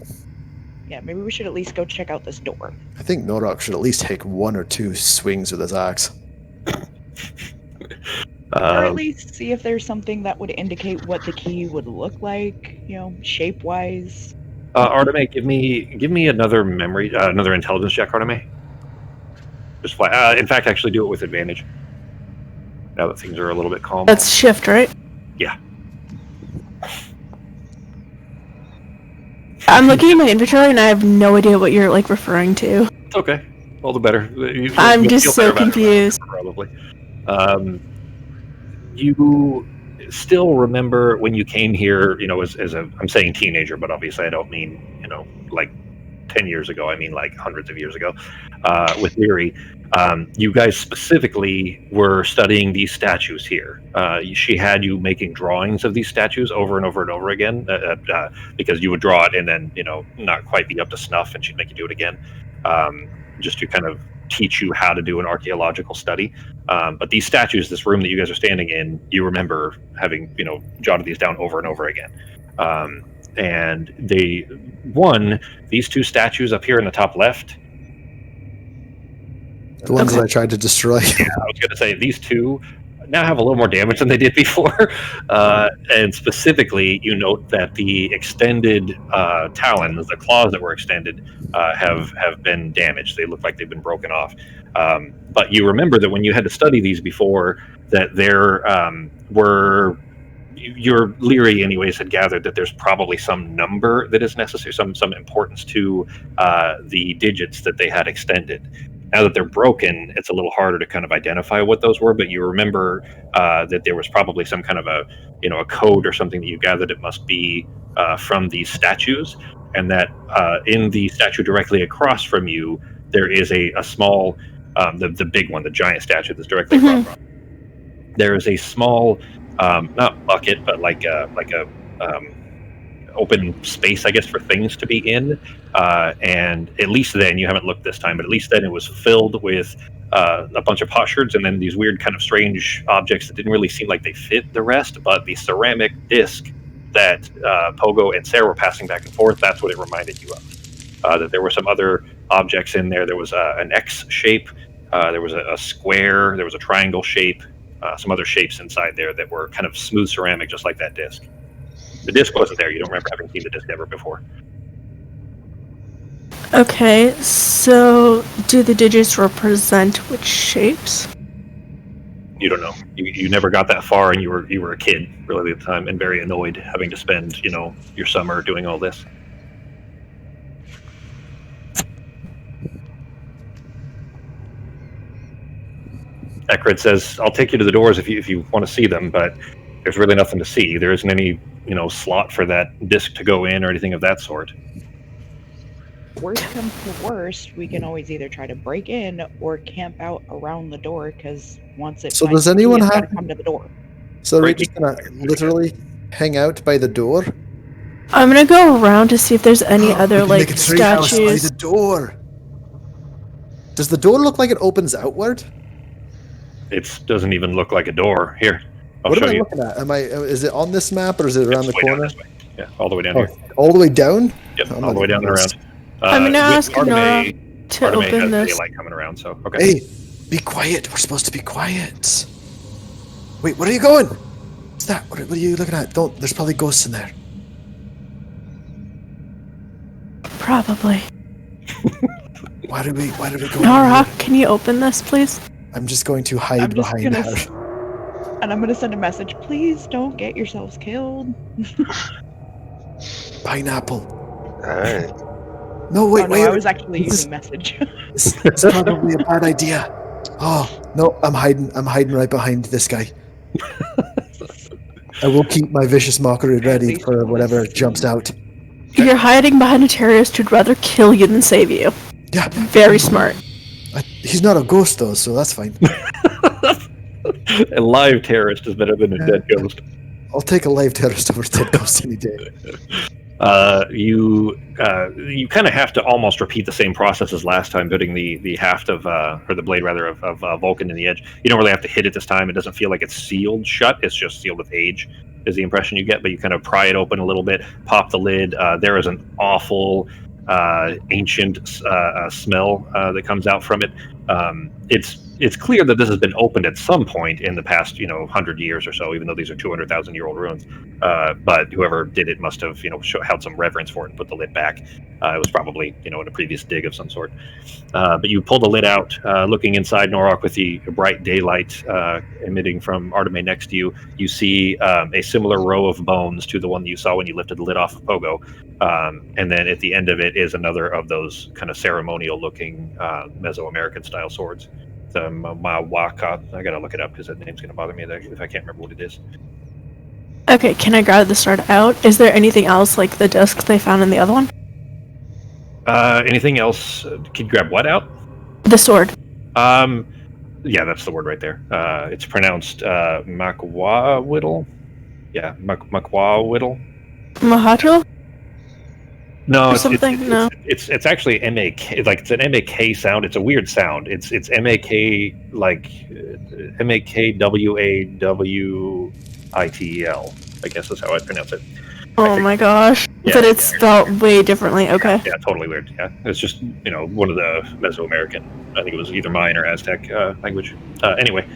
Yeah, maybe we should at least go check out this door. I think Norok should at least take 1 or 2 swings with his axe. Or at least see if there's something that would indicate what the key would look like, shape-wise. Artemis, give me another another intelligence check, Artemis. Just fly. In fact, actually do it with advantage. Now that things are a little bit calm. That's shift, right? Yeah. I'm looking at my inventory and I have no idea what you're like referring to. It's okay. All the better. I'm You'll just feel so better about it, confused. Probably. You still remember when you came here, as a, I'm saying teenager, but obviously I don't mean, like 10 years ago. I mean like hundreds of years ago, with Leary. You guys specifically were studying these statues here. She had you making drawings of these statues over and over and over again, because you would draw it and then, not quite be up to snuff, and she'd make you do it again, just to kind of teach you how to do an archaeological study. But these statues, this room that you guys are standing in, you remember having, jotted these down over and over again. And these 2 statues up here in the top left. The ones that I tried to destroy. Yeah, I was going to say these 2 now have a little more damage than they did before. And specifically, you note that the extended talons, the claws that were extended, have been damaged. They look like they've been broken off. But you remember that when you had to study these before, that there were... Your Leary, anyways, had gathered that there's probably some number that is necessary, some importance to the digits that they had extended. Now that they're broken, it's a little harder to kind of identify what those were, but you remember that there was probably some kind of a code or something that you gathered it must be from these statues, and that in the statue directly across from you, there is a small, the big one, the giant statue that's directly across from you. There is a small, not bucket, but like a open space, I guess, for things to be in. And at least then, you haven't looked this time, but at least then it was filled with a bunch of potsherds and then these weird kind of strange objects that didn't really seem like they fit the rest. But the ceramic disc that Pogo and Sarah were passing back and forth, that's what it reminded you of. That there were some other objects in there. There was an X shape. There was a square. There was a triangle shape. Some other shapes inside there that were kind of smooth ceramic, just like that disc. The disc wasn't there. You don't remember having seen the disc ever before. Okay, so do the digits represent which shapes? You don't know. You never got that far, and you were a kid really at the time, and very annoyed having to spend your summer doing all this. Ekrid says, "I'll take you to the doors if you want to see them, but there's really nothing to see. There isn't any slot for that disc to go in or anything of that sort." Worst comes to worst, we can always either try to break in or camp out around the door, because once it So finds does anyone it's have- gotta come to the door. So are we just gonna literally hang out by the door? I'm gonna go around to see if there's any We other can like make a treehouse by statues. the door. Does the door look like it opens outward? It doesn't even look like a door. Here, I'll What show am I you. looking at? Is it on this map or is it around It's the way down corner? this way. Yeah, all the way down Oh, here. all the way down? Yep, I'm all not the way down even and close. around. I'm gonna with ask Nora to Arteme open has this. daylight coming around, so okay. Hey, be quiet. We're supposed to be quiet. Wait, where are you going? What's that? What are you looking at? Don't. There's probably ghosts in there. Probably. Why did we go? Nora, can you open this, please? I'm just going to hide I'm just behind gonna her. And I'm gonna send a message. Please don't get yourselves killed. Pineapple. Alright. No, wait, Oh, no, wait. I was actually This- using message. It's probably a bad idea. Oh no, I'm hiding right behind this guy. I will keep my vicious mockery ready least for you whatever wanna jumps out. You're hiding behind a terrorist who'd rather kill you than save you. Yeah, Very smart. he's not a ghost though, so that's fine. A live terrorist is better than a dead ghost. I'll take a live terrorist over a dead ghost any day. You kind of have to almost repeat the same process as last time, putting the haft of or the blade rather of Vulcan in the edge. You don't really have to hit it this time. It doesn't feel like it's sealed shut. It's just sealed with age, is the impression you get. But you kind of pry it open a little bit, pop the lid. There is an awful ancient smell that comes out from it. It's clear that this has been opened at some point in the past 100 years or so, even though these are 200,000-year-old ruins. But whoever did it must have had some reverence for it and put the lid back. It was probably in a previous dig of some sort. But you pull the lid out, looking inside Norok with the bright daylight emitting from Arteme next to you. You see a similar row of bones to the one that you saw when you lifted the lid off of Pogo. And then at the end of it is another of those kind of ceremonial-looking Mesoamerican style swords. The Mawaka. I gotta look it up because that name's gonna bother me if I can't remember what it is. Okay, can I grab the sword out? Is there anything else like the disc they found in the other one? Anything else? Can you grab what out? The sword. Yeah, that's the word right there. It's pronounced Makwawiddle. Yeah, Makwawiddle. Mahato? No, Or it's something? No. It's actually MAK. Like it's an MAK sound. It's a weird sound. It's MAK like MAKWAWITEL. I guess is how I pronounce it. Oh my gosh. Yeah, But it's spelled way differently. Okay. Yeah, totally weird. Yeah, it's just one of the Mesoamerican. I think it was either Mayan or Aztec language. Anyway,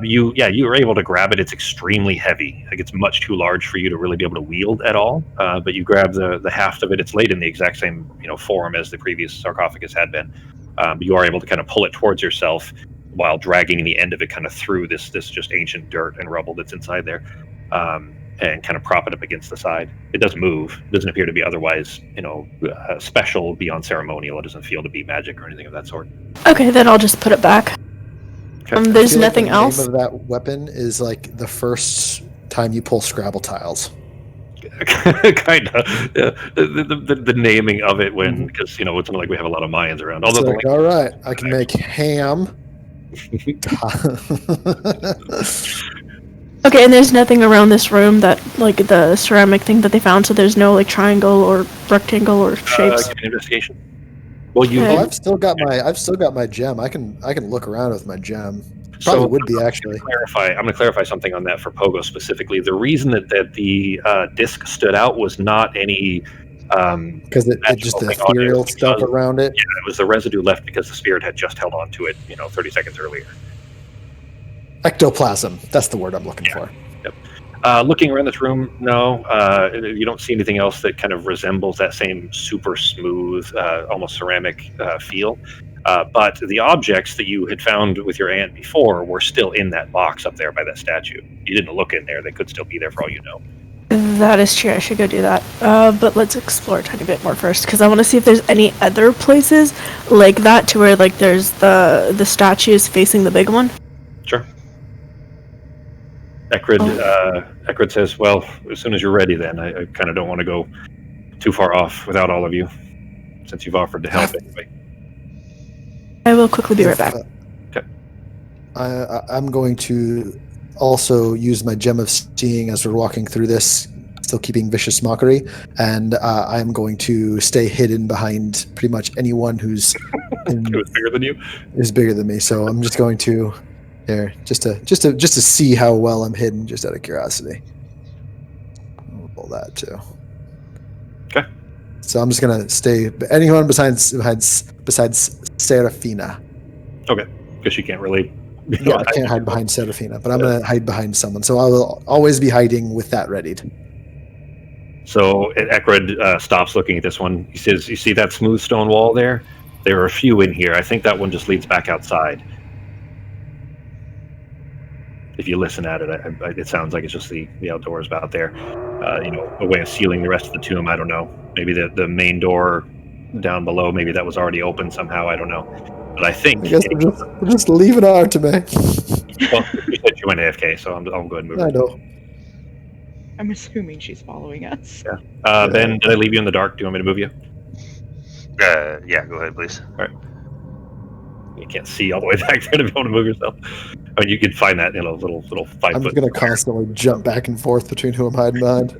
you were able to grab it. It's extremely heavy. Like it's much too large for you to really be able to wield at all. But you grab the haft of it. It's laid in the exact same form as the previous sarcophagus had been. But you are able to kind of pull it towards yourself while dragging the end of it kind of through this just ancient dirt and rubble that's inside there. And kind of prop it up against the side. It doesn't move. It doesn't appear to be otherwise, special beyond ceremonial. It doesn't feel to be magic or anything of that sort. Okay, then I'll just put it back. Okay. There's I feel like nothing the else. name of that weapon is like the first time you pull Scrabble tiles. Kind of. Yeah. The naming of it because it's not like we have a lot of Mayans around. It's Although like, all right, I can make ham. Okay, and there's nothing around this room that, like, the ceramic thing that they found, so there's no, like, triangle or rectangle or shapes. give me an investigation. Well, you. Okay. Oh, I've still got my gem. I can look around with my gem. Probably would be actually. I'm going to clarify something on that for Pogo specifically. The reason that the disc stood out was not any Because it just the magical thing on it. ethereal Because- stuff around it. Yeah, it was the residue left because the spirit had just held on to it 30 seconds earlier. Ectoplasm. That's the word I'm looking for. Looking around this room, no, you don't see anything else that kind of resembles that same super smooth, almost ceramic feel. But the objects that you had found with your aunt before were still in that box up there by that statue. You didn't look in there; they could still be there for all you know. That is true. I should go do that. But let's explore a tiny bit more first, because I want to see if there's any other places like that to where like there's the statues facing the big one. Sure. Ekrid says, "Well, as soon as you're ready, then I kind of don't want to go too far off without all of you, since you've offered to help anyway." I will quickly be right back. Okay. I'm going to also use my gem of seeing as we're walking through this, still keeping vicious mockery, and I'm going to stay hidden behind pretty much anyone who's Who's bigger than you? is bigger than me. So I'm just going to there just to see how well I'm hidden, just out of curiosity. I'll roll that too. Okay. So I'm just gonna stay anyone besides Serafina. Okay, because she can't really. Yeah, I can't hide behind Serafina, but I'm gonna hide behind someone. So I will always be hiding with that readied. So Ekrid stops looking at this one. He says, "You see that smooth stone wall there? There are a few in here. I think that one just leads back outside. If you listen at it, it sounds like it's just the outdoors out there. A way of sealing the rest of the tomb. I don't know. Maybe the main door down below. Maybe that was already open somehow. I don't know. But I think. I guess we're just leaving Arteme. Well, you said you went AFK, so I'll go ahead and move. I know. I'm assuming she's following us. Yeah. Ben, did I leave you in the dark? Do you want me to move you? Yeah, go ahead, please. All right. You can't see all the way back there if you want to move yourself. I mean, you could find that little 5 I'm foot. going to constantly jump back and forth between who I'm hiding behind.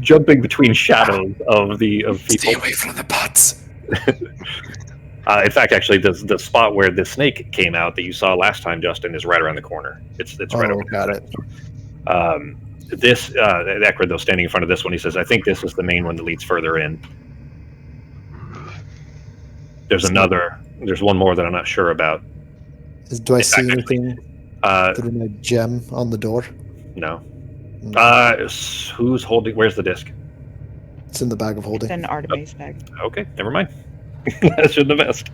Jumping between shadows of people. Stay away from the pots. In fact, actually, the spot where the snake came out that you saw last time, Justin, is right around the corner. It's right over. Got it. This Ekrid, though, standing in front of this one, he says, "I think this is the main one that leads further in. There's one more that I'm not sure about." Do I see anything through my gem on the door? No. Who's holding? Where's the disc? It's in the bag of holding. It's in Artemis' bag. Okay, never mind. I shouldn't have asked.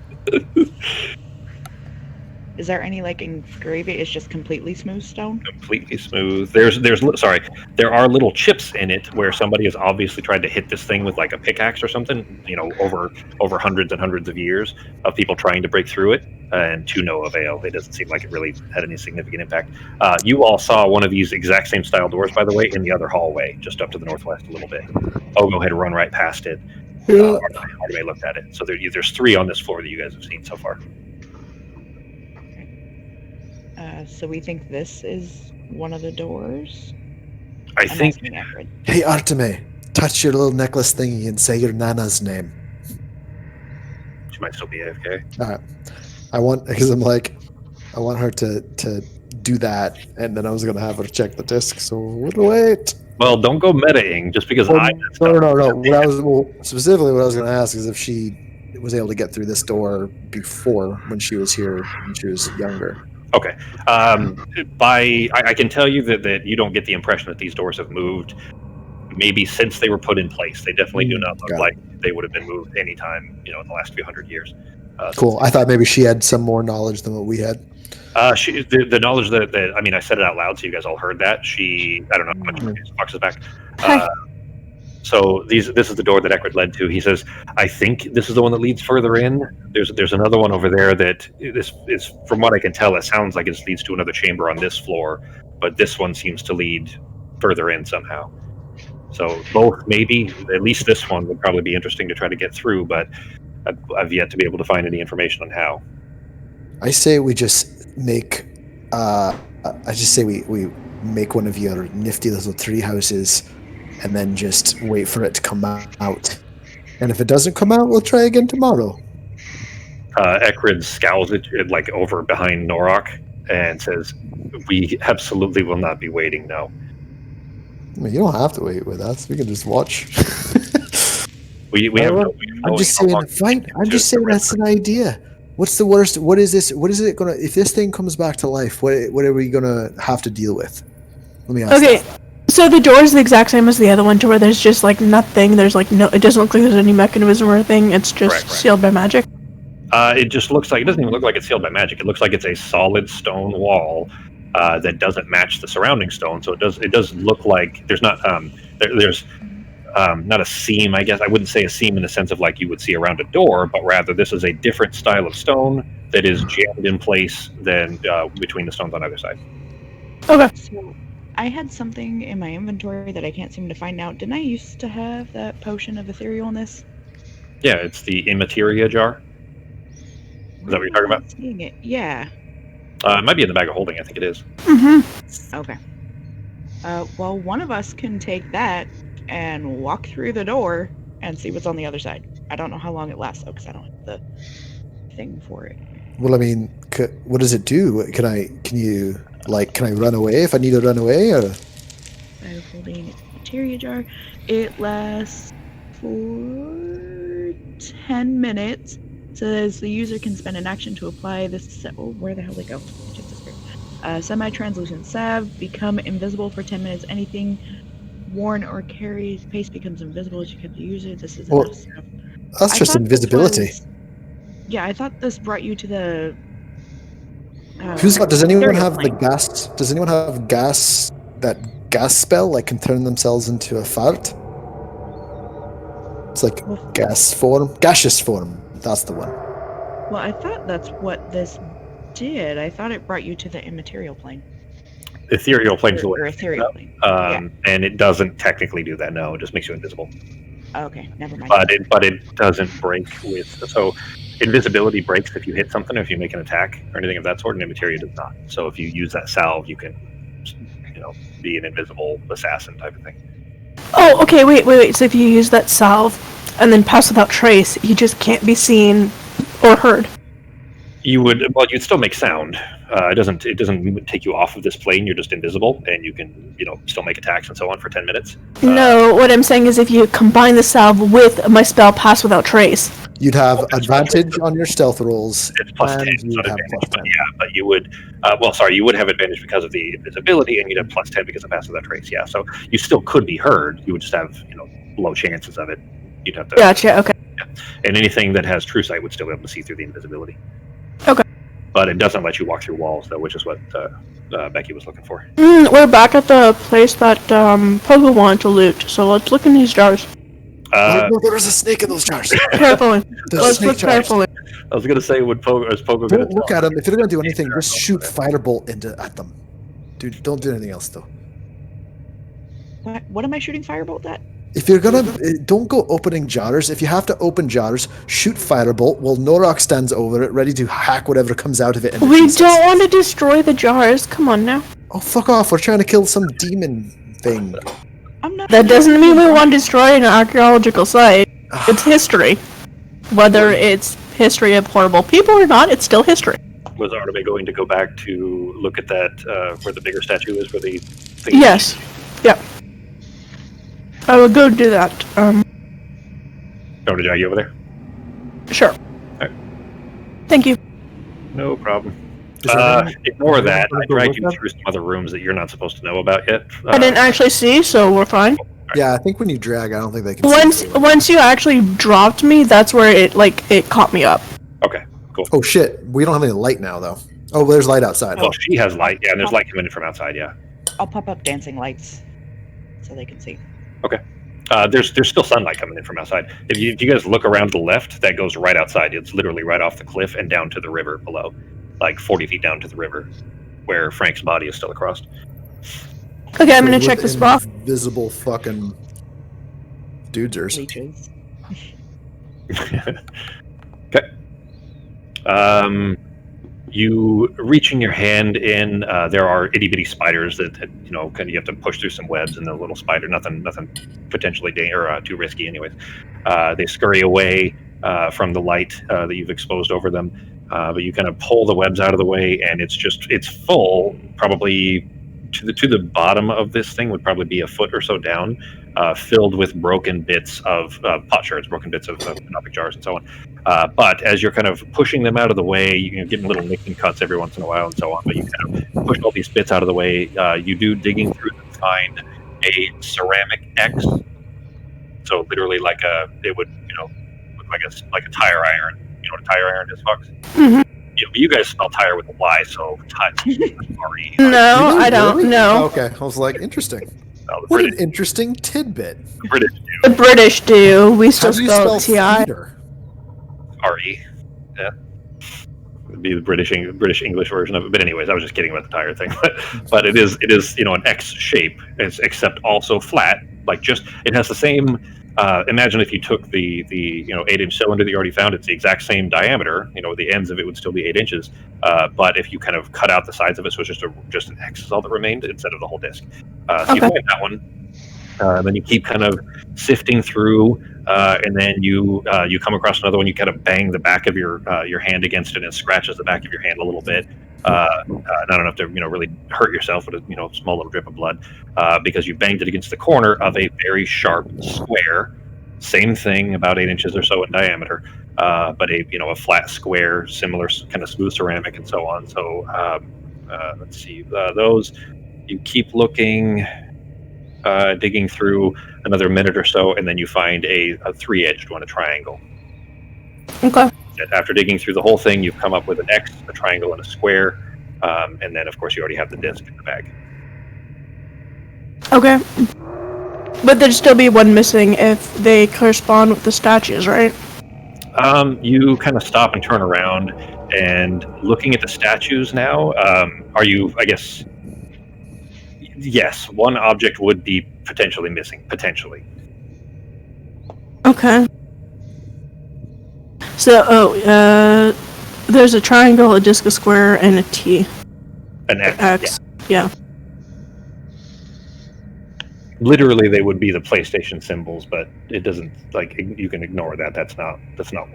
Is there any engraving? It's just completely smooth stone. Completely smooth. There are little chips in it where somebody has obviously tried to hit this thing with a pickaxe or something. Over hundreds and hundreds of years of people trying to break through it, and to no avail. It doesn't seem like it really had any significant impact. You all saw one of these exact same style doors, by the way, in the other hallway, just up to the northwest a little bit. Ogo had run right past it. Artemis looked at it. So there's 3 on this floor that you guys have seen so far. So we think this is one of the doors? I think. Hey, Arteme, touch your little necklace thingy and say your Nana's name. She might still be AFK. All right. I want her to do that, and then I was going to have her check the disc, so we'll wait. Well, don't go meta-ing just because No. Specifically, what I was going to ask is if she was able to get through this door before when she was here when she was younger. Okay. I can tell you that you don't get the impression that these doors have moved maybe since they were put in place. They definitely do not look like they would have been moved anytime, in the last few hundred years. Cool. I thought maybe she had some more knowledge than what we had. The knowledge that I said it out loud, so you guys all heard that. I don't know how much box is back. So this is the door that Ekrid led to. He says, "I think this is the one that leads further in. There's another one over there that this is, from what I can tell, it sounds like it leads to another chamber on this floor, but this one seems to lead further in somehow. So both, maybe, at least this one would probably be interesting to try to get through, but I've yet to be able to find any information on how." I say we just make. We make one of your nifty little tree houses, and then just wait for it to come out. And if it doesn't come out, we'll try again tomorrow. Ekrid scowls at over behind Norok and says, "We absolutely will not be waiting, no." You don't have to wait with us. We can just watch. we have I'm just saying, fine. I'm just saying that's an idea. What's the worst? What is this? What is it gonna? If this thing comes back to life, what are we gonna have to deal with? Let me ask. Okay, that. So the door is the exact same as the other one, to where there's just nothing. There's no. It doesn't look like there's any mechanism or anything. It's just sealed by magic. It just looks like, it doesn't even look like it's sealed by magic. It looks like it's a solid stone wall that doesn't match the surrounding stone. So it does look like there's not there's not a seam. I guess I wouldn't say a seam in the sense of like you would see around a door, but rather this is a different style of stone that is jammed in place than between the stones on either side. Okay. So I had something in my inventory that I can't seem to find out. Didn't I used to have that potion of etherealness? Yeah, it's the immateria jar. Is that what you're talking about? Seeing it. Yeah. It might be in the bag of holding. I think it is. Mm-hmm. Okay. Well, one of us can take that and walk through the door and see what's on the other side. I don't know how long it lasts though, because I don't have the thing for it. Well, I mean, what does it do? Can I run away if I need to run away? Or I'm holding materia jar. It lasts for 10 minutes. Says the user can spend an action to apply this. Oh, where the hell did it go? It just disappeared. Semi-translucent salve. Become invisible for 10 minutes. Anything worn or carried paste becomes invisible as you can use it. This is enough stuff. That's just invisibility. Yeah, I thought this brought you to the. Does anyone have the plane. gas? Does anyone have gas? That gas spell, like, can turn themselves into a fart? It's like gaseous form. That's the one. Well, I thought that's what this did. I thought it brought you to the immaterial plane. Ethereal plane's Or ethereal plane. and it doesn't technically do that. No, it just makes you invisible. Okay, never mind. But it doesn't break with. So invisibility breaks if you hit something, or if you make an attack or anything of that sort, and immateria does not. So if you use that salve, you can, be an invisible assassin type of thing. Oh, okay, wait. So if you use that salve and then pass without trace, you just can't be seen or heard. You'd still make sound. It doesn't take you off of this plane. You're just invisible, and you can, still make attacks and so on for 10 minutes. No, what I'm saying is if you combine the salve with my spell pass without trace. You'd have advantage on your stealth rolls. It's plus 10. You'd have plus 10. But you would, you would have advantage because of the invisibility, and you'd have plus 10 because of pass without trace. Yeah, so you still could be heard. You would just have, low chances of it. You'd have to. Gotcha. Okay. Yeah. And anything that has true sight would still be able to see through the invisibility. Okay. But it doesn't let you walk through walls, though, which is what Becky was looking for. We're back at the place that Pogo wanted to loot, so let's look in these jars. No, there was a snake in those jars. Carefully. Let's look carefully. I was going to say, is Pogo going Don't look at them. If you're going to do anything, just shoot firebolt at them. Dude, don't do anything else, though. What am I shooting firebolt at? If you're gonna, don't go opening jars. If you have to open jars, shoot firebolt while Norok stands over it, ready to hack whatever comes out of it. We don't want to destroy the jars. Come on now. Oh, fuck off. We're trying to kill some demon thing. I'm not. That doesn't mean we want to destroy an archaeological site. It's history. Whether it's history of horrible people or not, it's still history. Was Artemis going to go back to look at that, where the bigger statue is, where the thing Yes. Yep. I will go do that. Want to drag you over there? Sure. Alright. Thank you. No problem. Ignore that. I dragged you through some other rooms that you're not supposed to know about yet. I didn't actually see, so we're fine. Yeah, I think when you drag, I don't think they can see. Once you actually dropped me, that's where it caught me up. Okay, cool. Oh shit, we don't have any light now, though. Oh, there's light outside. Well, she has light. Yeah, and there's light coming in from outside, yeah. I'll pop up dancing lights so they can see. Okay. There's still sunlight coming in from outside. If you guys look around to the left, that goes right outside. It's literally right off the cliff and down to the river below. Like 40 feet down to the river, where Frank's body is still across. Okay, I'm gonna check this box. Invisible fucking duders. Leeches. Okay. You reaching your hand in. There are itty bitty spiders that kind of you have to push through some webs, and the little spider, nothing potentially too risky, anyways. They scurry away from the light that you've exposed over them, but you kind of pull the webs out of the way, and it's full. Probably to the bottom of this thing would probably be a foot or so down, filled with broken bits of pot shards, broken bits of Gnopic jars, and so on. But as you're kind of pushing them out of the way, you're getting little nicks and cuts every once in a while, and so on. But you kind of push all these bits out of the way. You do digging through them, find a ceramic X. So literally, it would look like a tire iron, know what a tire iron is, Fox? Mm-hmm. You guys spell tire with a Y, so sorry. No, You do, I don't. really? No, Okay, I was like, interesting. No, the What British, an interesting tidbit. the British the British do. We How still do you spell spell TI. theater? RE. Yeah. It'd be the British English version of it. But anyways, I was just kidding about the tire thing. But it is an X shape, except also flat. Like just it has the same. Imagine if you took the 8-inch cylinder that you already found. It's the exact same diameter. The ends of it would still be 8 inches. But if you kind of cut out the sides of it, so it's just an X is all that remained instead of the whole disc. So you Okay. find that one. Then you keep kind of sifting through, and then you come across another one. You kind of bang the back of your hand against it, and it scratches the back of your hand a little bit. Not enough to really hurt yourself, but a small little drip of blood because you banged it against the corner of a very sharp square. Same thing, about 8 inches or so in diameter, but a flat square, similar kind of smooth ceramic and so on. So let's see those. You keep looking. Digging through another minute or so, and then you find a 3-edged one, a triangle. Okay. After digging through the whole thing, you've come up with an X, a triangle, and a square, and then, of course, you already have the disc in the bag. Okay. But there'd still be one missing if they correspond with the statues, right? You kind of stop and turn around, and looking at the statues now, are you, I guess... Yes, one object would be potentially missing. Potentially. Okay. So, there's a triangle, a disc, a square, and a T. An X. X. Yeah. Literally, they would be the PlayStation symbols, but it doesn't, you can ignore that. That's not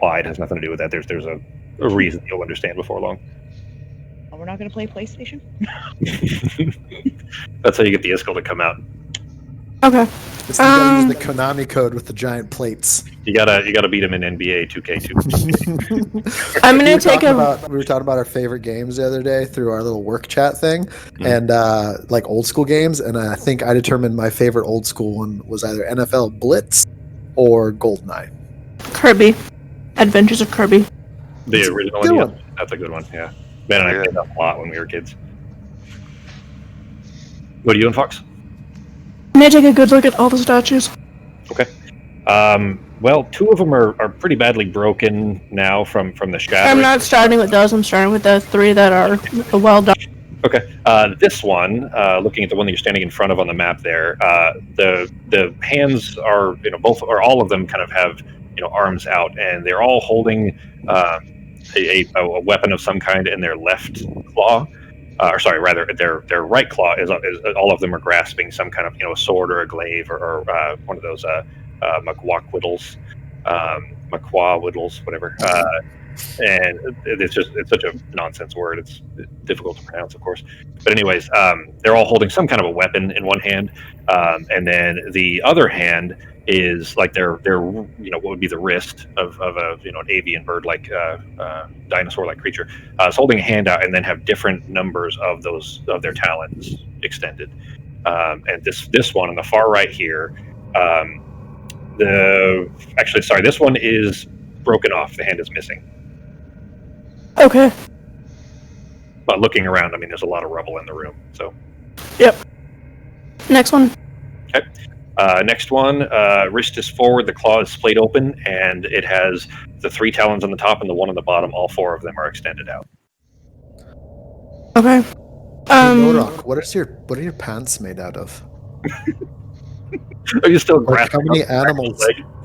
why. It has nothing to do with that. There's a reason you'll understand before long. Oh, we're not going to play PlayStation? That's how you get the Iskall to come out. Okay. It's you gotta use the Konami code with the giant plates. You gotta beat him in NBA 2K2. I'm gonna take a. We were talking about our favorite games the other day through our little work chat thing, and old school games. And I think I determined my favorite old school one was either NFL Blitz or GoldenEye. Kirby. Adventures of Kirby. The original good one, one. That's a good one. Yeah, Ben and I played that a lot when we were kids. What are you doing, Fox? I'm gonna take a good look at all the statues. Okay. Well, 2 of them are pretty badly broken now from the shattering. I'm not starting with those. I'm starting with the 3 that are well done. Okay. This one, looking at the one that you're standing in front of on the map there, the hands are, both or all of them kind of have, arms out, and they're all holding a weapon of some kind in their left claw. Or sorry, rather, their right claw is all of them are grasping some kind of a sword or a glaive or one of those maquawiddles, whatever. And it's such a nonsense word. It's difficult to pronounce, of course. But anyways, they're all holding some kind of a weapon in one hand, and then the other hand is like their what would be the wrist of a an avian bird like dinosaur like creature. It's holding a hand out and then have different numbers of their talons extended. And this one on the far right here, this one is broken off. The hand is missing. Okay. But looking around, there's a lot of rubble in the room. So. Yep. Next one. Okay. Next one, wrist is forward, the claw is splayed open, and it has the 3 talons on the top and the 1 on the bottom. All 4 of them are extended out. Okay. Norok, what are your pants made out of? Are you still Like, grasping?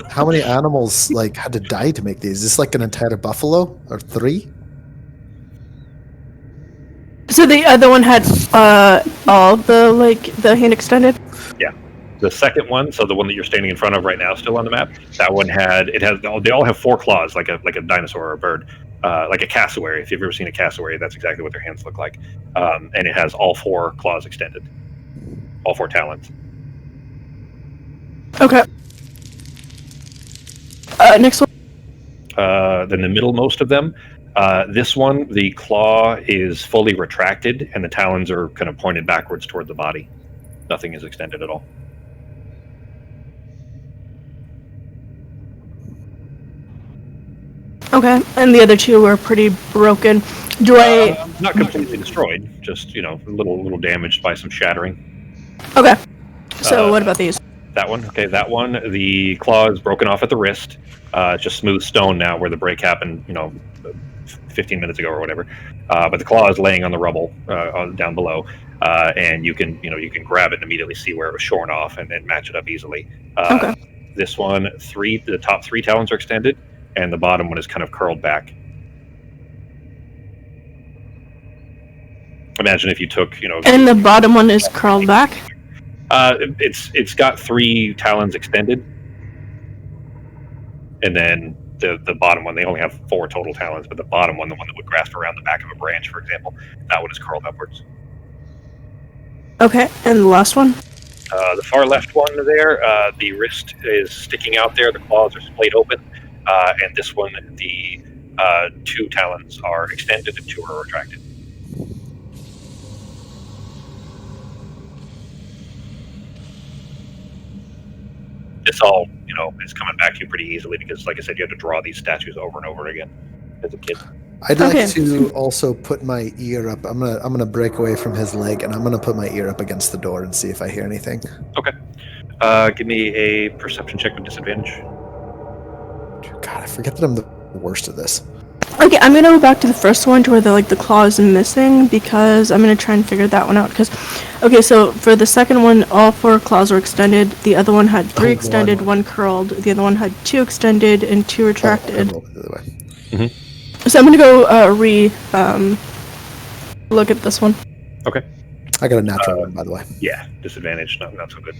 how many animals had to die to make these? Is this like an entire buffalo or 3? So the other one had all the hand extended? Yeah. The second one, so the one that you're standing in front of right now, still on the map, that one they all have 4 claws, like a dinosaur or a bird, like a cassowary. If you've ever seen a cassowary, that's exactly what their hands look like. And it has all 4 claws extended, all 4 talons. Okay. Next one. Then the middlemost of them, this one, the claw is fully retracted, and the talons are kind of pointed backwards toward the body. Nothing is extended at all. Okay, and the other two were pretty broken. Do I... Not completely destroyed, just, a little damaged by some shattering. Okay. So what about these? That one, okay, that one, the claw is broken off at the wrist. It's just smooth stone now where the break happened, 15 minutes ago or whatever. But the claw is laying on the rubble down below, and you can grab it and immediately see where it was shorn off and match it up easily. Okay. This one, the top 3 talons are extended, and the bottom one is kind of curled back. Imagine if you took, And the bottom one is curled back? It's got 3 talons extended, and then the bottom one, they only have 4 total talons, but the bottom one, the one that would grasp around the back of a branch, for example, that one is curled upwards. Okay, and the last one? The far left one there, the wrist is sticking out there, the claws are splayed open, and this one, the 2 talons are extended and 2 are retracted. This all, is coming back to you pretty easily because, like I said, you had to draw these statues over and over again as a kid. I'd like to also put my ear up. I'm gonna break away from his leg, and I'm gonna put my ear up against the door and see if I hear anything. Okay. Give me a perception check with disadvantage. God, I forget that I'm the worst at this. Okay, I'm gonna go back to the first one to where the claw is missing because I'm gonna try and figure that one out. Okay, so for the second one, all 4 claws were extended. The other one had 3 extended, 1 curled. The other one had 2 extended and 2 retracted. The other way. Mm-hmm. So I'm gonna go look at this one. Okay. I got a natural one, by the way. Yeah, disadvantage, not so good.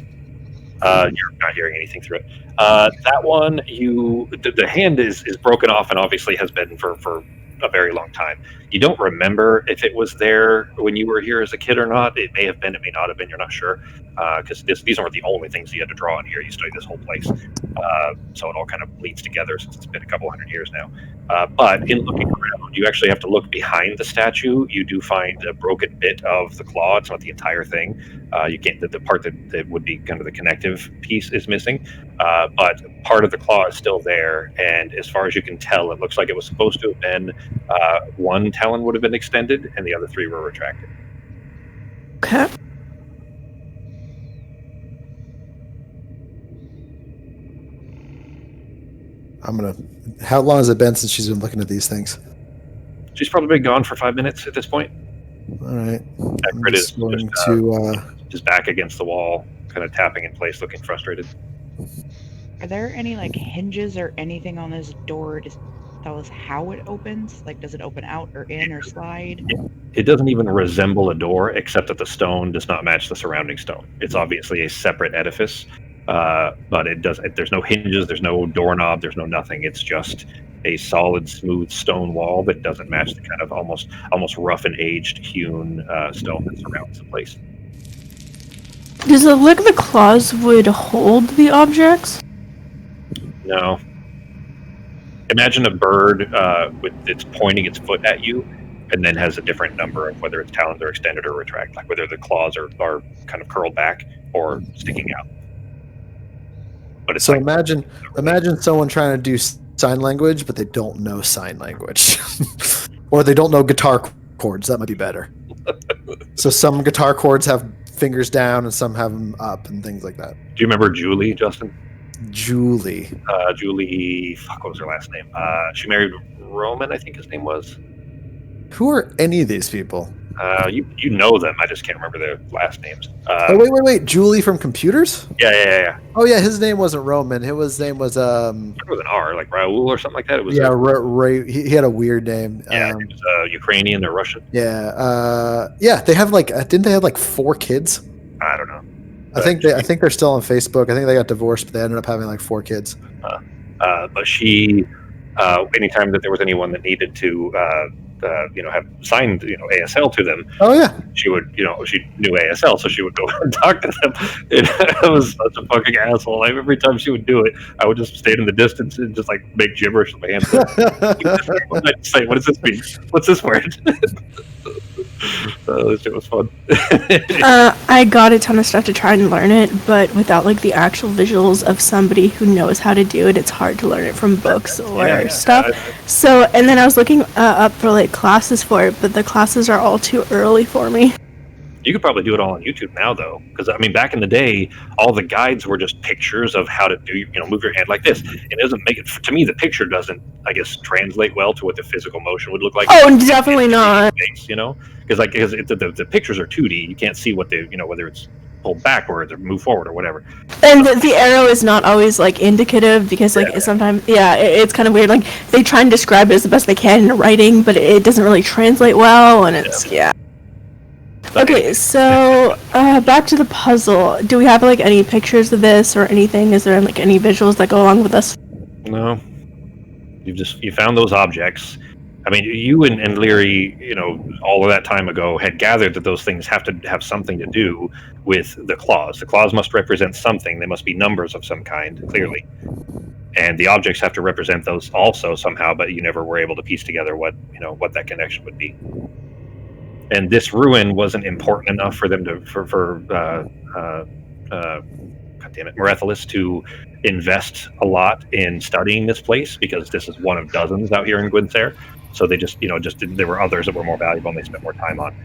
You're not hearing anything through it. That one, the hand is broken off and obviously has been for a very long time. You don't remember if it was there when you were here as a kid or not. It may have been, it may not have been, you're not sure. Because these aren't the only things you had to draw in here. You studied this whole place. So it all kind of bleeds together since it's been a couple hundred years now. But in looking around, you actually have to look behind the statue. You do find a broken bit of the claw. It's not the entire thing. You can't, the part that would be kind of the connective piece is missing. But part of the claw is still there. And as far as you can tell, it looks like it was supposed to have been 1 talon would have been extended and the other 3 were retracted. Okay. How long has it been since she's been looking at these things? She's probably been gone for 5 minutes at this point. All right. Eckred is going just back against the wall, kind of tapping in place, looking frustrated. Are there any hinges or anything on this door to tell us how it opens? Does it open out or in or slide? It doesn't even resemble a door, except that the stone does not match the surrounding stone. It's obviously a separate edifice, but it does. There's no hinges, there's no doorknob, there's no nothing. It's just a solid, smooth stone wall that doesn't match the kind of almost rough and aged hewn stone that surrounds the place. Does it look like the claws would hold the objects? No. Imagine a bird with it's pointing its foot at you, and then has a different number of whether its talons are extended or retract, like whether the claws are kind of curled back or sticking out. But it's so imagine someone trying to do sign language, but they don't know sign language, or they don't know guitar chords. That might be better. So some guitar chords have fingers down, and some have them up, and things like that. Do you remember Julie, Justin? Julie. Julie. Fuck, what was her last name? She married Roman, I think his name was. Who are any of these people? You know them. I just can't remember their last names. Oh wait! Julie from Computers? Yeah. Oh yeah, his name wasn't Roman. His name was It was an R, like Raul or something like that. It was Ray. He had a weird name. Yeah, it was Ukrainian or Russian. Yeah. They have didn't they have 4 kids? I don't know. I think they're still on Facebook. I think they got divorced, but they ended up having 4 kids. But she, anytime that there was anyone that needed to, have signed, ASL to them. Oh yeah. She would, she knew ASL, so she would go and talk to them. It was such a fucking asshole. Every time she would do it, I would just stay in the distance and just make gibberish with my hands. What did I say? What does this mean? What's this word? So this shit was fun. I got a ton of stuff to try and learn it, but without like the actual visuals of somebody who knows how to do it, it's hard to learn it from books or stuff. So, and then I was looking up for like classes for it, but the classes are all too early for me. You could probably do it all on YouTube now, though, because I mean, back in the day, all the guides were just pictures of how to do, move your hand like this. It doesn't make it. To me, the picture doesn't, I guess, translate well to what the physical motion would look like. Oh, definitely not. Because the pictures are 2D. You can't see what they, whether it's pulled backwards or move forward or whatever. And the arrow is not always like indicative because like sometimes it's kind of weird. Like they try and describe it as the best they can in writing, but it doesn't really translate well, and it's Okay, so back to the puzzle. Do we have like any pictures of this or anything? Is there like any visuals that go along with this? No. You found those objects. I mean, you and Leary, all of that time ago had gathered that those things have to have something to do with the claws. The claws must represent something. They must be numbers of some kind, clearly. And the objects have to represent those also somehow, but you never were able to piece together what that connection would be. And this ruin wasn't important enough for them to Merethalis to invest a lot in studying this place, because this is one of dozens out here in Gwynthare. So they just there were others that were more valuable and they spent more time on.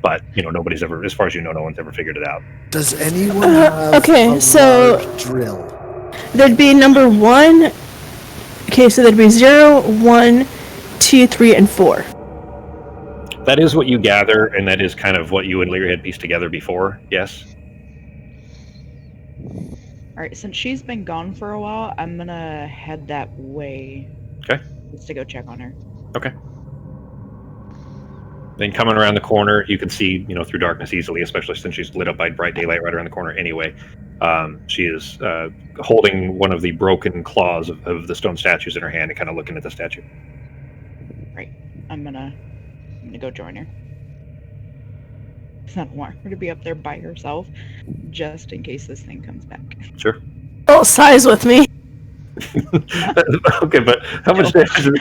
But nobody's ever, as far as no one's ever figured it out. Does anyone have okay, a so large drill? There'd be number 1. Okay, so there'd be 0, 1, 2, 3, and 4. That is what you gather, and that is kind of what you and Leary had pieced together before, yes? Alright, since she's been gone for a while, I'm gonna head that way. Okay. Just to go check on her. Okay. Then coming around the corner, you can see, through darkness easily, especially since she's lit up by bright daylight right around the corner anyway. She is holding one of the broken claws of the stone statues in her hand and kind of looking at the statue. Right. I'm gonna go join her. I don't want her to be up there by herself, just in case this thing comes back. Sure. Oh, size with me. Okay, but how much damage?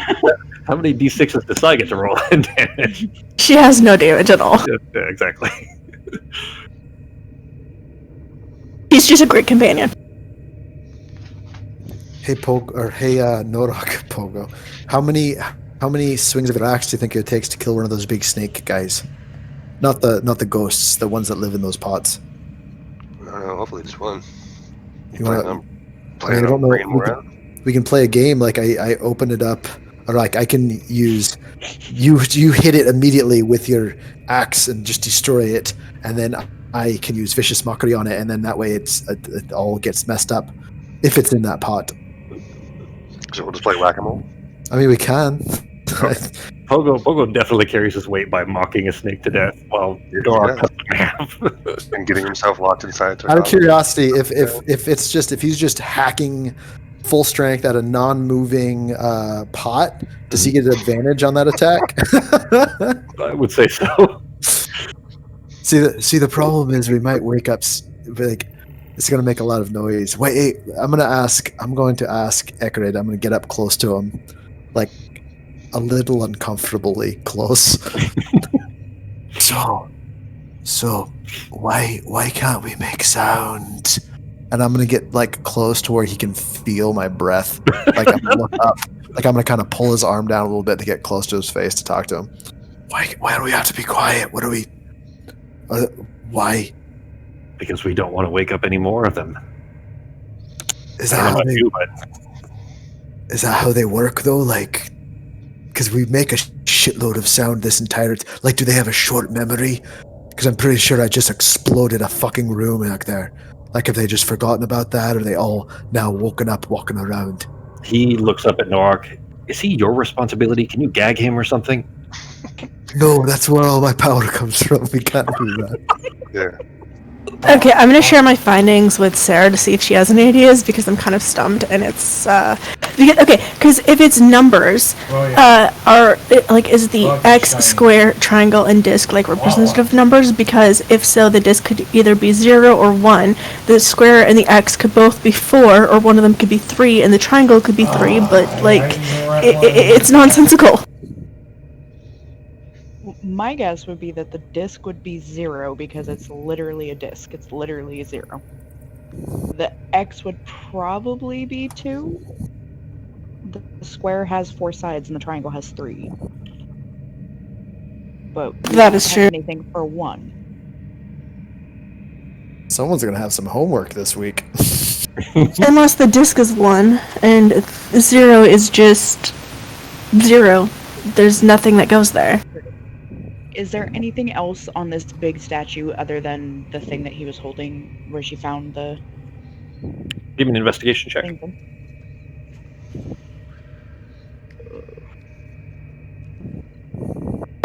How many d6s does Sai get to roll in damage? She has no damage at all. Yeah, exactly. He's just a great companion. Hey Norok Pogo, how many swings of an axe do you think it takes to kill one of those big snake guys? Not the ghosts, the ones that live in those pots. I don't know, hopefully just one. You want I don't know. We can play a game. Like I open it up, or like I can use you hit it immediately with your axe and just destroy it, and then I can use vicious mockery on it, and then that way it all gets messed up if it's in that pot. So we'll just play whack-a-mole. I mean, we can. Pogo definitely carries his weight by mocking a snake to death while Dora cuts him in half. And getting himself locked inside. Out of curiosity, if he's just hacking full strength at a non-moving pot, does he get an advantage on that attack? I would say so. See, the problem is we might wake up. Like, it's going to make a lot of noise. Wait, I'm going to ask Ekrid. I'm going to get up close to him, like a little uncomfortably close. So, why can't we make sound? And I'm going to get like close to where he can feel my breath. Like I'm going to look up. Like I'm going to kind of pull his arm down a little bit to get close to his face to talk to him. Why do we have to be quiet? What do we? Why? Because we don't want to wake up any more of them. Is that how they work though? Like, because we make a shitload of sound this entire like, do they have a short memory? Because I'm pretty sure I just exploded a fucking room back there. Like, have they just forgotten about that, or are they all now woken up walking around? He looks up at Norok. Is he your responsibility? Can you gag him or something? No, that's where all my power comes from. We can't do that. Yeah. Okay, I'm gonna share my findings with Sarah to see if she has any ideas, because I'm kind of stumped, and it's because if it's numbers, is the X, square, triangle, and disc like representative numbers? Because if so, the disc could either be 0 or 1. The square and the X could both be 4, or one of them could be 3, and the triangle could be 3. But like, it's nonsensical. My guess would be that the disc would be 0 because it's literally a disc. It's literally a 0. The X would probably be 2. The square has 4 sides and the triangle has 3. But we That don't is have true. anything for 1. Someone's gonna have some homework this week. Unless the disc is 1 and 0 is just 0. There's nothing that goes there. Is there anything else on this big statue other than the thing that he was holding where she found the Give me an investigation check. thing?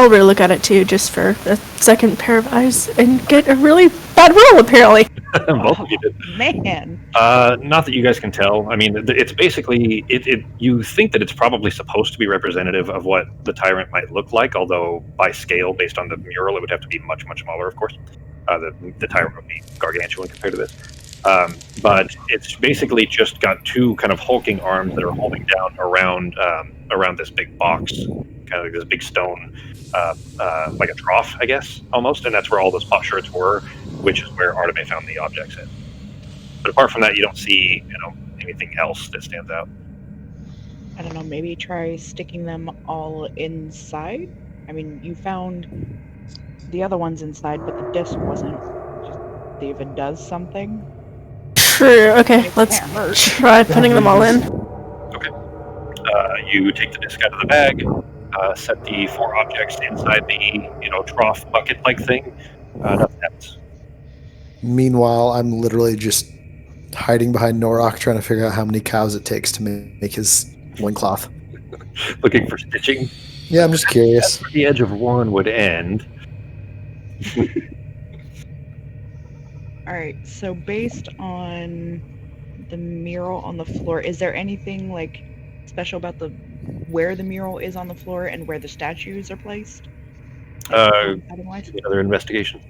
I'll relook at it too, just for a second pair of eyes, and get a really bad roll, apparently. Both of you did. Man. Not that you guys can tell. I mean, it's basically you think that it's probably supposed to be representative of what the tyrant might look like, although by scale, based on the mural, it would have to be much, much smaller, of course. The tyrant would be gargantuan compared to this. But it's basically just got 2 kind of hulking arms that are holding down around this big box, kind of like this big stone, like a trough, I guess, almost, and that's where all those potsherds were, which is where Arteme found the objects in. But apart from that, you don't see, anything else that stands out. I don't know, maybe try sticking them all inside? I mean, you found the other ones inside, but the disc wasn't. Just see if it does something. True. Okay, It let's can't hurt. try putting them all in. Okay. You take the disc out of the bag, set the 4 objects inside the, trough bucket-like thing. Nothing happens. Meanwhile, I'm literally just hiding behind Norok, trying to figure out how many cows it takes to make his loincloth. Looking for stitching. Yeah, I'm just curious. That's where the edge of 1 would end. Alright, so based on the mural on the floor, is there anything like special about where the mural is on the floor and where the statues are placed? Give me another investigation.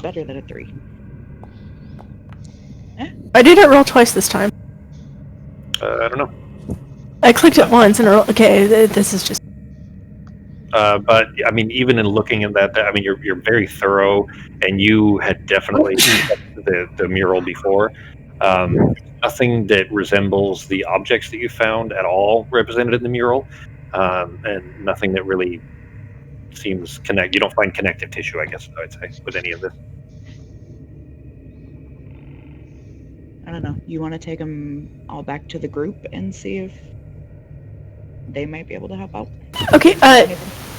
Better than a 3. I didn't roll twice this time. I don't know. I clicked it once and okay, this is just. But I mean, even in looking at that, I mean, you're very thorough, and you had definitely checked the mural before. Nothing that resembles the objects that you found at all represented in the mural, and nothing that really seems connect. You don't find connective tissue, I guess I'd say, with any of this. I don't know. You want to take them all back to the group and see if they might be able to help out? Okay.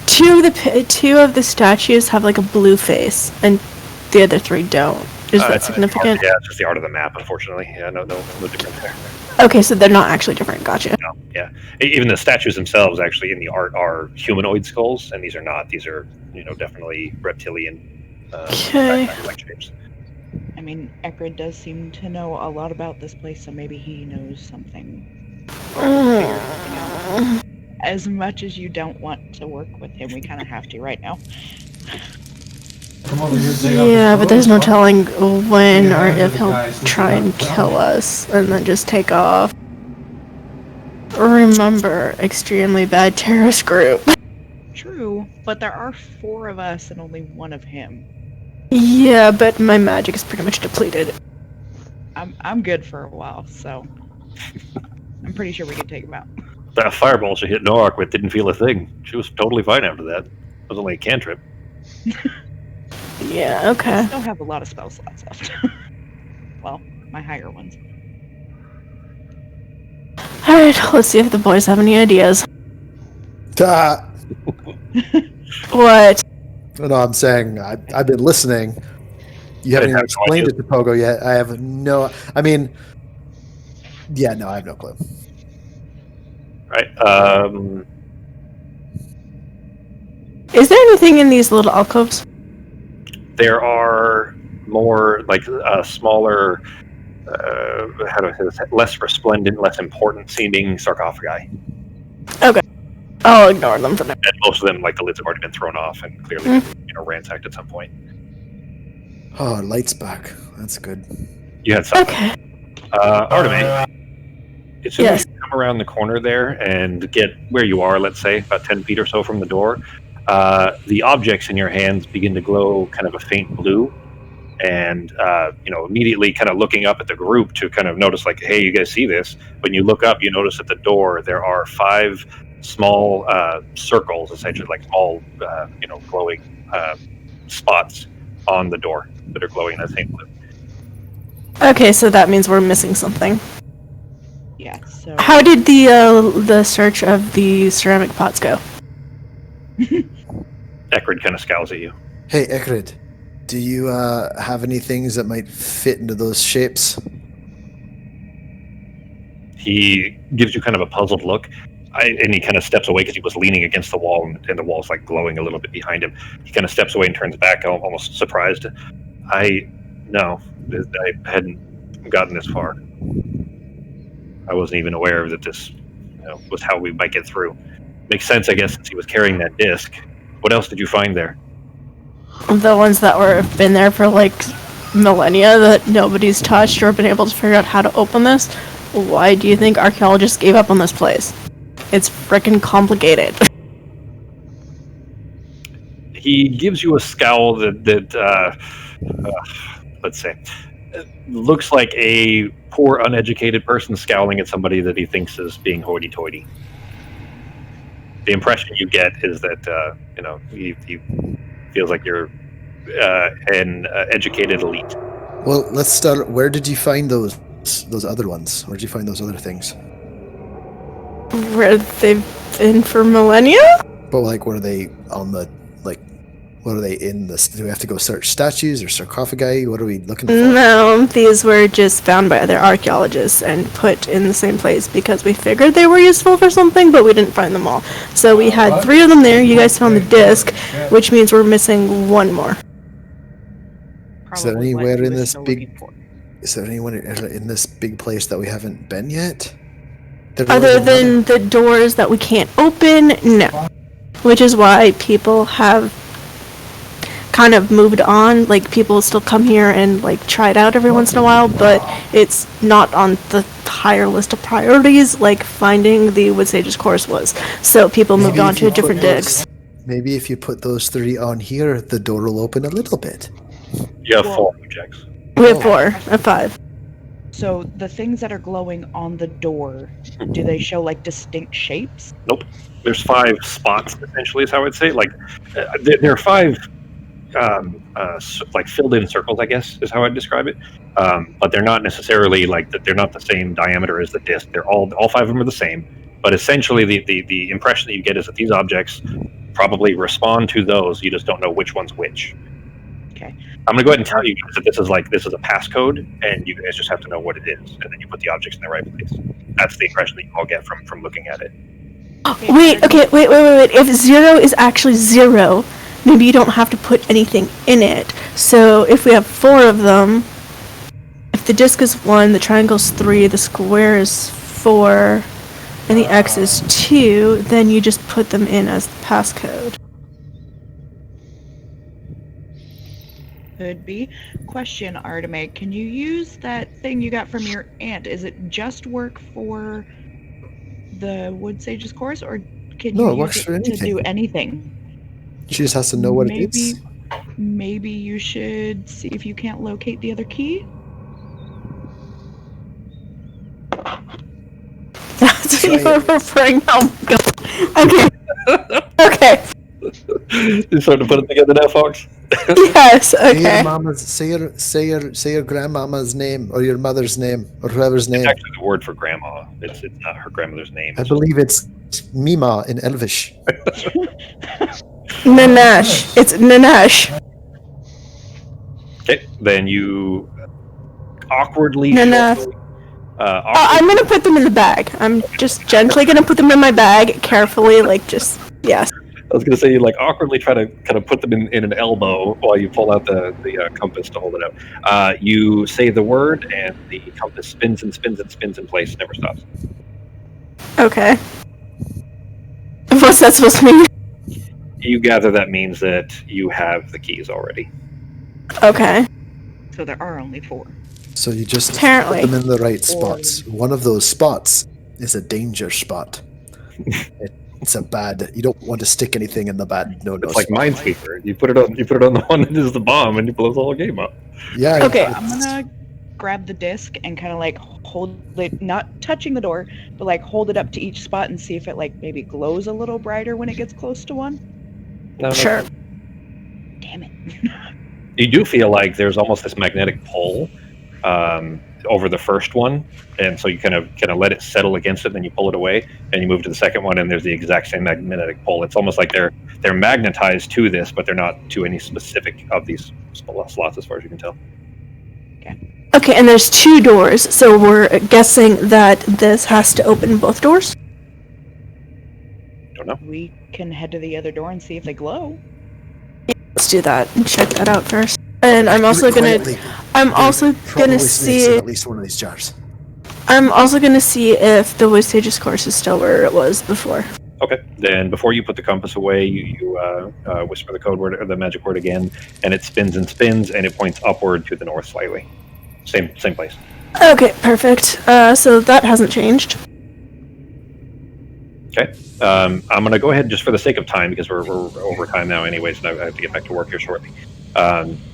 Two of the statues have like a blue face, and the other 3 don't. Is that significant? Yeah, it's just the art of the map, unfortunately. Yeah, no difference there. Okay, so they're not actually different. Gotcha. No, yeah. Even the statues themselves, actually, in the art, are humanoid skulls, and these are not. These are, definitely reptilian. Okay. Like shapes. I mean, Ekrid does seem to know a lot about this place, so maybe he knows something. As much as you don't want to work with him, we kind of have to right now. Yeah, but there's no telling when or if he'll try and kill us and then just take off. Remember, extremely bad terrorist group. True, but there are 4 of us and only 1 of him. Yeah, but my magic is pretty much depleted. I'm good for a while, so I'm pretty sure we can take him out. That fireball she hit Norok with didn't feel a thing. She was totally fine after that. It was only a cantrip. Yeah, okay. I still have a lot of spell slots left. Well, my higher ones. Alright, let's see if the boys have any ideas. Ah, What? no, I'm saying I've been listening. You haven't even explained it to Pogo yet. I have no. I mean, yeah, no, I have no clue. Right. Is there anything in these little alcoves? There are more like smaller, how do I say this? Less resplendent, less important seeming sarcophagi. Okay. I'll ignore them for now. And most of them, like the lids, have already been thrown off and clearly, ransacked at some point. Oh, light's back. That's good. You had something. Okay. Arteme, it's Yes. come come around the corner there and get where you are, let's say about 10 feet or so from the door, the objects in your hands begin to glow kind of a faint blue. And immediately kind of looking up at the group to kind of notice, like, hey, you guys see this? When you look up, you notice at the door there are 5 small circles, essentially like small, glowing spots on the door that are glowing that same blue. Okay, so that means we're missing something. Yeah, so... How did the search of the ceramic pots go? Ekrid kind of scowls at you. Hey, Ekrid, do you have any things that might fit into those shapes? He gives you kind of a puzzled look, and he kind of steps away because he was leaning against the wall, and the wall's like glowing a little bit behind him. He kind of steps away and turns back, almost surprised. No, I hadn't gotten this far. I wasn't even aware that this was how we might get through. Makes sense, I guess, since he was carrying that disc. What else did you find there? The ones that were been there for like millennia that nobody's touched or been able to figure out how to open this. Why do you think archaeologists gave up on this place? It's frickin' complicated. He gives you a scowl that let's say, looks like a poor, uneducated person scowling at somebody that he thinks is being hoity-toity. The impression you get is that he feels like you're an educated elite. Well, let's start. Where did you find those other ones? Where did you find those other things? Where they've been for millennia? But like, were they on the What are they in this? Do we have to go search statues or sarcophagi? What are we looking for? No, these were just found by other archaeologists and put in the same place because we figured they were useful for something, but we didn't find them all. So we had 3 of them there. You guys found the disc, which means we're missing 1 more. Is there anywhere in this big? Is there anyone in this big place that we haven't been yet? Other than the doors that we can't open, no. Which is why people have kind of moved on. Like, people still come here and like try it out every once in a while, but it's not on the higher list of priorities like finding the Wood Sage's course was. So people moved on to different digs. Maybe if you put those 3 on here, the door will open a little bit. You have 4 objects. We have 4 and 5. So the things that are glowing on the door, do they show like distinct shapes? Nope. There's 5 spots, essentially, is how I'd say. Like, there are 5 like filled-in circles, I guess, is how I'd describe it. But they're not necessarily they're not the same diameter as the disc. They're all 5 of them are the same. But essentially, the impression that you get is that these objects probably respond to those. You just don't know which one's which. Okay. I'm gonna go ahead and tell you guys that this is a passcode, and you guys just have to know what it is, and then you put the objects in the right place. That's the impression that you all get from looking at it. Wait. If 0 is actually 0, maybe you don't have to put anything in it. So if we have 4 of them, if the disc is 1, the triangle's 3, the square is 4, and the X is 2, then you just put them in as the passcode. Could be. Question, Arteme, can you use that thing you got from your aunt? Is it just work for the Wood Sage's course, or can you use it to do anything? She just has to know what it is. Maybe you should see if you can't locate the other key. That's what you were referring. Oh my god. Okay. You starting to put it together now, Fox? Yes. Okay. Say your grandmama's name or your mother's name or whoever's name. It's actually the word for grandma. It's not her grandmother's name. I believe it's Mima in Elvish. Nanesh. It's Nanesh. Okay, then you awkwardly. Nanesh. I'm gonna put them in the bag. I'm just gently gonna put them in my bag, carefully, yes. I was gonna say you awkwardly try to kind of put them in an elbow while you pull out the compass to hold it up. You say the word, and the compass spins and spins and spins in place, never stops. Okay. What's that supposed to mean? You gather that means that you have the keys already. Okay. So there are only 4. So you just Apparently. put them in the right spots. One of those spots is a danger spot. It's a bad. You don't want to stick anything in the bad no-no It's like spot. Minesweeper. You put it on the one that is the bomb, and you blow the whole game up. Yeah. Okay. I'm gonna grab the disc and kind of like hold it, not touching the door, but like hold it up to each spot and see if it like maybe glows a little brighter when it gets close to one. No, Sure. Damn it. You do feel like there's almost this magnetic pull over the first one, and so you kind of let it settle against it, then you pull it away, and you move to the second one, and there's the exact same magnetic pull. It's almost like they're magnetized to this, but they're not to any specific of these slots, as far as you can tell. Okay, and there's 2 doors, so we're guessing that this has to open both doors? Don't know. We can head to the other door and see if they glow. Let's do that and check that out first. And I'm also Do it gonna quietly. I'm also Probably gonna snakes in see at least one of these jars. I'm also gonna see if the Wood Sage's course is still where it was before. Okay. Then before you put the compass away, you whisper the code word or the magic word again, and it spins and spins, and it points upward to the north slightly. Same place. Okay, perfect. So that hasn't changed. Okay. I'm going to go ahead just for the sake of time, because we're over time now anyways, and I have to get back to work here shortly.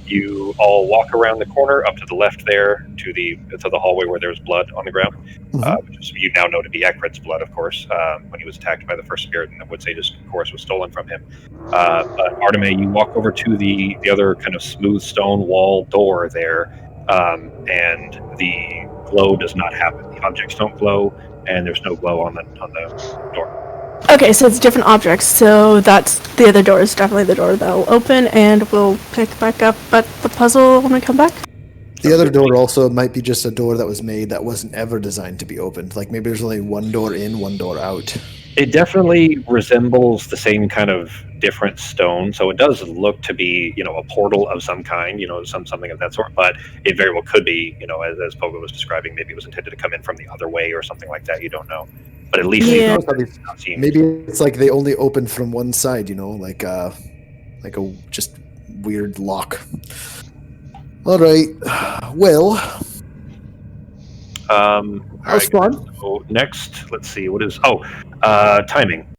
You all walk around the corner up to the left there to the hallway where there's blood on the ground, which is, you now know to be Ekred's blood, of course, when he was attacked by the first spirit and the Wood Sage's course was stolen from him. But Arteme, you walk over to the other kind of smooth stone wall door there, and the glow does not happen. The objects don't glow, and there's no glow on the door. Okay, so it's different objects, so that's the other door is definitely the door that'll open, and we'll pick back up at the puzzle when we come back. The other door also might be just a door that was made that wasn't ever designed to be opened. Like maybe there's only one door in, one door out. It definitely resembles the same kind of different stone, so it does look to be, a portal of some kind, something of that sort. But it very well could be, as Pogo was describing, maybe it was intended to come in from the other way or something like that. You don't know, but at least Yeah. Maybe it's like they only open from one side, like a just weird lock. All right. Well, All that was right, fun. so next, let's see, what is timing.